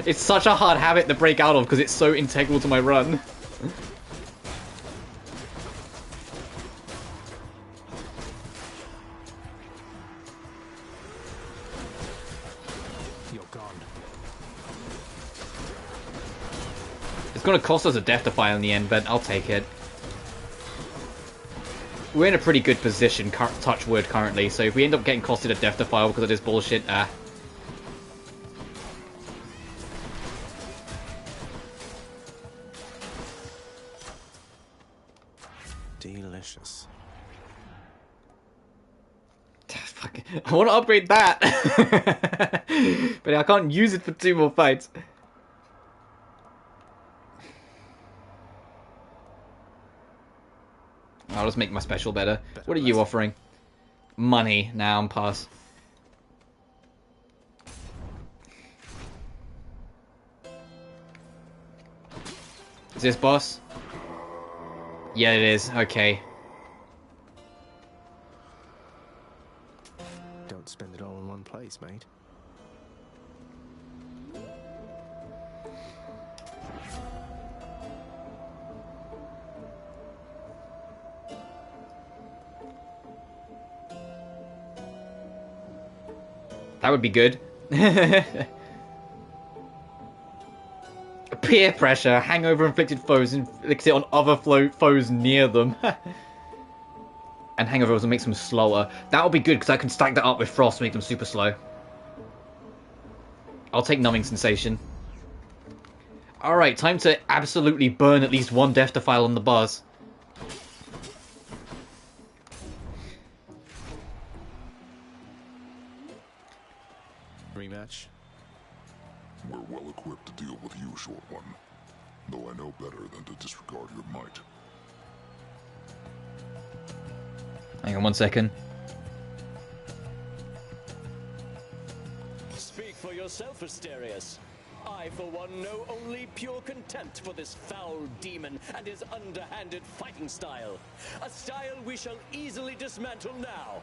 It's such a hard habit to break out of because it's so integral to my run. You're gone. It's gonna cost us a death defile in the end, but I'll take it. We're in a pretty good position, touch wood, currently, so if we end up getting costed a death defile because of this bullshit, Delicious. I want to upgrade that! But I can't use it for 2 more fights. I'll just make my special better. What are you offering? Money. Now I'm pass. Is this boss? Yeah, it is. Okay. Don't spend it all in one place, mate. That would be good. Peer pressure. Hangover inflicted foes inflicts it on other foes near them. And hangover also makes them slower. That would be good because I can stack that up with frost to make them super slow. I'll take numbing sensation. Alright, time to absolutely burn at least 1 death defile on the buzz. Rematch? We're well equipped to deal with you, Short One. Though I know better than to disregard your might. Hang on 1 second. Speak for yourself, Asterius. I, for one, know only pure contempt for this foul demon and his underhanded fighting style. A style we shall easily dismantle now.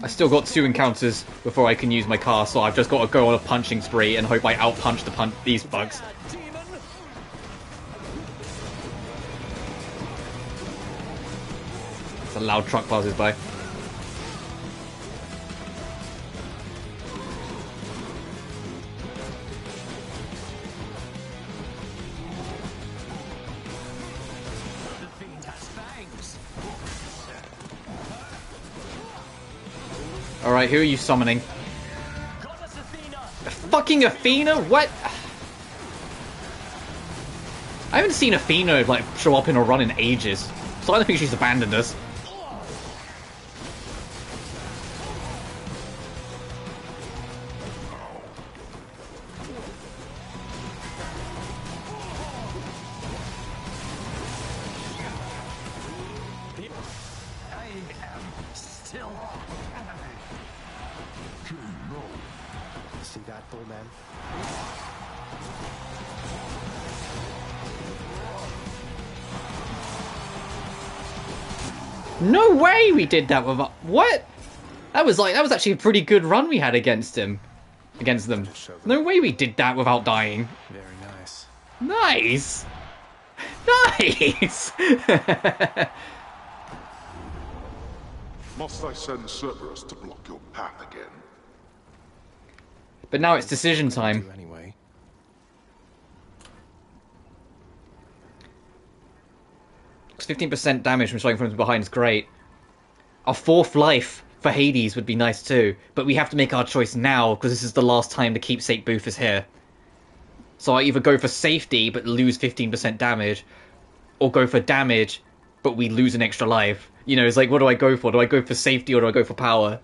I still got 2 encounters before I can use my car, so I've just got to go on a punching spree and hope I outpunch these bugs. It's a loud truck passes by. Alright, who are you summoning? Fucking Athena? What? I haven't seen Athena like show up in a run in ages, so I don't think she's abandoned us. See that, bullman? No way we did that with what? That was actually a pretty good run we had against them. No way we did that without dying. Very nice. Nice. Nice. Must I send Cerberus to block your path again? But now it's decision time. Anyway. It's 15% damage from striking from behind is great. Our 4th life for Hades would be nice too, but we have to make our choice now because this is the last time the keepsake booth is here. So I either go for safety but lose 15% damage, or go for damage but we lose an extra life. You know, it's like, what do I go for? Do I go for safety or do I go for power?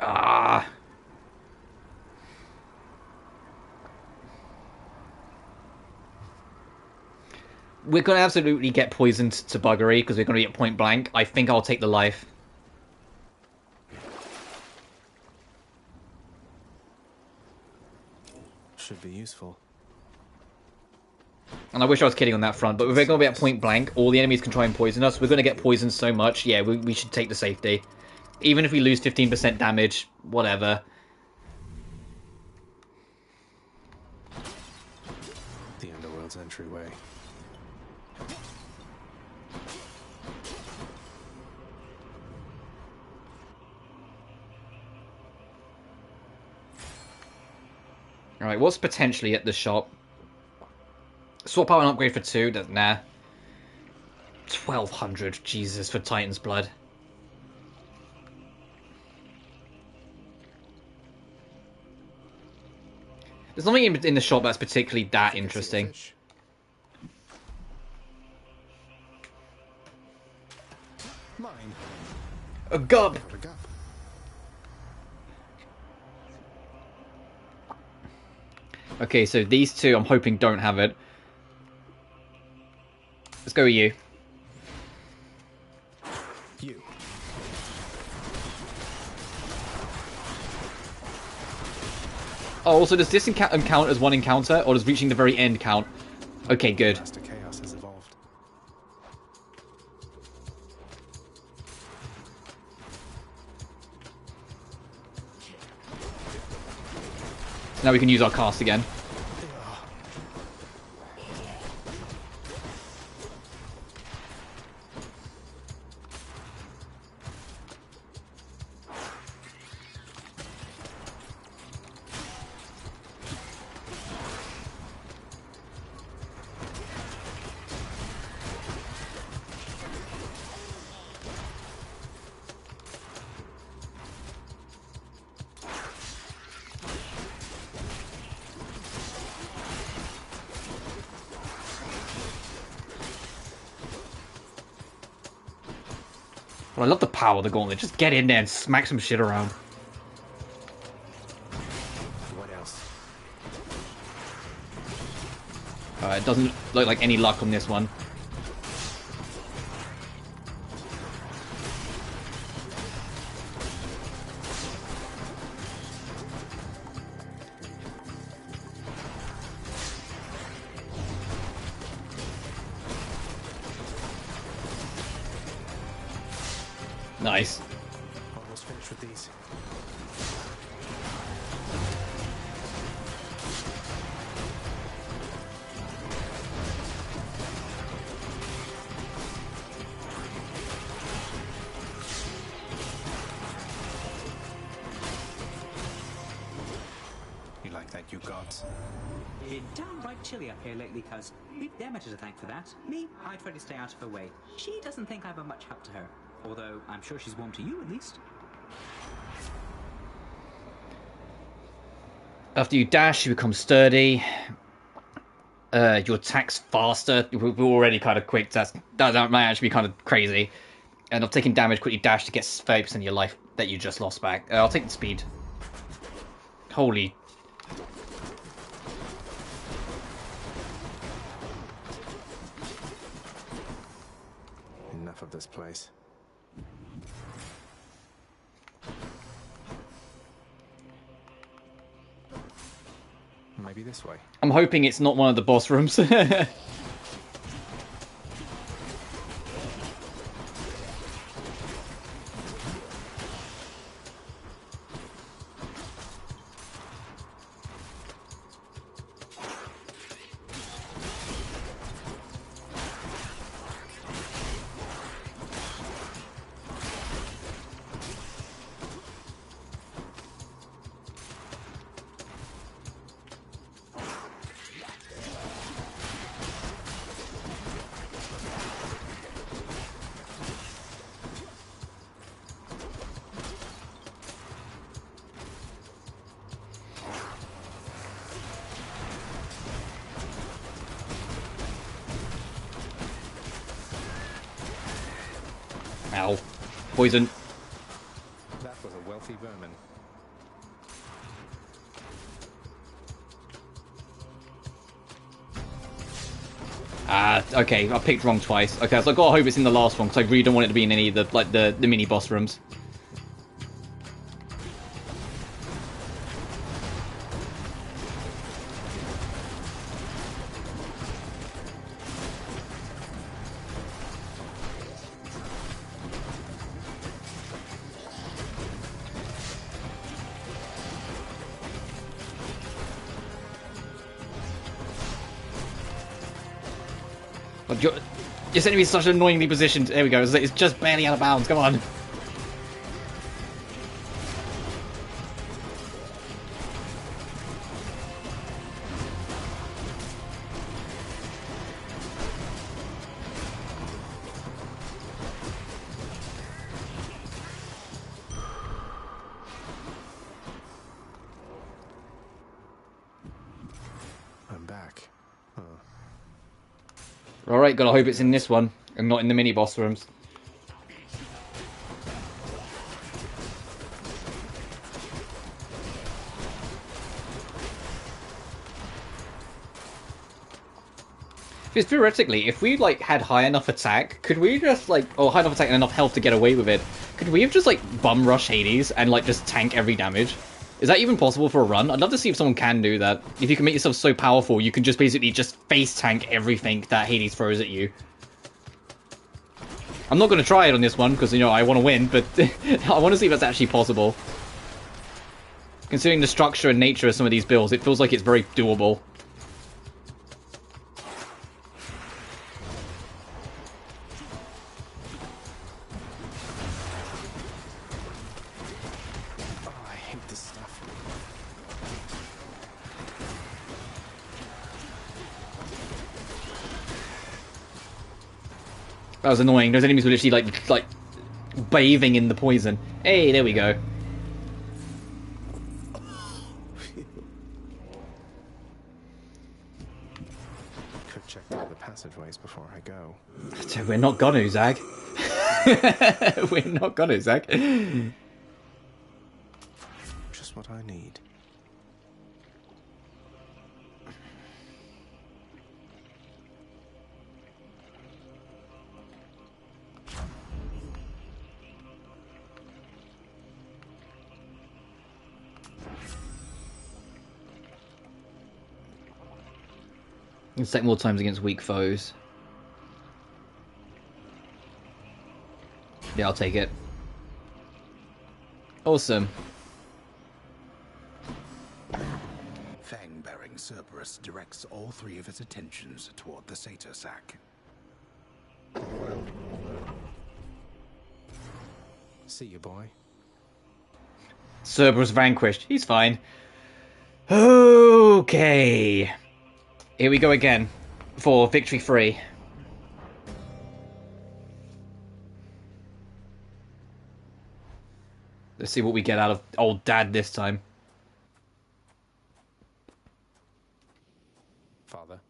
Ah. We're going to absolutely get poisoned to buggery because we're going to be at point blank. I think I'll take the life. Should be useful. And I wish I was kidding on that front, but if we're going to be at point blank, all the enemies can try and poison us. We're going to get poisoned so much. Yeah, we should take the safety. Even if we lose 15% damage, whatever. The Underworld's entryway. Alright, what's potentially at the shop? Swap out an upgrade for 2? Nah. 1200, Jesus, for Titan's Blood. There's nothing in the shop that's particularly that interesting. Mine. A gub! Okay, so these two I'm hoping don't have it. Let's go with you. You. Oh, also, does this count as one encounter, or does reaching the very end count? Okay, good. Master Chaos has evolved. Now we can use our cast again. I love the power of the gauntlet. Just get in there and smack some shit around. What else? It doesn't look like any luck on this one. Nice. Almost finished with these. You like that, you gods? It's downright chilly up here lately, cuz. We've Demeter to thank for that. Me, I try to stay out of her way. She doesn't think I'm a much help to her. Although, I'm sure she's warm to you, at least. After you dash, you become sturdy. Your attack's faster. We're already kind of quick. That might actually be kind of crazy. And I've taken damage, quickly dash to get 30% of your life that you just lost back. I'll take the speed. Holy... Enough of this place. Maybe this way. I'm hoping it's not one of the boss rooms. Ow. Poison. That was a wealthy vermin. Okay, I picked wrong twice. Okay, so I gotta hope it's in the last one, because I really don't want it to be in any of the, like, the mini boss rooms. This enemy is such an annoyingly positioned. There we go. It's just barely out of bounds. Come on. I'm back. Huh. Alright, gotta hope it's in this one, and not in the mini-boss rooms. Because theoretically, if we, like, had high enough attack, could we just, like, or high enough attack and enough health to get away with it, could we have just, like, bum rush Hades and, like, just tank every damage? Is that even possible for a run? I'd love to see if someone can do that. If you can make yourself so powerful, you can just basically just face tank everything that Hades throws at you. I'm not going to try it on this one, because, you know, I want to win, but I want to see if that's actually possible. Considering the structure and nature of some of these builds, it feels like it's very doable. That was annoying. Those enemies were literally like bathing in the poison. Hey, there we go. Could check out the passageways before I go. We're not gonna, Zag. We're not gonna, Zag. Just what I need. Let's take more times against weak foes. Yeah, I'll take it. Awesome. Fang-bearing Cerberus directs all three of its attentions toward the satyr sack. See you, boy. Cerberus vanquished. He's fine. Okay. Here we go again. For victory 3. Let's see what we get out of old Dad this time. Father.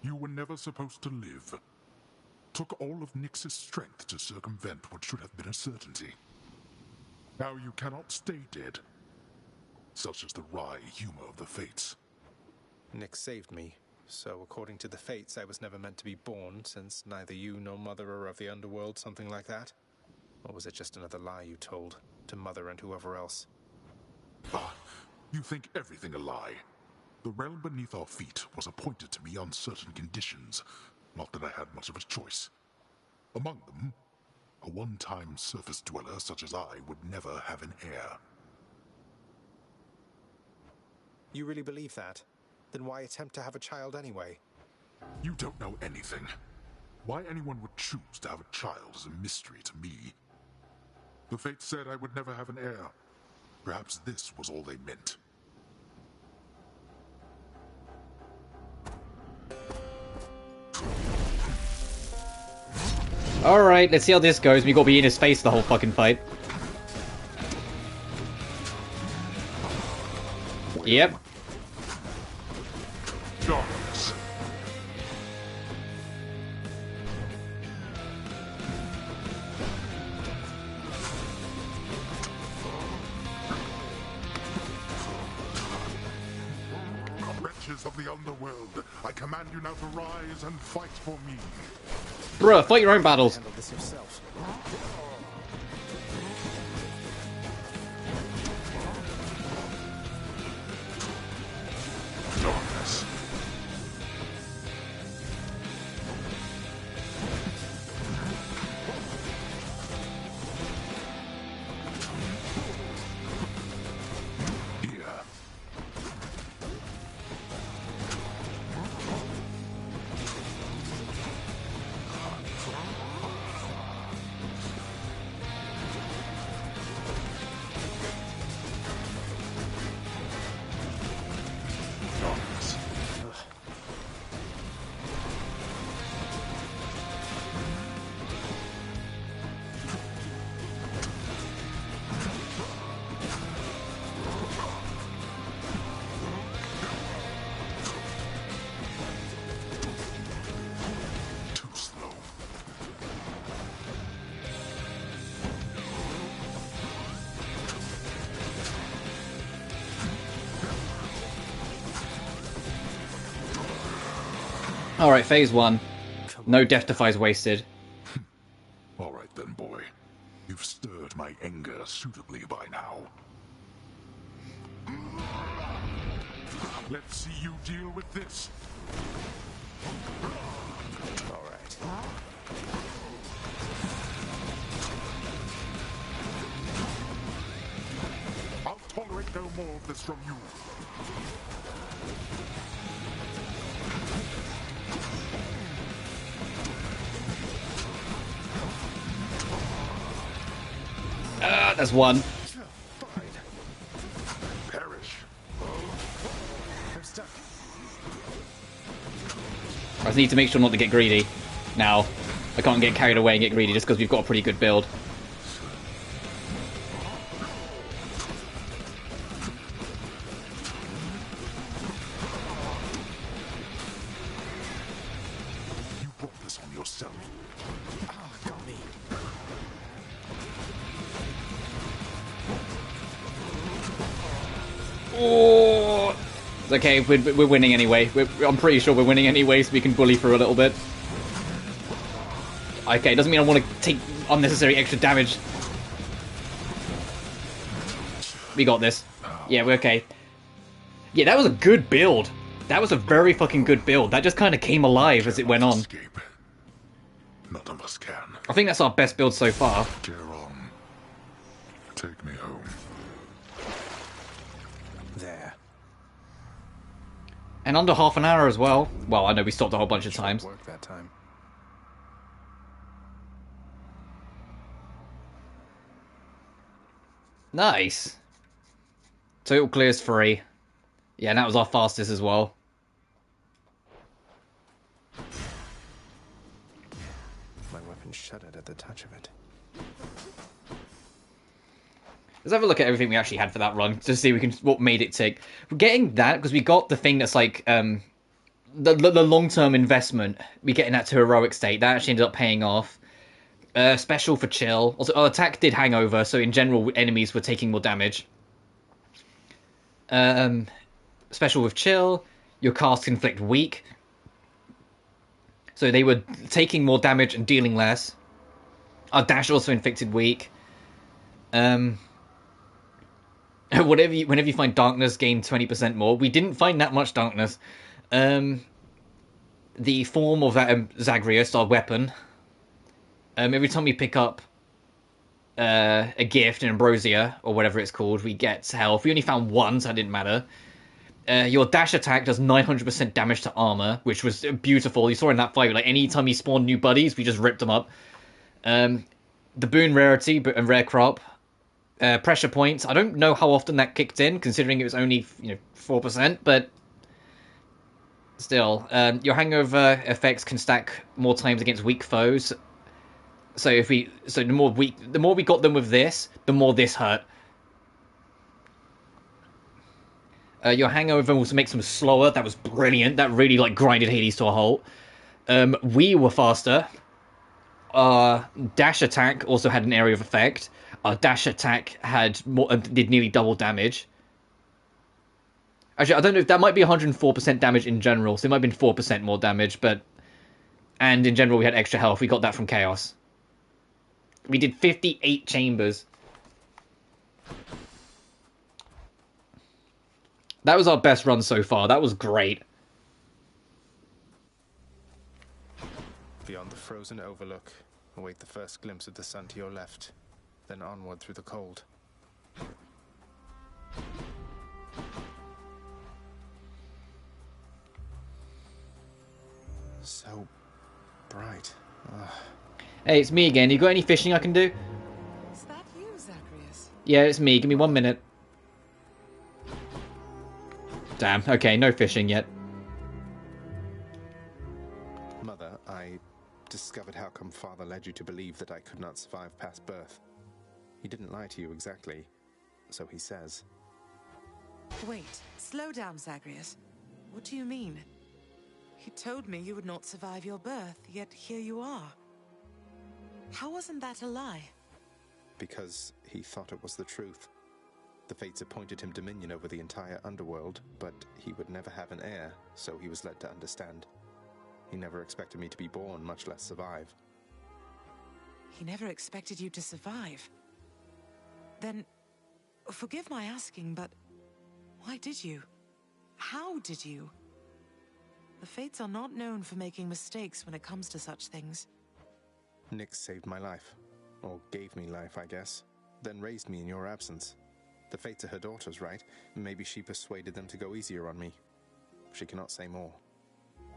You were never supposed to live. Took all of Nyx's strength to circumvent what should have been a certainty. Now you cannot stay dead. Such is the wry humor of the fates. Nyx saved me, so according to the fates, I was never meant to be born, since neither you nor Mother are of the underworld, something like that? Or was it just another lie you told, to Mother and whoever else? Ah, you think everything a lie. The realm beneath our feet was appointed to me on certain conditions, not that I had much of a choice. Among them, a one-time surface dweller such as I would never have an heir. You really believe that? Then why attempt to have a child anyway? You don't know anything. Why anyone would choose to have a child is a mystery to me. The fates said I would never have an heir. Perhaps this was all they meant. Alright, let's see how this goes. We gotta be in his face the whole fucking fight. Yep. witches of the underworld, I command you now to rise and fight for me. Bruh, fight your own battles. Handle this yourself. Darkness. Alright, phase 1. No death defies wasted. All right then, boy. You've stirred my anger suitably by now. Let's see you deal with this. All right. I'll tolerate no more of this from you. That's one. Perish. I'm stuck. I just need to make sure not to get greedy. Now, I can't get carried away and get greedy just because we've got a pretty good build. You brought this on yourself. Ah, got me. Oh, it's okay. We're winning anyway. I'm pretty sure we're winning anyway, so we can bully through a little bit. Okay, doesn't mean I want to take unnecessary extra damage. We got this. Yeah, we're okay. Yeah, that was a good build. That was a very fucking good build. That just kind of came alive as it went on. None of us can. I think that's our best build so far. Get on. Take me home. There. And under half an hour as well. Well, I know we stopped a whole bunch of times. Work that time. Nice. Total clears 3. Yeah, and that was our fastest as well. My weapon shuddered at the touch of it. Let's have a look at everything we actually had for that run to see what made it tick. We're getting that because we got the thing that's like the long-term investment. We're getting that to heroic state. That actually ended up paying off. Special for chill. Also, our attack did hangover, so in general, enemies were taking more damage. Special with chill. Your cast inflict weak. So they were taking more damage and dealing less. Our dash also inflicted weak. Whenever you find darkness, gain 20% more. We didn't find that much darkness. The form of that Zagreus, our weapon. Every time we pick up a gift, an ambrosia, or whatever it's called, we get health. We only found one, so that didn't matter. Your dash attack does 900% damage to armor, which was beautiful. You saw in that fight, like any time you spawn new buddies, we just ripped them up. The boon rarity and rare crop. Pressure points. I don't know how often that kicked in, considering it was only 4%, but still, your hangover effects can stack more times against weak foes. So the more we got them with this, the more this hurt. Your hangover also makes them slower. That was brilliant. That really grinded Hades to a halt. We were faster. Dash attack also had an area of effect. Our dash attack did nearly double damage. Actually, I don't know if that might be 104% damage in general, so it might have been 4% more damage, but... And in general, we had extra health. We got that from Chaos. We did 58 chambers. That was our best run so far. That was great. Beyond the frozen overlook, await the first glimpse of the sun to your left, then onward through the cold. So bright. Ugh. Hey, it's me again. You got any fishing I can do? Is that you, Zagreus? Yeah, it's me. Give me 1 minute. Damn. Okay, no fishing yet. Mother, I discovered how come Father led you to believe that I could not survive past birth. He didn't lie to you exactly, so he says. Wait, slow down, Zagreus. What do you mean? He told me you would not survive your birth, yet here you are. How wasn't that a lie? Because he thought it was the truth. The fates appointed him dominion over the entire underworld, but he would never have an heir, so he was led to understand. He never expected me to be born, much less survive. He never expected you to survive. Then, forgive my asking, but why did you? How did you? The fates are not known for making mistakes when it comes to such things. Nyx saved my life. Or gave me life, I guess. Then raised me in your absence. The fates are her daughters, right? Maybe she persuaded them to go easier on me. She cannot say more.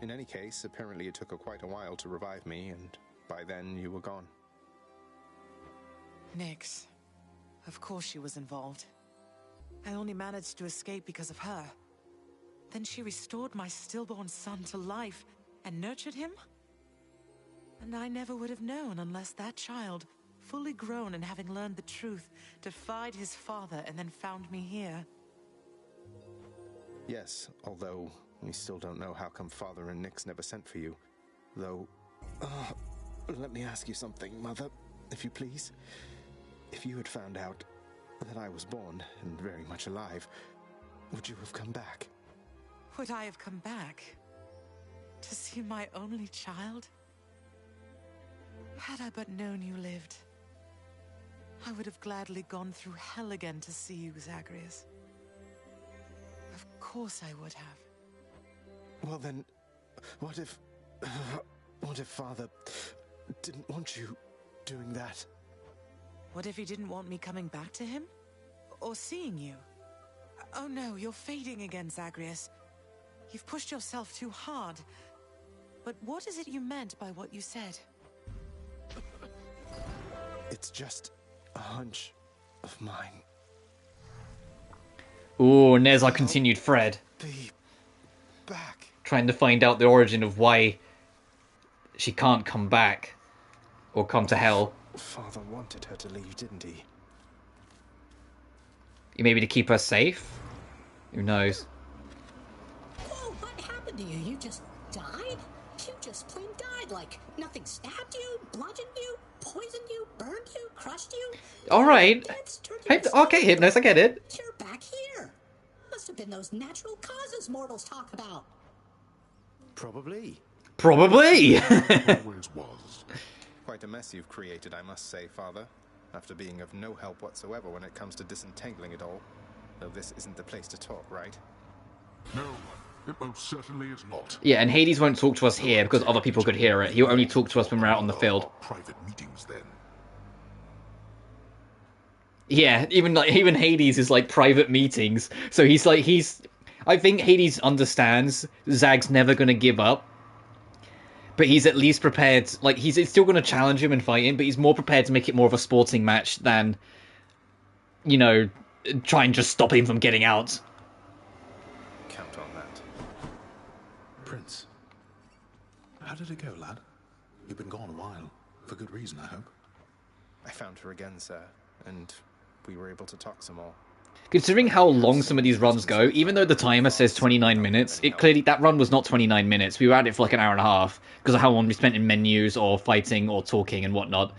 In any case, apparently it took her quite a while to revive me, and by then you were gone. Nyx. Of course she was involved. I only managed to escape because of her. Then she restored my stillborn son to life and nurtured him? And I never would have known unless that child, fully grown and having learned the truth, defied his father and then found me here. Yes, although we still don't know how come Father and Nyx never sent for you. Though, let me ask you something, Mother, if you please. If you had found out that I was born and very much alive, would you have come back? Would I have come back? To see my only child? Had I but known you lived, I would have gladly gone through hell again to see you, Zagreus. Of course I would have. Well then, what if Father didn't want you doing that? What if he didn't want me coming back to him? Or seeing you? Oh no, you're fading again, Zagreus. You've pushed yourself too hard. But what is it you meant by what you said? It's just a hunch of mine. Ooh, there's our continued thread. Be back. Trying to find out the origin of why she can't come back. Or come to hell. Father wanted her to leave, didn't he? Maybe to keep her safe? Who knows? Whoa, what happened to you? You just died? You just plain died, like nothing stabbed you, bludgeoned you, poisoned you, burned you, crushed you? Alright. Okay, Hypnos, I get it. You're back here. Must have been those natural causes mortals talk about. Probably. Probably! Always was. Quite a mess you've created, I must say, Father. After being of no help whatsoever when it comes to disentangling it all. Though this isn't the place to talk, right? No, it most certainly is not. Yeah, and Hades won't talk to us here because other people could hear it. He'll only talk to us when we're out on the field. Private meetings, then. Yeah, even Hades is like private meetings. So I think Hades understands Zag's never gonna give up. But he's at least prepared, like, he's still going to challenge him and fight him, but he's more prepared to make it more of a sporting match than, you know, try and just stop him from getting out. Count on that. Prince, how did it go, lad? You've been gone a while. For good reason, I hope. I found her again, sir, and we were able to talk some more. Considering how long some of these runs go, even though the timer says 29 minutes, that run was not 29 minutes. We were at it for like an hour and a half because of how long we spent in menus or fighting or talking and whatnot.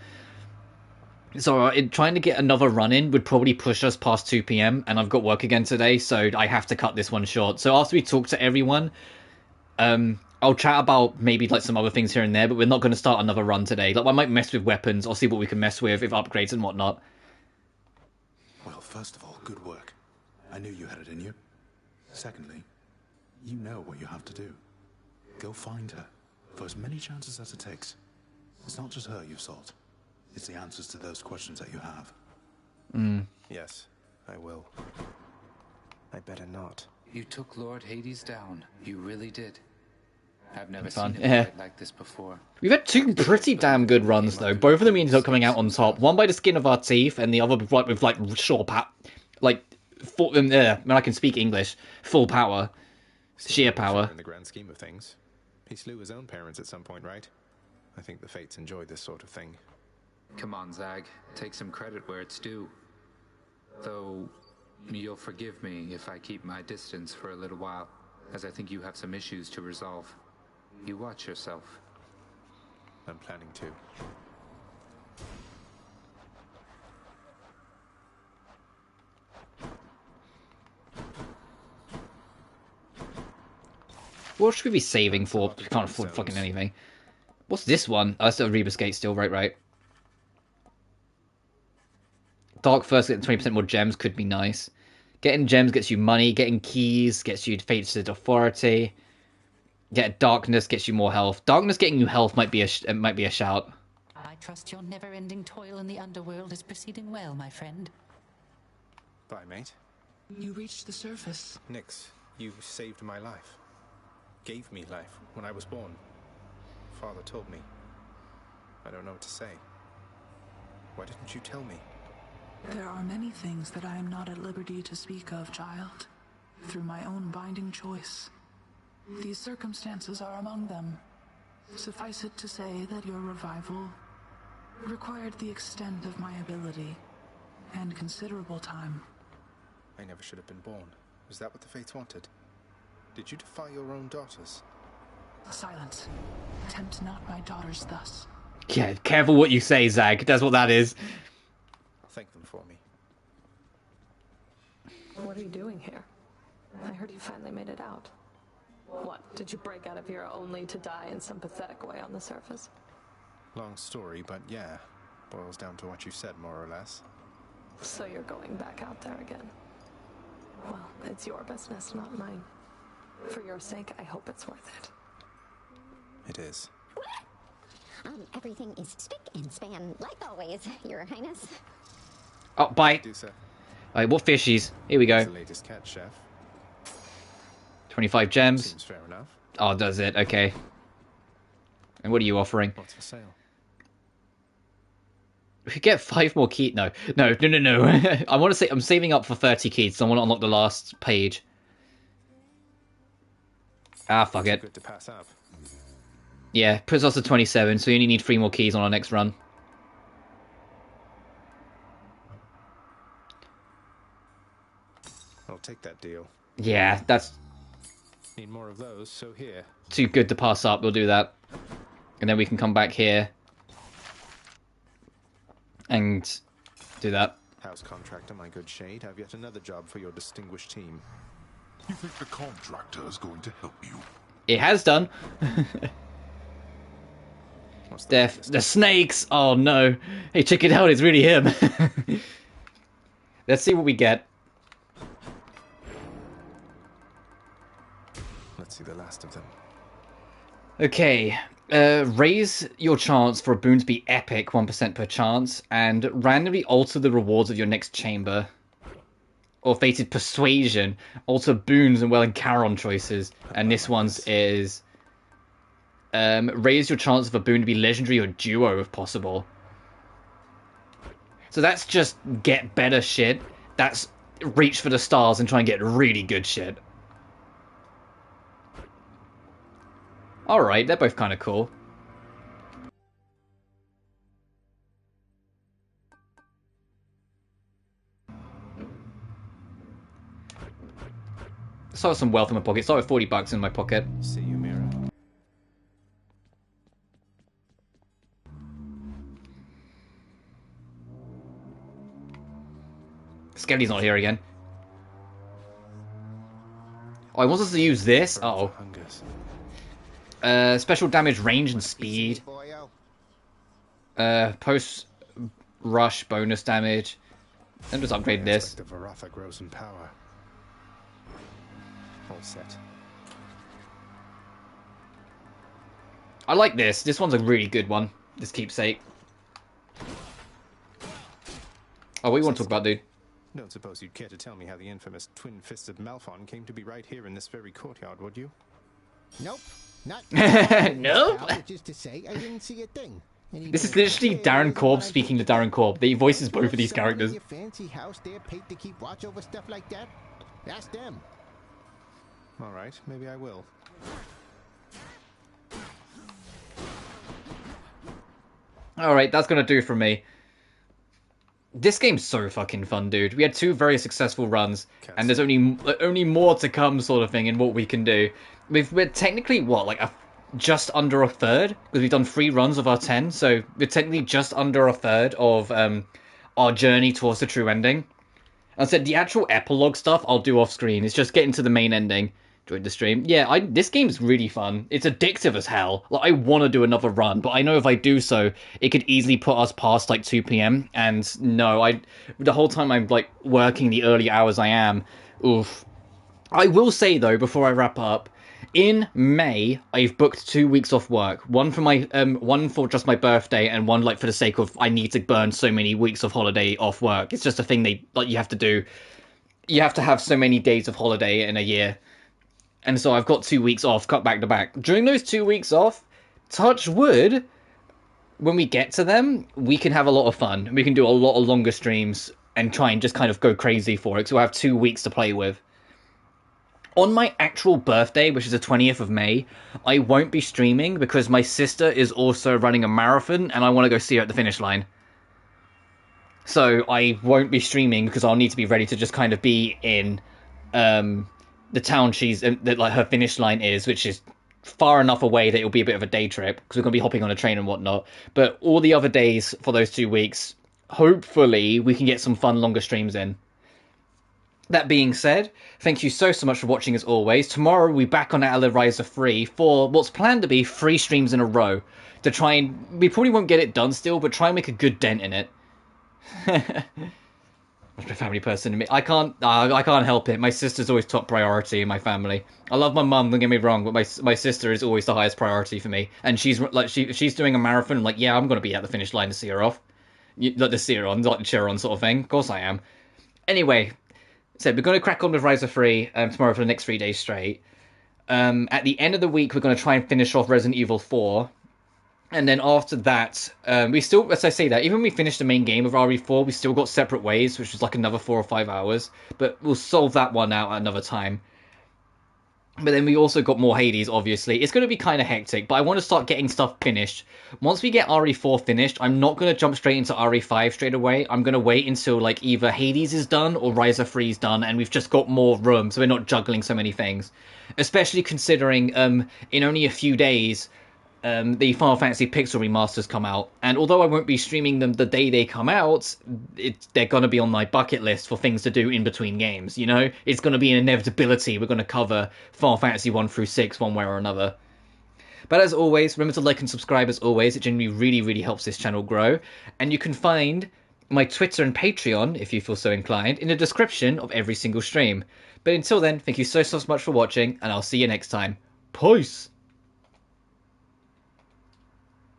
So trying to get another run in would probably push us past 2 p.m. and I've got work again today, so I have to cut this one short. So after we talk to everyone, I'll chat about maybe like some other things here and there, but we're not going to start another run today. Like I might mess with weapons, I'll see what we can mess with, if upgrades and whatnot. Well, first of all, good work. I knew you had it in you. Secondly, you know what you have to do. Go find her, for as many chances as it takes. It's not just her you've sought. It's the answers to those questions that you have. Yes, I will. I better not. You took Lord Hades down. You really did. I've never Fun. seen it quite like this before. We've had two pretty damn good runs though. Both of them ended up coming out on top. One by the skin of our teeth, and the other with like full. When I can speak English, full power, sheer power. In the grand scheme of things, he slew his own parents at some point, right? I think the Fates enjoy this sort of thing. Come on, Zag. Take some credit where it's due. Though, you'll forgive me if I keep my distance for a little while, as I think you have some issues to resolve. You watch yourself. I'm planning to. What should we be saving for? We can't afford fucking anything. What's this one? Oh, that's a Rebus Gate still, right. Dark first, getting 20% more gems could be nice. Getting gems gets you money. Getting keys gets you fated authority. Get darkness gets you more health. Darkness getting you health might be a shout. I trust your never-ending toil in the underworld is proceeding well, my friend. Bye, mate. You reached the surface. Nyx, you saved my life. Gave me life when I was born. Father told me. I don't know what to say. Why didn't you tell me? There are many things that I am not at liberty to speak of, child. Through my own binding choice. These circumstances are among them. Suffice it to say that your revival required the extent of my ability and considerable time. I never should have been born. Was that what the Fates wanted? Did you defy your own daughters? Silence. Tempt not my daughters thus. Yeah, careful what you say, Zag. That's what that is. Thank them for me. What are you doing here? I heard you finally made it out. What, did you break out of here only to die in some pathetic way on the surface? Long story, but yeah. Boils down to what you said, more or less. So you're going back out there again. Well, it's your business, not mine. For your sake, I hope it's worth it. It is. Everything is spick and span, like always, Your Highness. Oh, bye. Alright, what fishies? Here we go. The latest cat, chef. 25 gems. Seems fair enough. Oh, does it? Okay. And what are you offering? What's for sale? We could get 5 more keys. No. I want to say I'm saving up for 30 keys, so I want to unlock the last page. Ah, fuck it. Good to pass up. Yeah, puts us to 27, so you only need 3 more keys on our next run. I'll take that deal. Yeah, that's Need more of those, so here. too good to pass up. We'll do that. And then we can come back here and do that. House contractor, my good shade, have yet another job for your distinguished team. You think the contractor is going to help you? It has done. The snakes! Oh no. Hey, check it out, it's really him. Let's see what we get. Let's see the last of them. Okay. Raise your chance for a boon to be epic 1% per chance, and randomly alter the rewards of your next chamber. Or fated persuasion. Alter boons and well and Charon choices. And this one's is raise your chance of a boon to be legendary or duo if possible. So that's just get better shit. That's reach for the stars and try and get really good shit. Alright, they're both kind of cool. Start with some wealth in my pocket. Start with 40 bucks in my pocket. See you, Mira. Skelly's not here again. Oh, he wants us to use this? Uh-oh. Special damage, range, and speed. Post-rush bonus damage. And just upgrade this. The Varatha grows in power. All set. I like this. This one's a really good one. This keepsake. Oh, what do you want to talk about, dude? Don't suppose you'd care to tell me how the infamous twin-fisted Malphon came to be right here in this very courtyard, would you? Nope. Not Nope. Which is to say, I didn't see a thing. This is literally Darren Korb speaking to Darren Korb. He voices both of these characters. A fancy house there paid to keep watch over stuff like that? Ask them. All right, maybe I will. Alright, that's gonna do for me. This game's so fucking fun, dude. We had 2 very successful runs, and there's only more to come, sort of thing, in what we can do. We're technically, what, like just under a third? Because we've done 3 runs of our 10, so we're technically just under a third of our journey towards the true ending. I said the actual epilogue stuff I'll do off screen. It's just getting to the main ending. Enjoyed the stream. Yeah, this game's really fun. It's addictive as hell. Like, I want to do another run, but I know if I do so, it could easily put us past like 2 PM. And no, the whole time I'm like working the early hours I am, oof. I will say though, before I wrap up, in May I've booked 2 weeks off work. One for my one for just my birthday, and one like for the sake of I need to burn so many weeks of holiday off work. It's just a thing you have to do. You have to have so many days of holiday in a year. And so I've got 2 weeks off, cut back to back. During those 2 weeks off, touch wood, when we get to them, we can have a lot of fun. We can do a lot of longer streams and try and just kind of go crazy for it, because we'll have 2 weeks to play with. On my actual birthday, which is the 20th of May, I won't be streaming because my sister is also running a marathon and I want to go see her at the finish line. So I won't be streaming because I'll need to be ready to just kind of be in the town that her finish line is, which is far enough away that it'll be a bit of a day trip because we're going to be hopping on a train and whatnot. But all the other days for those 2 weeks, hopefully we can get some fun longer streams in. That being said, thank you so much for watching as always. Tomorrow we'll be back on Atlas Riser 3 for what's planned to be 3 streams in a row. To try and... we probably won't get it done still, but try and make a good dent in it. What's my family person in me? I can't help it. My sister's always top priority in my family. I love my mum, don't get me wrong, but my sister is always the highest priority for me. And she's like she's doing a marathon. I'm like, yeah, I'm gonna be at the finish line to see her off. Like to see her on, like to cheer her on, sort of thing. Of course I am. Anyway. So we're going to crack on with Riser 3 tomorrow for the next 3 days straight. At the end of the week, we're going to try and finish off Resident Evil 4. And then after that, we still, as I say that, even when we finish the main game of RE4, we still got Separate Ways, which is like another 4 or 5 hours. But we'll solve that one out at another time. But then we also got more Hades, obviously. It's going to be kind of hectic, but I want to start getting stuff finished. Once we get RE4 finished, I'm not going to jump straight into RE5 straight away. I'm going to wait until like either Hades is done or Riser 3 is done, and we've just got more room, so we're not juggling so many things. Especially considering in only a few days, the Final Fantasy Pixel remasters come out, and although I won't be streaming them the day they come out, they're going to be on my bucket list for things to do in between games, you know? It's going to be an inevitability. We're going to cover Final Fantasy 1 through 6 one way or another. But as always, remember to like and subscribe as always. It genuinely really, really helps this channel grow. And you can find my Twitter and Patreon, if you feel so inclined, in the description of every single stream. But until then, thank you so much for watching, and I'll see you next time. Peace!